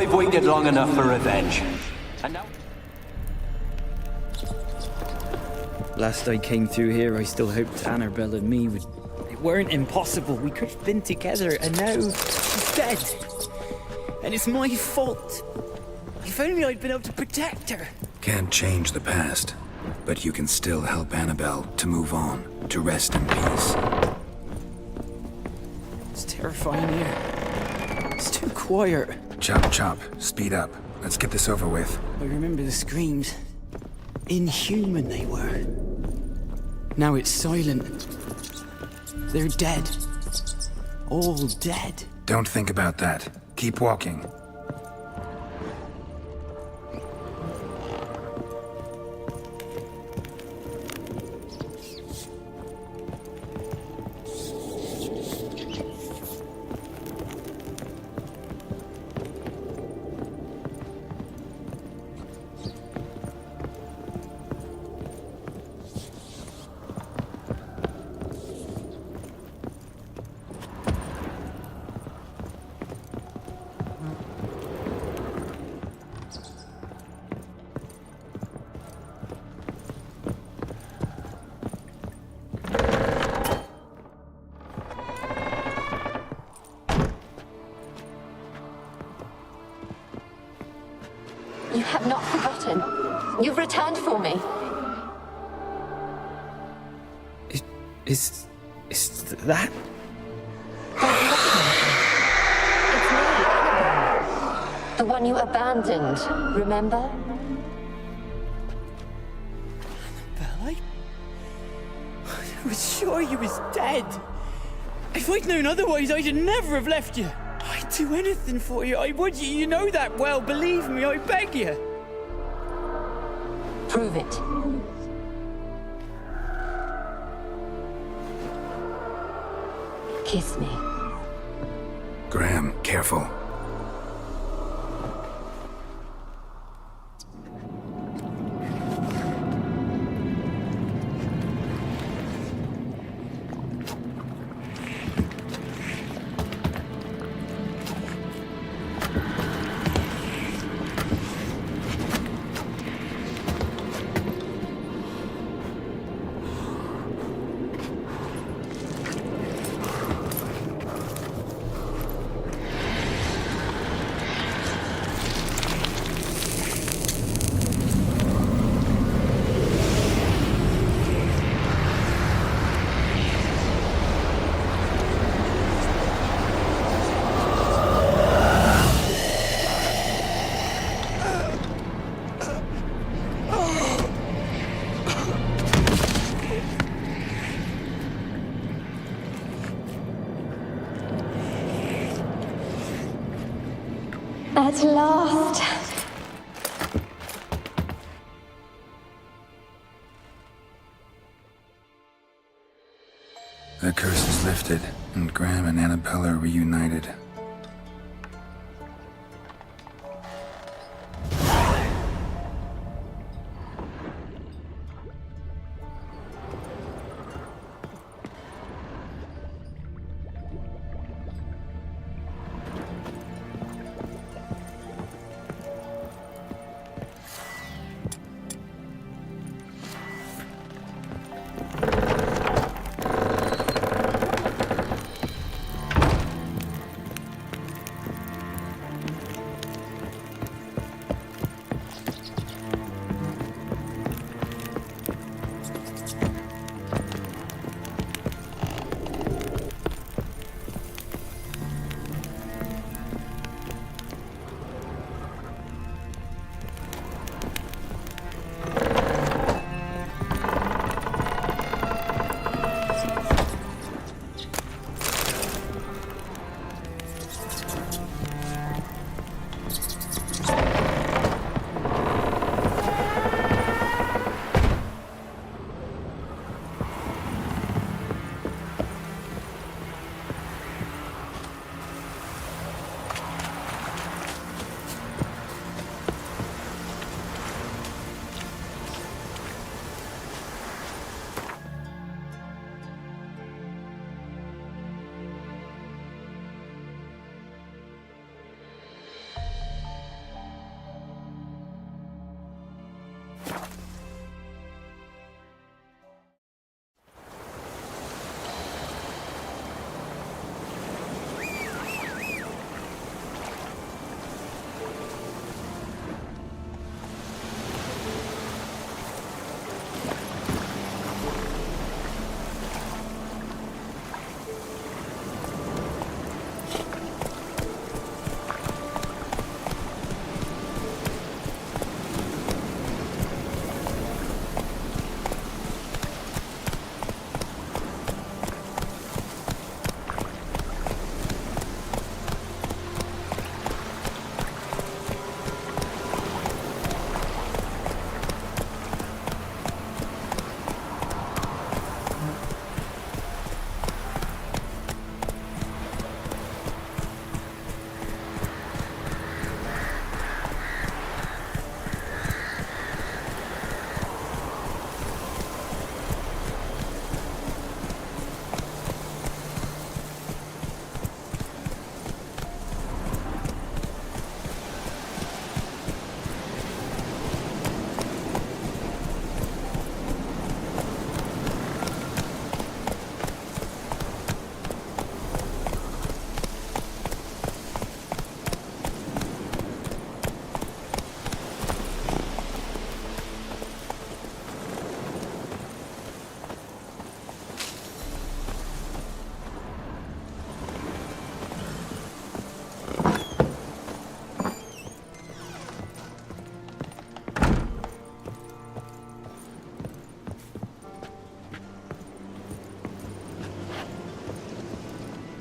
I've waited long enough for revenge. And now... Last I came through here, I still hoped Annabelle and me would weren't impossible. We could have been together, and now she's dead. And it's my fault. If only I'd been able to protect her. Can't change the past, but you can still help Annabelle to move on, to rest in peace. It's terrifying here. It's too quiet. Chop, chop. Speed up. Let's get this over with. I remember the screams. Inhuman they were. Now it's silent. They're dead. All dead. Don't think about that. Keep walking. You have not forgotten. You've returned for me. Is that? It's me, Annabelle. The one you abandoned, remember? I was sure you was dead. If I'd known otherwise, I'd never have left you. I'd do anything for you. I would. You know that well. Believe me, I beg you. Prove it. Kiss me. Graham, careful. At last. The curse is lifted, and Graham and Annabelle are reunited.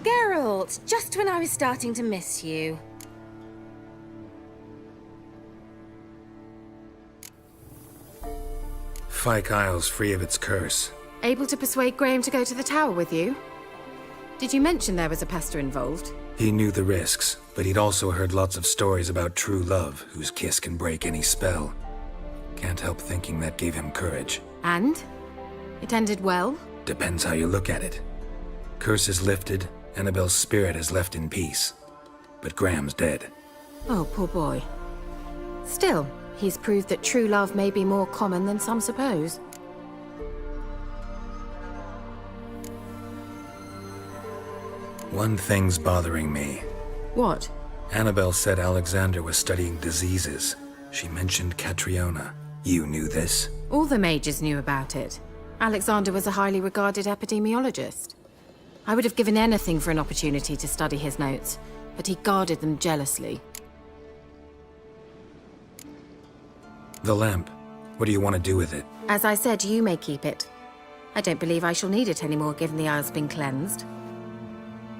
Geralt, just when I was starting to miss you. Fyke Isle's free of its curse. Able to persuade Graham to go to the tower with you? Did you mention there was a pester involved? He knew the risks, but he'd also heard lots of stories about true love, whose kiss can break any spell. Can't help thinking that gave him courage. And? It ended well? Depends how you look at it. Curse is lifted, Annabelle's spirit is left in peace. But Graham's dead. Oh, poor boy. Still, he's proved that true love may be more common than some suppose. One thing's bothering me. What? Annabelle said Alexander was studying diseases. She mentioned Catriona. You knew this? All the mages knew about it. Alexander was a highly regarded epidemiologist. I would have given anything for an opportunity to study his notes, but he guarded them jealously. The lamp. What do you want to do with it? As I said, you may keep it. I don't believe I shall need it anymore, given the Isle's been cleansed.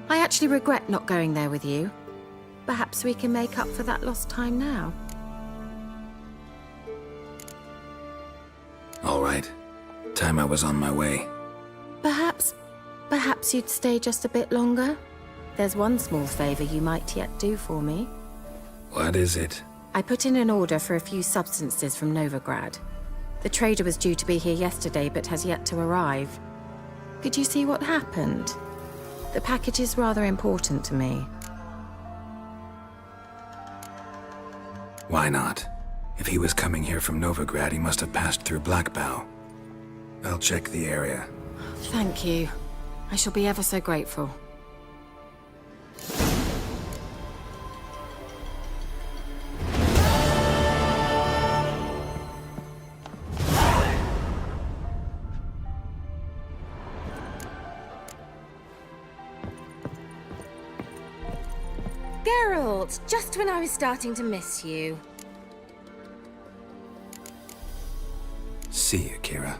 I actually regret not going there with you. Perhaps we can make up for that lost time now. All right. Time I was on my way. Perhaps you'd stay just a bit longer? There's one small favor you might yet do for me. What is it? I put in an order for a few substances from Novigrad. The trader was due to be here yesterday, but has yet to arrive. Could you see what happened? The package is rather important to me. Why not? If he was coming here from Novigrad, he must have passed through Blackbow. I'll check the area. Thank you. I shall be ever so grateful. Geralt, just when I was starting to miss you. See you, Kira.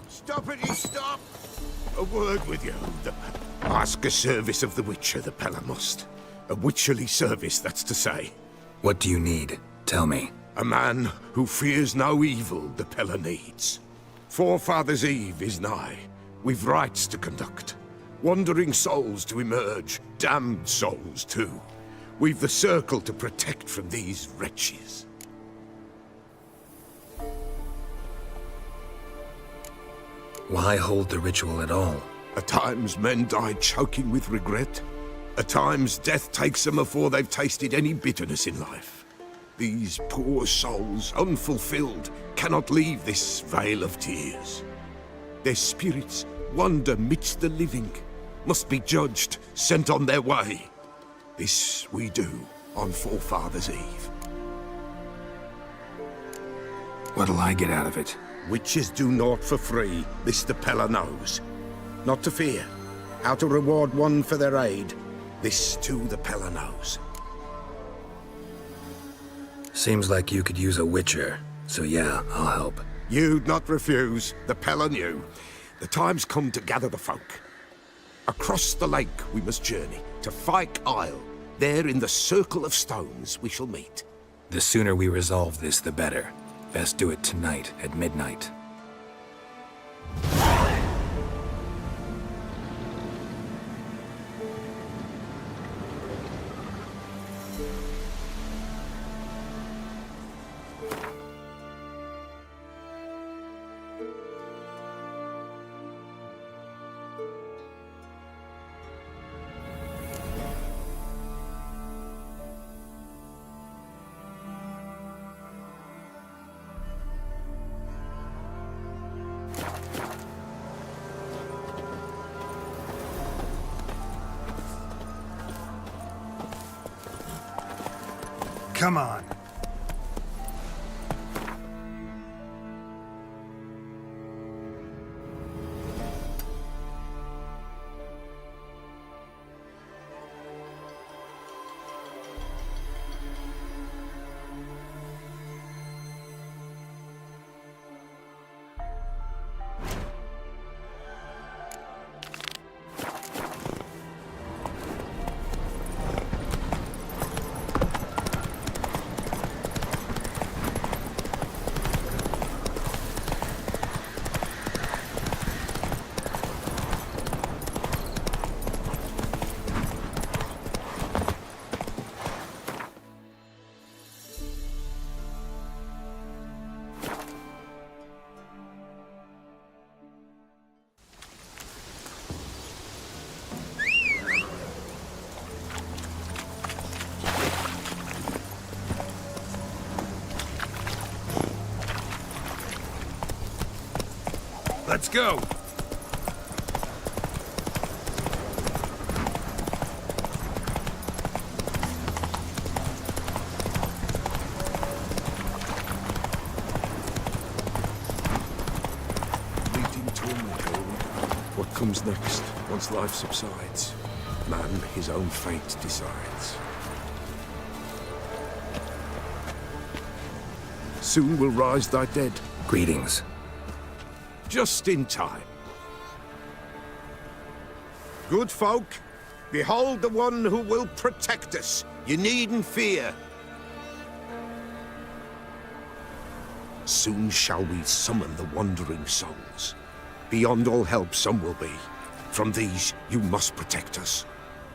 Stop it, you stop! A word with you. Ask a service of the Witcher, the Pella must. A witcherly service, that's to say. What do you need? Tell me. A man who fears no evil the Pella needs. Forefathers' Eve is nigh. We've rites to conduct. Wandering souls to emerge. Damned souls, too. We've the circle to protect from these wretches. Why hold the ritual at all? At times men die choking with regret. At times death takes them before they've tasted any bitterness in life. These poor souls, unfulfilled, cannot leave this vale of tears. Their spirits wander midst the living, must be judged, sent on their way. This we do on Forefathers' Eve. What'll I get out of it? Witches do naught for free, this the Pella knows. Not to fear. How to reward one for their aid, this too the Pella knows. Seems like you could use a witcher, so yeah, I'll help. You'd not refuse, the Pella knew. The time's come to gather the folk. Across the lake we must journey, to Fyke Isle. There in the circle of stones we shall meet. The sooner we resolve this, the better. Best do it tonight at midnight. Come on. Let's go! Leading to a meadow. What comes next, once life subsides? Man his own fate decides. Soon will rise thy dead. Greetings. Just in time. Good folk, behold the one who will protect us. You needn't fear. Soon shall we summon the wandering souls. Beyond all help some will be. From these you must protect us.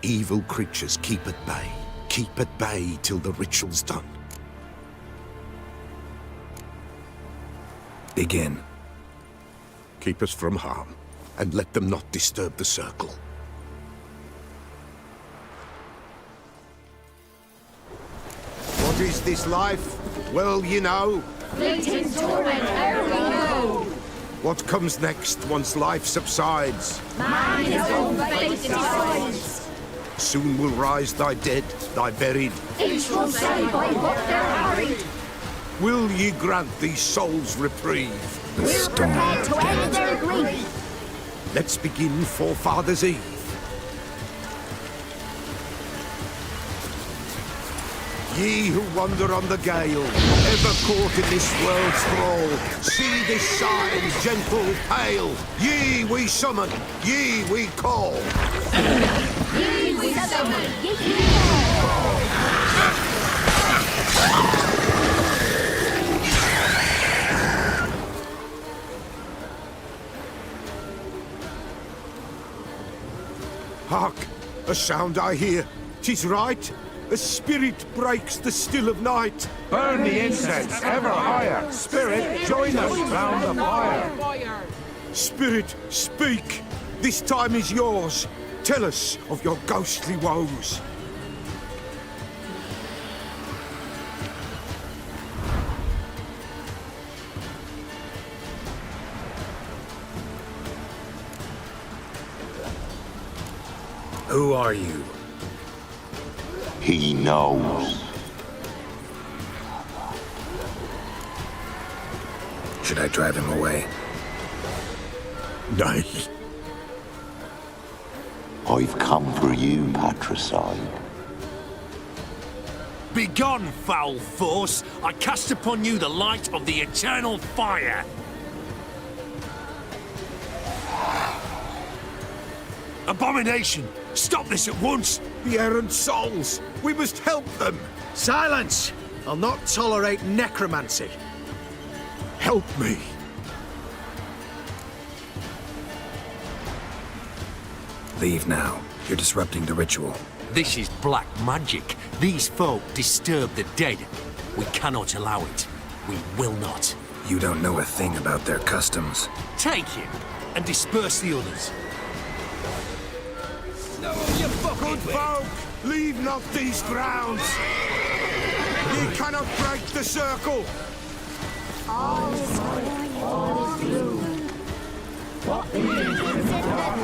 Evil creatures keep at bay. Keep at bay till the ritual's done. Begin. Keep us from harm, and let them not disturb the circle. What is this life? Well, you know. Fleeting torment ere we know. What comes next once life subsides? Man his own fate decides. Soon will rise thy dead, thy buried. Each will say by what they're harried. Will ye grant these souls reprieve? We're prepared to end their grief. Let's begin Forefathers' Eve. Ye who wander on the gale, ever caught in this world's thrall, see this sign, gentle, pale. Ye we summon, ye we call. Ye we summon, ye we call. Hark! A sound I hear. 'Tis right. A spirit breaks the still of night. Burn the incense ever higher. Spirit, join us round the fire. Spirit, speak. This time is yours. Tell us of your ghostly woes. Who are you? He knows. Should I drive him away? Nay. I've come for you, patricide. Begone, foul force! I cast upon you the light of the eternal fire! Abomination! Stop this at once! The errant souls! We must help them! Silence! I'll not tolerate necromancy. Help me! Leave now. You're disrupting the ritual. This is black magic. These folk disturb the dead. We cannot allow it. We will not. You don't know a thing about their customs. Take him and disperse the others. No, you fucking folk! Leave not these grounds! Ye cannot break the circle! All is green, all is blue. What is in the dark?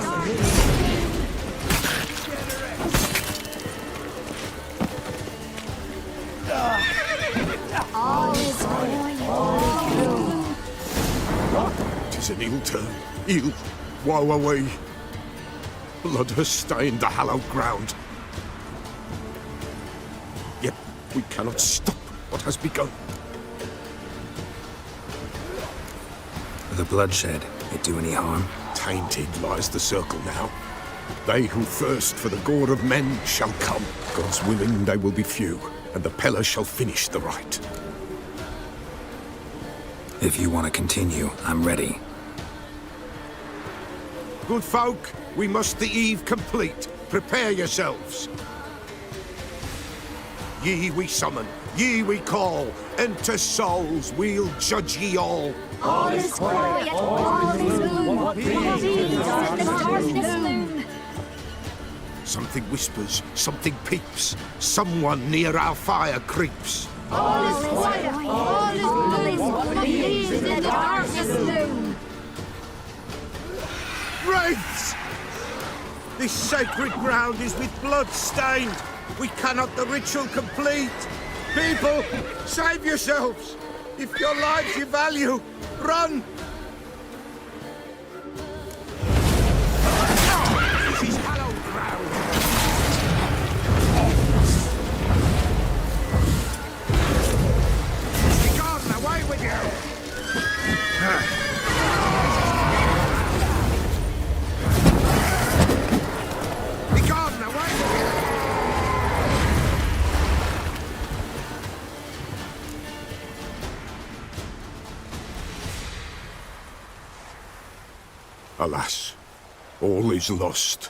All is green, all is blue. 'Tis an ill turn. Ill. Woe away. Blood has stained the hallowed ground. Yet we cannot stop what has begun. The bloodshed, it do any harm? Tainted lies the circle now. They who thirst for the gore of men shall come. God's willing, they will be few, and the Peller shall finish the rite. If you want to continue, I'm ready. Good folk, we must the eve complete. Prepare yourselves. Ye we summon, ye we call. Enter souls, we'll judge ye all. All is quiet, all is gloom. What is in the darkness loom? Something whispers, something peeps. Someone near our fire creeps. All is quiet, all is gloom. What is in the darkness loom? Wraiths! This sacred ground is with blood stained. We cannot the ritual complete. People, save yourselves. If your lives you value, run! This is hallowed ground. Begone, away with you! Begone, away with you! Alas, all is lost.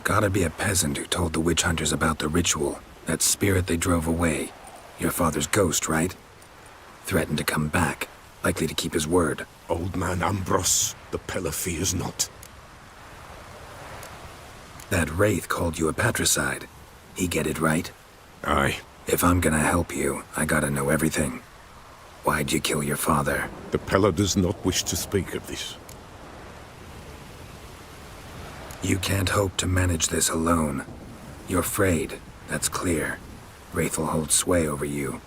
Gotta be a peasant who told the witch hunters about the ritual. That spirit they drove away. Your father's ghost, right? Threatened to come back. Likely to keep his word. Old man Ambros, the Peller fears not. That wraith called you a patricide. He get it right? Aye. If I'm gonna help you, I gotta know everything. Why'd you kill your father? The Peller does not wish to speak of this. You can't hope to manage this alone. You're afraid, that's clear. Wraith will hold sway over you.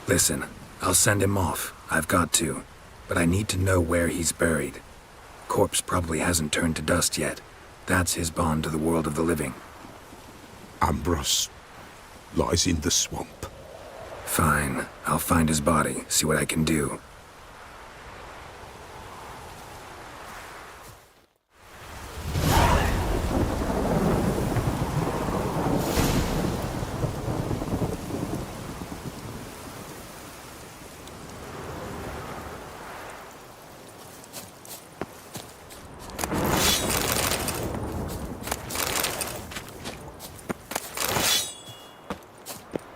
Listen, I'll send him off. I've got to. But I need to know where he's buried. Corpse probably hasn't turned to dust yet. That's his bond to the world of the living. Ambros lies in the swamp. Fine. I'll find his body, see what I can do.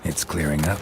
It's clearing up.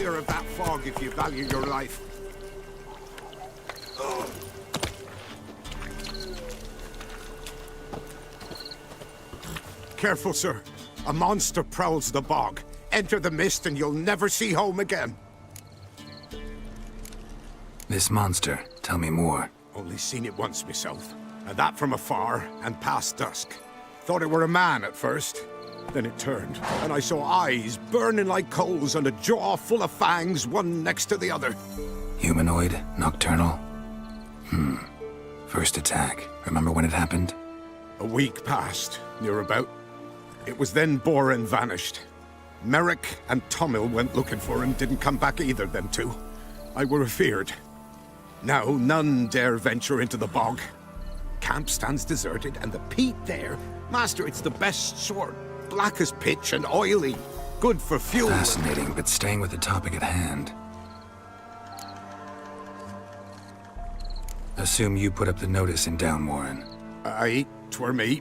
clear of that fog if you value your life. Careful, sir. A monster prowls the bog. Enter the mist and you'll never see home again. This monster, tell me more. Only seen it once myself, and that from afar and past dusk. Thought it were a man at first. Then it turned, and I saw eyes burning like coals and a jaw full of fangs, one next to the other. Humanoid? Nocturnal? First attack. Remember when it happened? A week passed, near about. It was then Boren vanished. Merrick and Tomil went looking for him, didn't come back either, them two. I were afeard. Now none dare venture into the bog. Camp stands deserted, and the peat there, master, it's the best sort. Black as pitch and oily. Good for fuel. Fascinating, but staying with the topic at hand. Assume you put up the notice in Downwarren. Aye, 'twere me.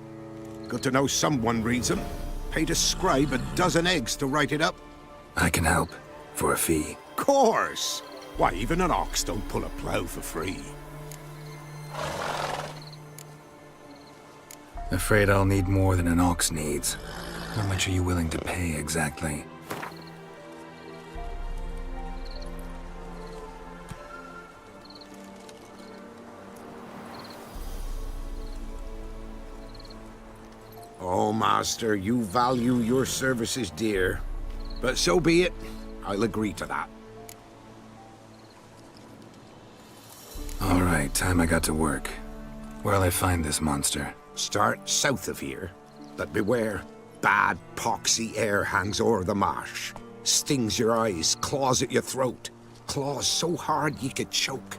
Good to know someone reads 'em. Paid a scribe a dozen eggs to write it up. I can help. For a fee. Course! Why, even an ox don't pull a plough for free. Afraid I'll need more than an ox needs. How much are you willing to pay exactly? Oh, master, you value your services dear. But so be it. I'll agree to that. All right, time I got to work. Where'll I find this monster? Start south of here. But beware. Bad, poxy air hangs o'er the marsh. Stings your eyes, claws at your throat. Claws so hard ye could choke.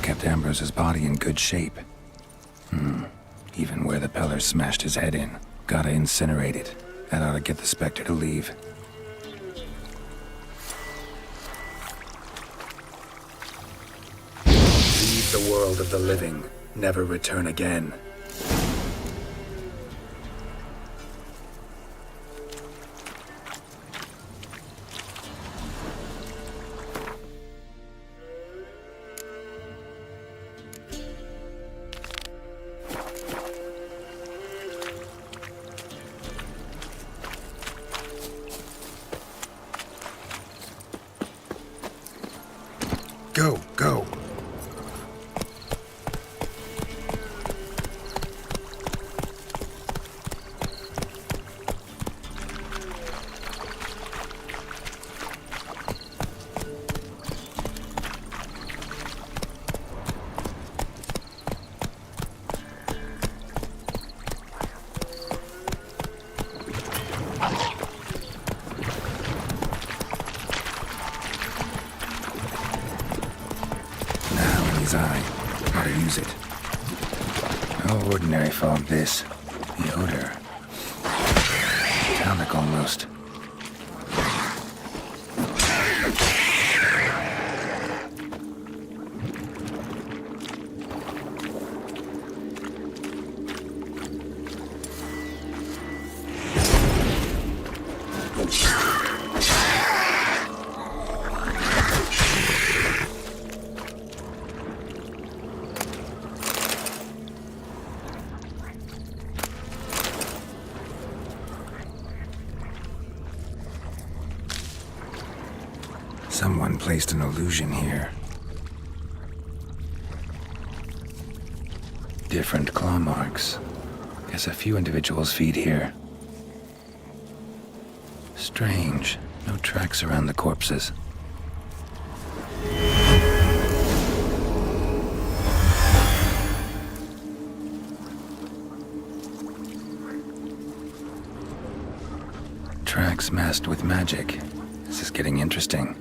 Kept Ambrose's body in good shape. Even where the Peller smashed his head in. Gotta incinerate it. That ought to get the Spectre to leave. Leave the world of the living. Never return again. Go, go. Eye. How to use it. No ordinary fog, this. The odor. Metallic almost. Someone placed an illusion here. Different claw marks. Guess a few individuals feed here. Strange. No tracks around the corpses. Tracks masked with magic. This is getting interesting.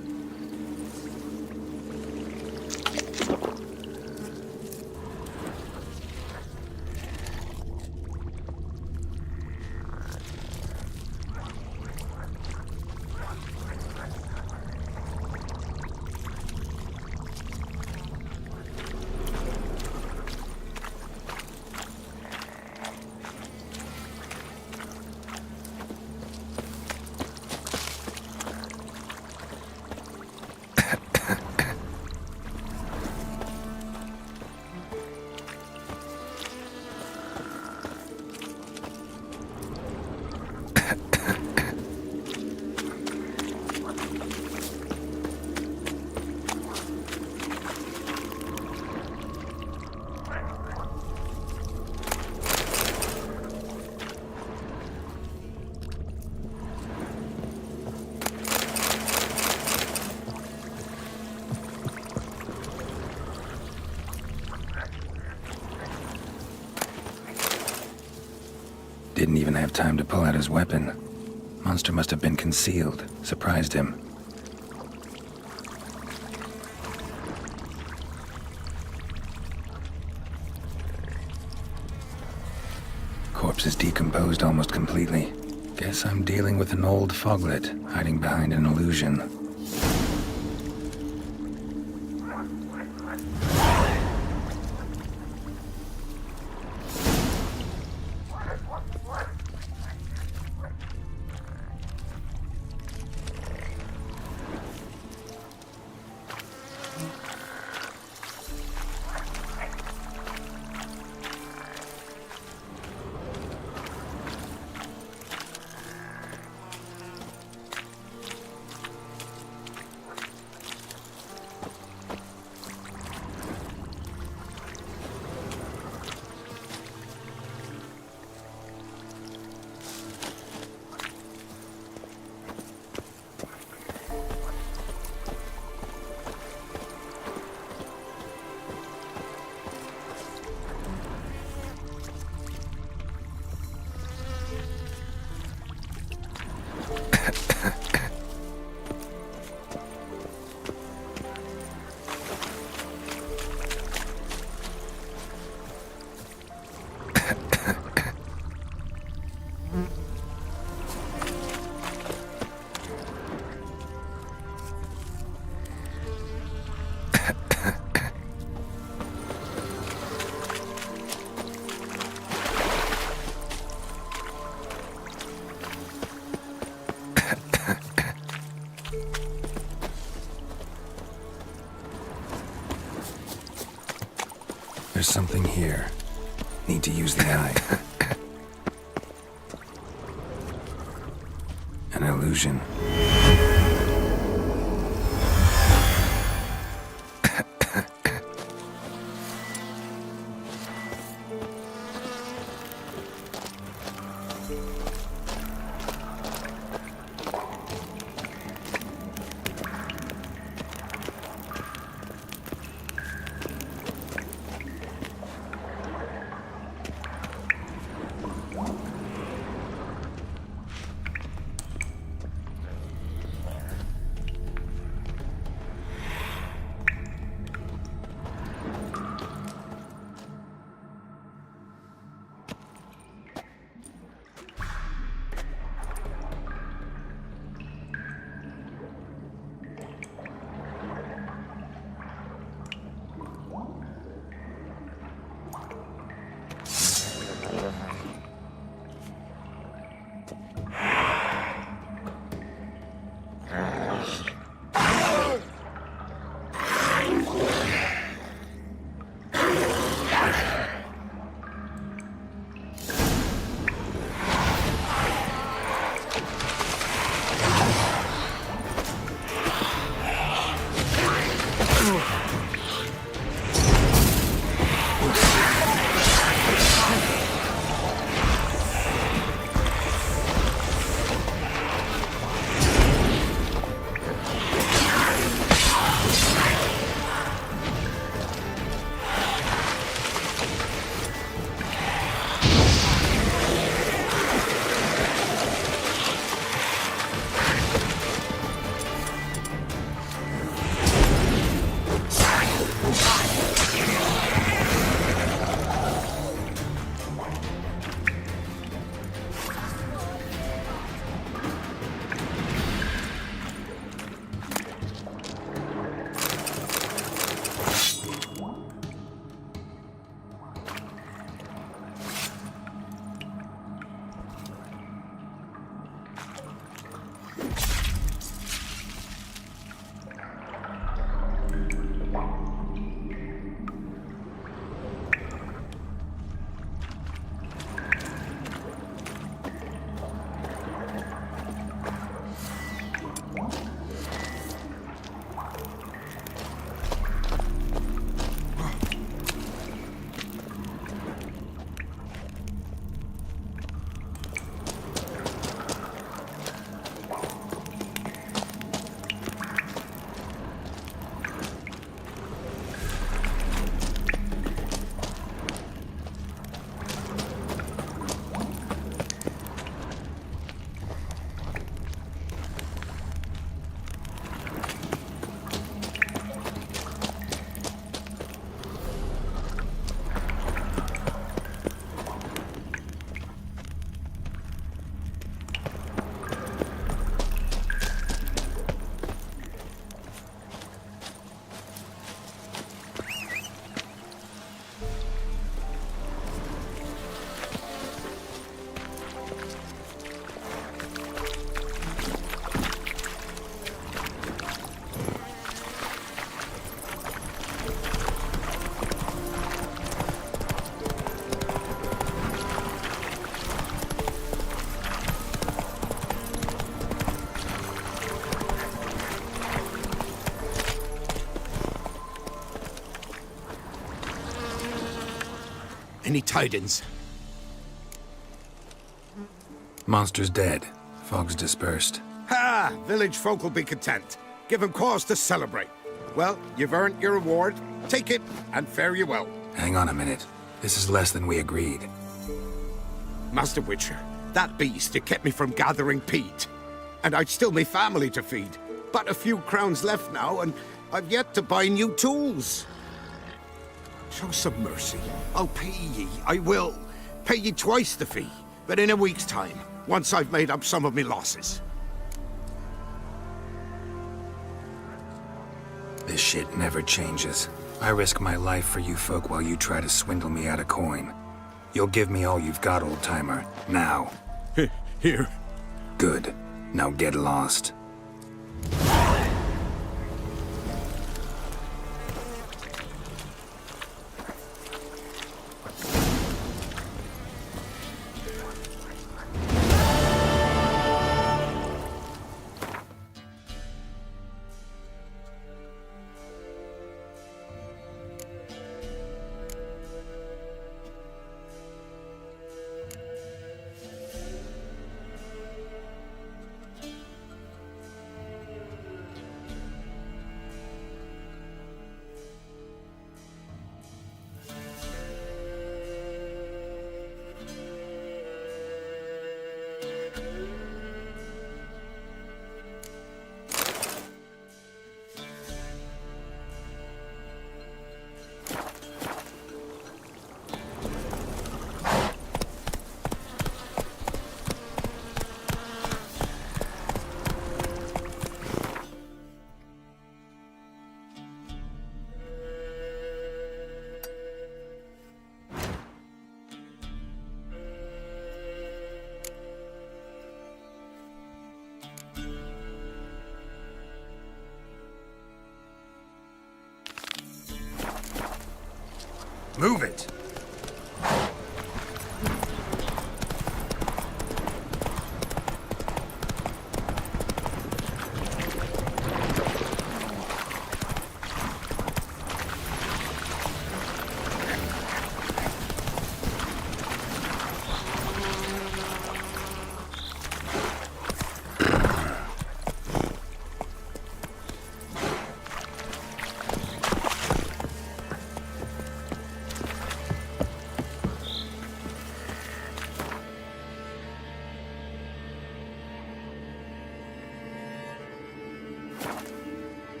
Didn't even have time to pull out his weapon. Monster must have been concealed, surprised him. Corpse is decomposed almost completely. Guess I'm dealing with an old foglet, hiding behind an illusion. There's something here. Need to use the eye. An illusion. Any tidings? Monster's dead. Fog's dispersed. Ha! Village folk will be content. Give them cause to celebrate. Well, you've earned your reward. Take it, and fare you well. Hang on a minute. This is less than we agreed. Master Witcher, that beast, it kept me from gathering peat. And I'd still me family to feed. But a few crowns left now, and I've yet to buy new tools. Show some mercy. I'll pay ye. I will. Pay ye twice the fee, but in a week's time, once I've made up some of me losses. This shit never changes. I risk my life for you folk while you try to swindle me out of coin. You'll give me all you've got, old-timer. Now. Here. Good. Now get lost. Move it!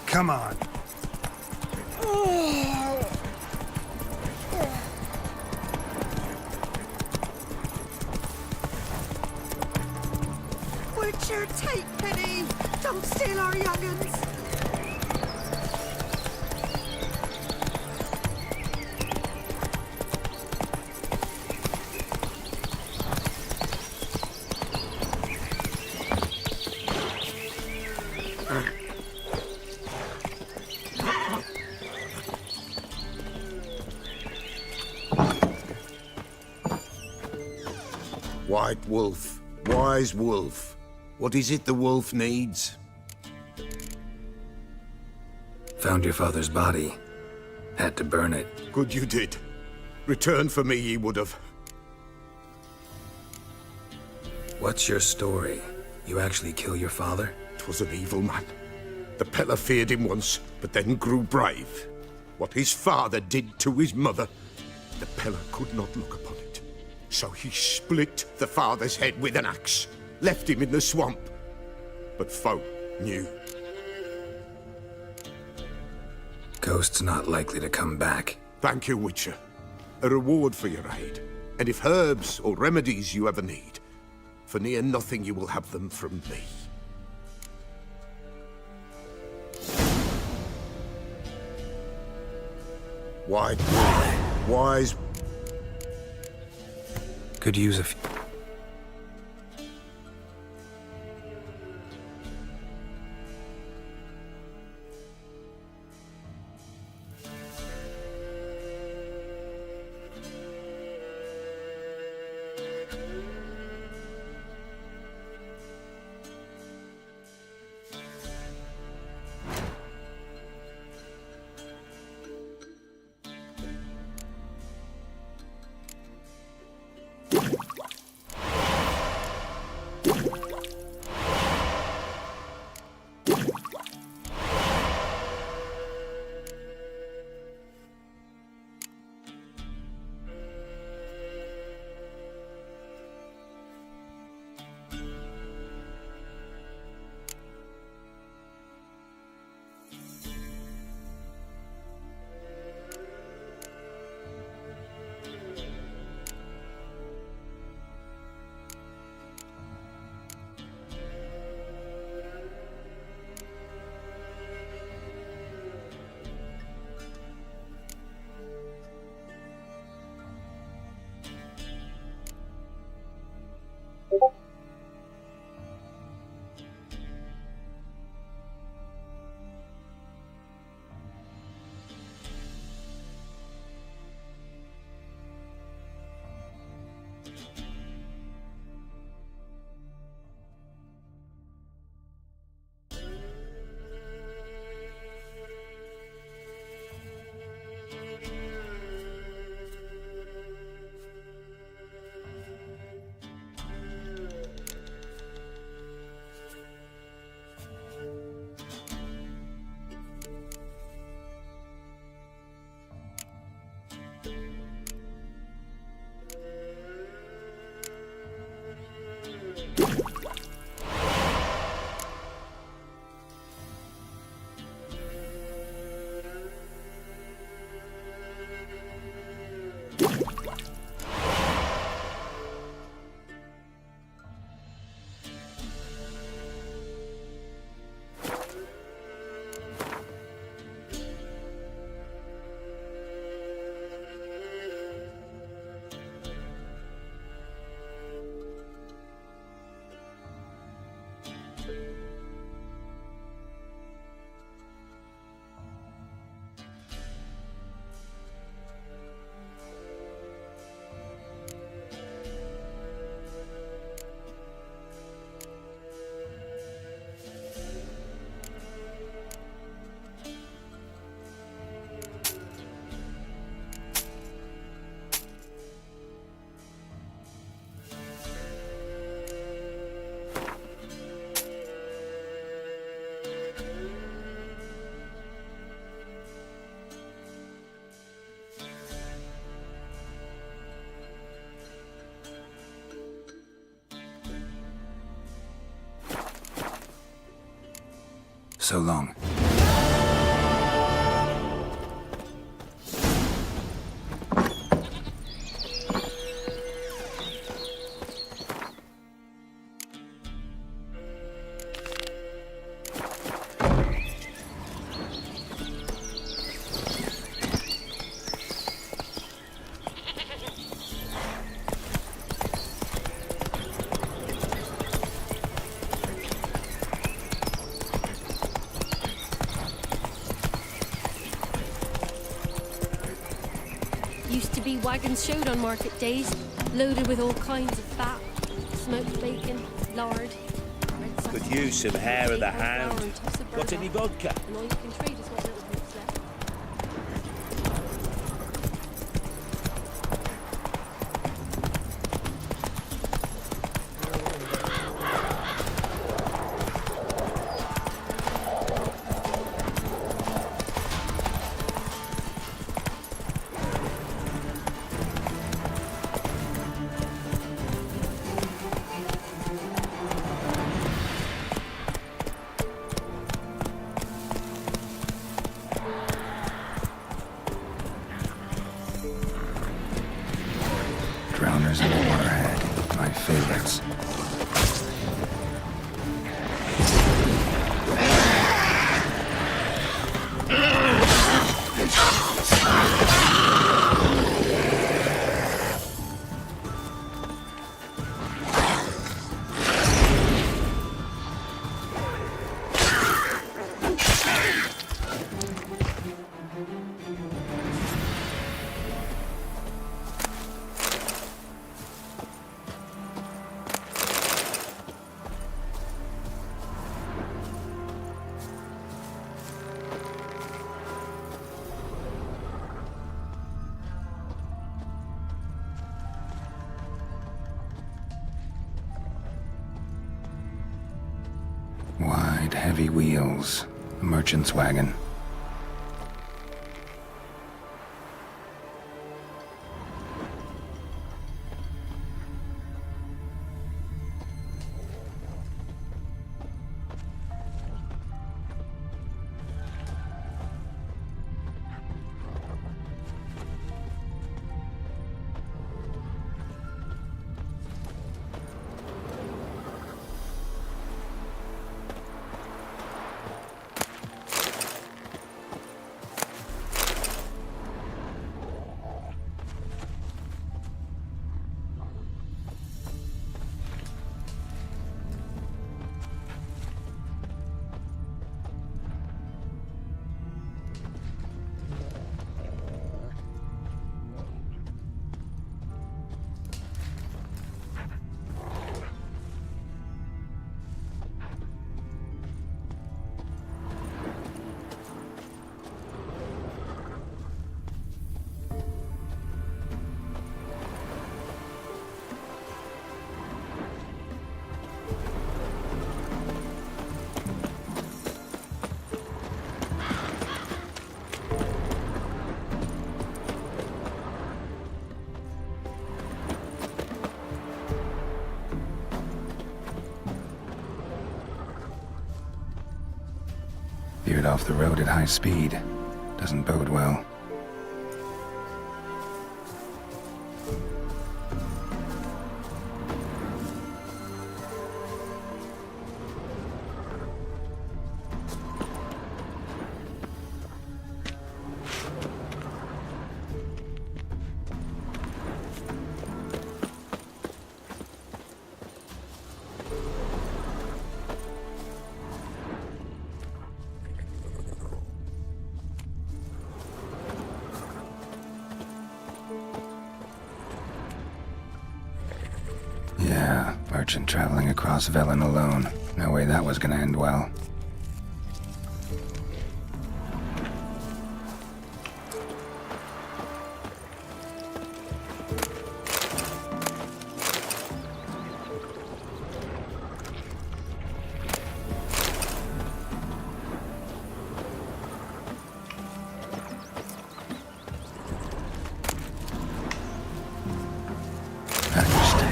Come on. Witcher, take pity! Don't steal our young'uns! White wolf, wise wolf. What is it the wolf needs? Found your father's body. Had to burn it. Good you did. Return for me ye would have. What's your story? You actually kill your father? 'Twas an evil man. The Peller feared him once, but then grew brave. What his father did to his mother, the Peller could not look upon it. So he split the father's head with an axe, left him in the swamp. But folk knew. Ghost's not likely to come back. Thank you, Witcher. A reward for your aid. And if herbs or remedies you ever need, for near nothing you will have them from me. White wolf, wise. Could use a few. so long. Used to be wagons showed on market days, loaded with all kinds of fat, smoked bacon, lard. Could use some hair of the hound. Got any vodka? And all you can trade is what little bits left. Drowners in the waterhead, my favorites. Wide, heavy wheels. A merchant's wagon. Veered off the road at high speed. Doesn't bode well. Yeah, merchant traveling across Velen alone. No way that was gonna end well.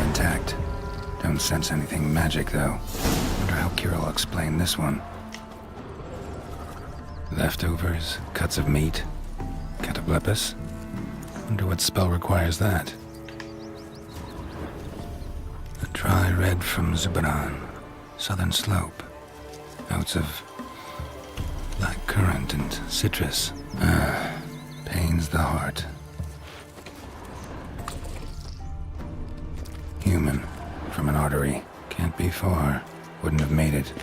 Intact. Don't sense anything magic, though. Wonder how Kira will explain this one. Leftovers, cuts of meat, cataplepis. Wonder what spell requires that. A dry red from Zubaran, southern slope. Notes of black currant and citrus. Pains the heart. Human, from an artery. Can't be far. Wouldn't have made it.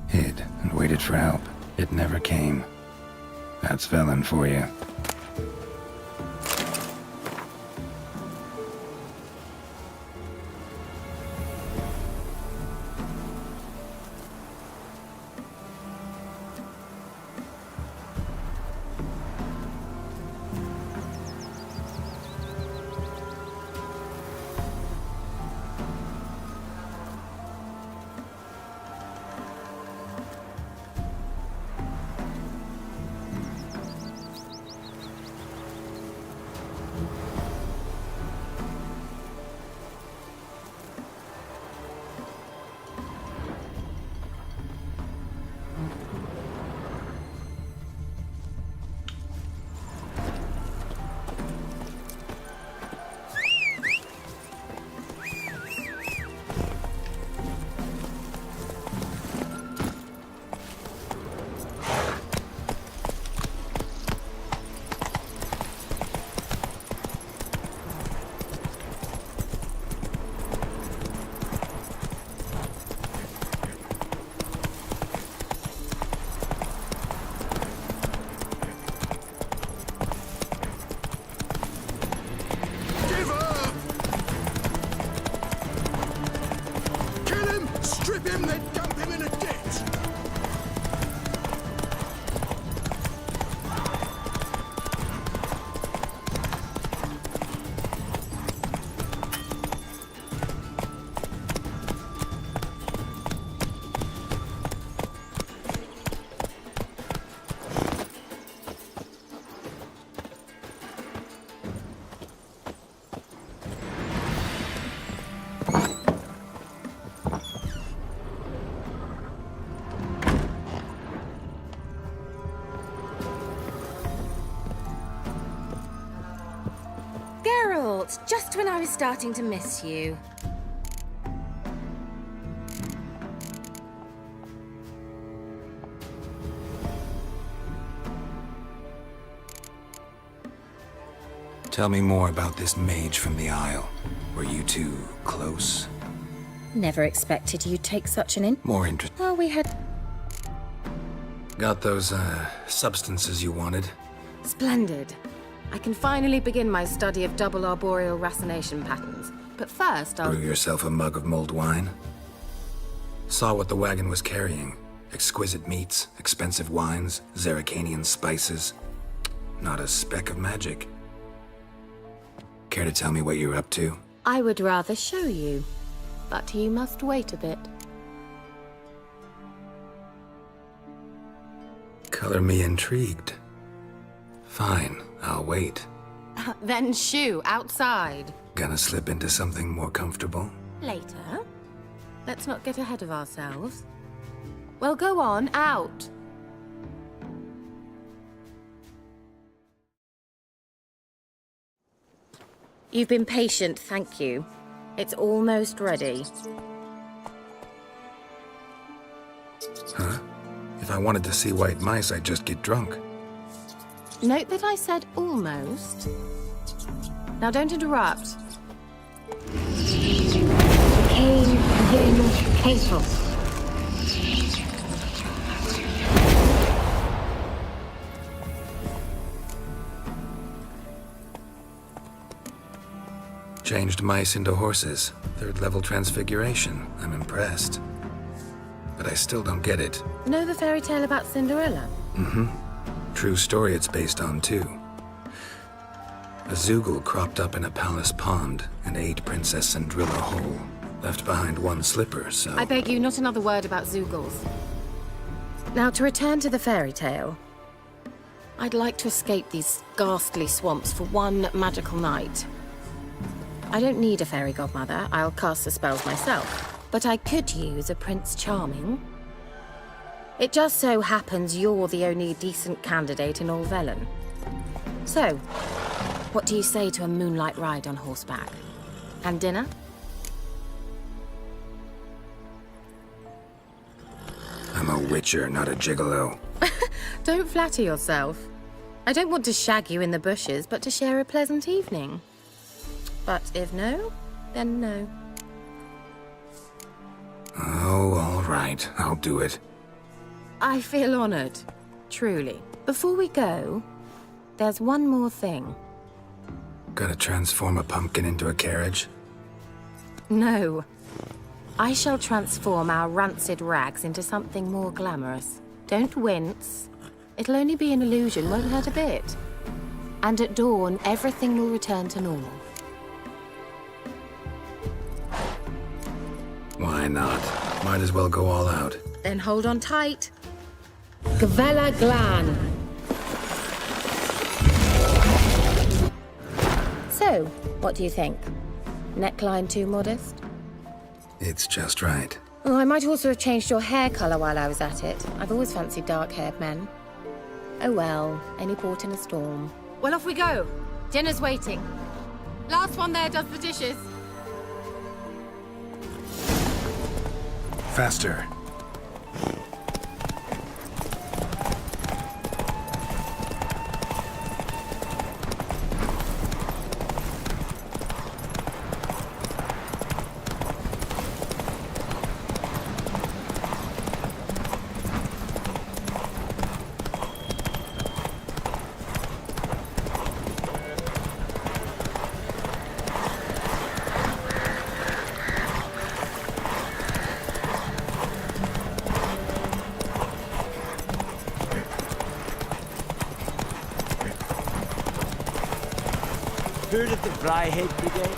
Hid and waited for help. It never came. That's Velen for you. Just when I was starting to miss you. Tell me more about this mage from the Isle. Were you two close? Never expected you'd take such an More interest. Well, we had... Got those, substances you wanted? Splendid. I can finally begin my study of double arboreal racination patterns. But first, I'll... Brew yourself a mug of mulled wine? Saw what the wagon was carrying. Exquisite meats, expensive wines, Zeracanian spices. Not a speck of magic. Care to tell me what you're up to? I would rather show you, but you must wait a bit. Color me intrigued. Fine, I'll wait. Then shoo, outside. Gonna slip into something more comfortable? Later. Let's not get ahead of ourselves. Well, go on, out. You've been patient, thank you. It's almost ready. Huh? If I wanted to see white mice, I'd just get drunk. Note that I said almost. Now don't interrupt. Changed mice into horses. Third level transfiguration. I'm impressed. but I still don't get it. Know the fairy tale about Cinderella? Mm-hmm. True story it's based on, too. A Zoogle cropped up in a palace pond and ate Princess Cinderella whole. Left behind one slipper, so... I beg you, not another word about Zoogles. Now, to return to the fairy tale, I'd like to escape these ghastly swamps for one magical night. I don't need a fairy godmother, I'll cast the spells myself. But I could use a Prince Charming. It just so happens you're the only decent candidate in all Velen. So, what do you say to a moonlight ride on horseback? And dinner? I'm a witcher, not a gigolo. Don't flatter yourself. I don't want to shag you in the bushes, but to share a pleasant evening. But if no, then no. Oh, all right. I'll do it. I feel honored. Truly. Before we go, there's one more thing. Gotta transform a pumpkin into a carriage? No. I shall transform our rancid rags into something more glamorous. Don't wince. It'll only be an illusion, won't hurt a bit. And at dawn, everything will return to normal. Why not? Might as well go all out. Then hold on tight. Gvela Glan. So, what do you think? Neckline too modest? It's just right. Oh, I might also have changed your hair colour while I was at it. I've always fancied dark-haired men. Oh well, any port in a storm. Well, off we go. Dinner's waiting. Last one there does the dishes. Faster. Heard of the Flyhead Brigade?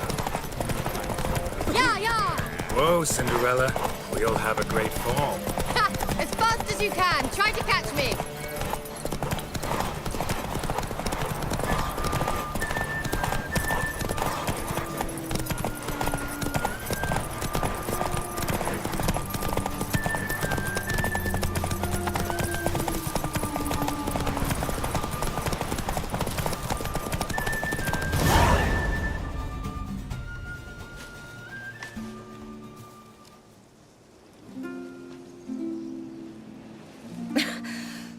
Yeah, yeah! Whoa, Cinderella. We'll have a great fall. As fast as you can. Try to catch me.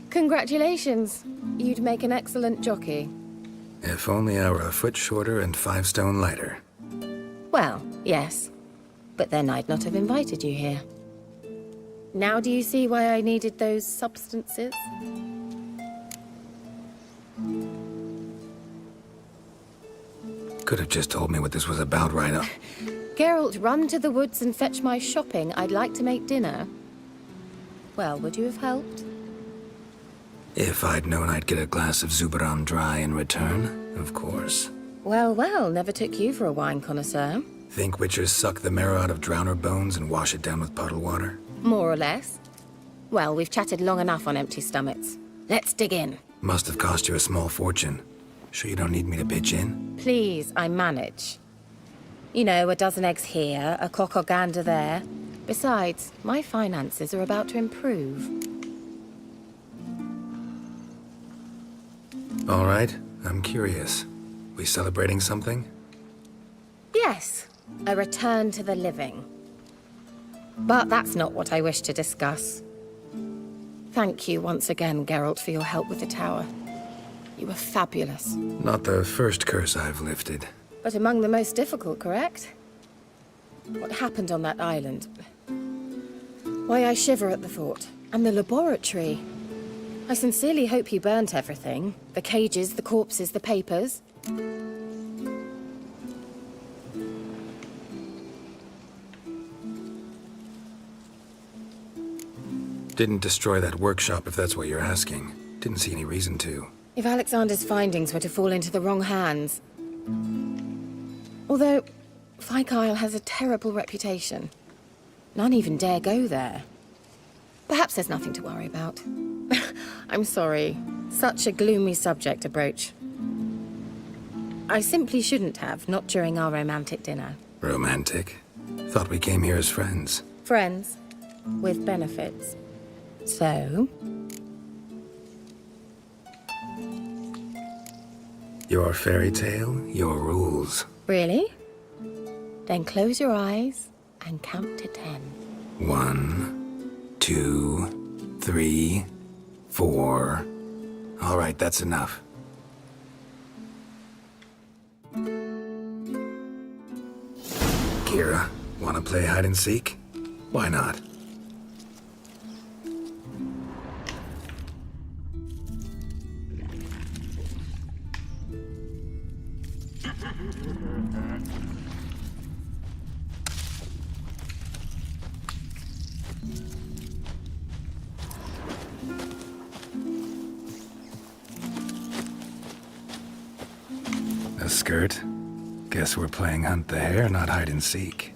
Congratulations. You'd make an excellent jockey. If only I were a foot shorter and 5 stone lighter. Well, yes. But then I'd not have invited you here. Now do you see why I needed those substances? Could have just told me what this was about right up. Geralt, run to the woods and fetch my shopping. I'd like to make dinner. Well, would you have helped? If I'd known I'd get a glass of Zubaram dry in return, of course. Well, well, never took you for a wine connoisseur. Think witchers suck the marrow out of drowner bones and wash it down with puddle water? More or less. Well, we've chatted long enough on empty stomachs. Let's dig in. Must have cost you a small fortune. Sure you don't need me to pitch in? Please, I manage. You know, a dozen eggs here, a cock or gander there. Besides, my finances are about to improve. All right, I'm curious. We celebrating something? Yes, a return to the living. But that's not what I wish to discuss. Thank you once again, Geralt, for your help with the tower. You were fabulous. Not the first curse I've lifted. But among the most difficult, correct? What happened on that island? Why, I shiver at the thought. And the laboratory. I sincerely hope you burnt everything. The cages, the corpses, the papers. Didn't destroy that workshop if that's what you're asking. Didn't see any reason to. If Alexander's findings were to fall into the wrong hands... Although, Fyke Isle has a terrible reputation. None even dare go there. Perhaps there's nothing to worry about. I'm sorry. Such a gloomy subject to broach. I simply shouldn't have, not during our romantic dinner. Romantic? Thought we came here as friends. Friends. With benefits. So... Your fairy tale, your rules. Really? Then close your eyes and count to 10. 1, 2, 3, 4. All right, that's enough. Kira, wanna play hide and seek? Why not? A skirt? Guess we're playing hunt the hare, not hide and seek.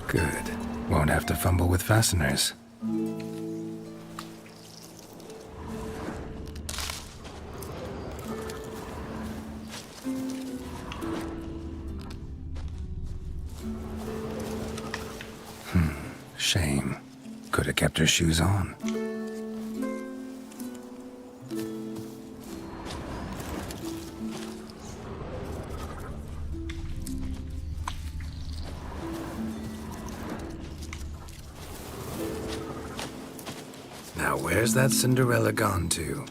Good. Won't have to fumble with fasteners. Shame. Could have kept her shoes on. Now where's that Cinderella gone to?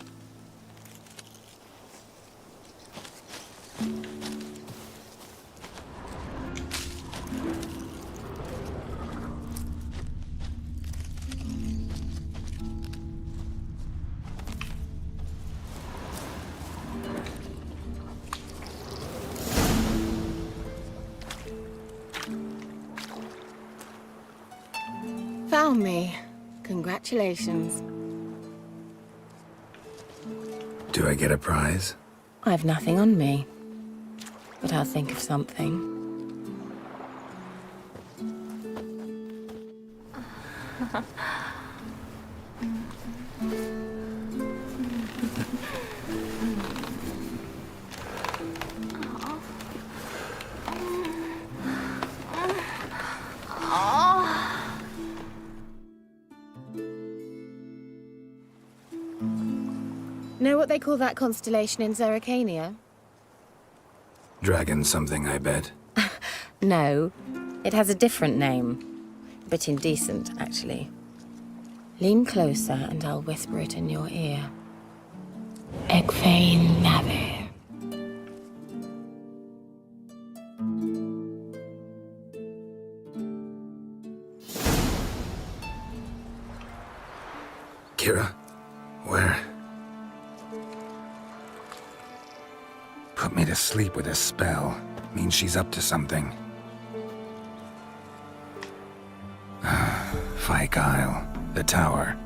Found me. Congratulations. Do I get a prize? I've nothing on me. But I'll think of something. Know what they call that constellation in Zerrikania? Dragon something, I bet. No, it has a different name. A bit indecent, actually. Lean closer and I'll whisper it in your ear. Egfain Nave. Kira, where? Put me to sleep with a spell. Means she's up to something. Fyke Isle, the tower.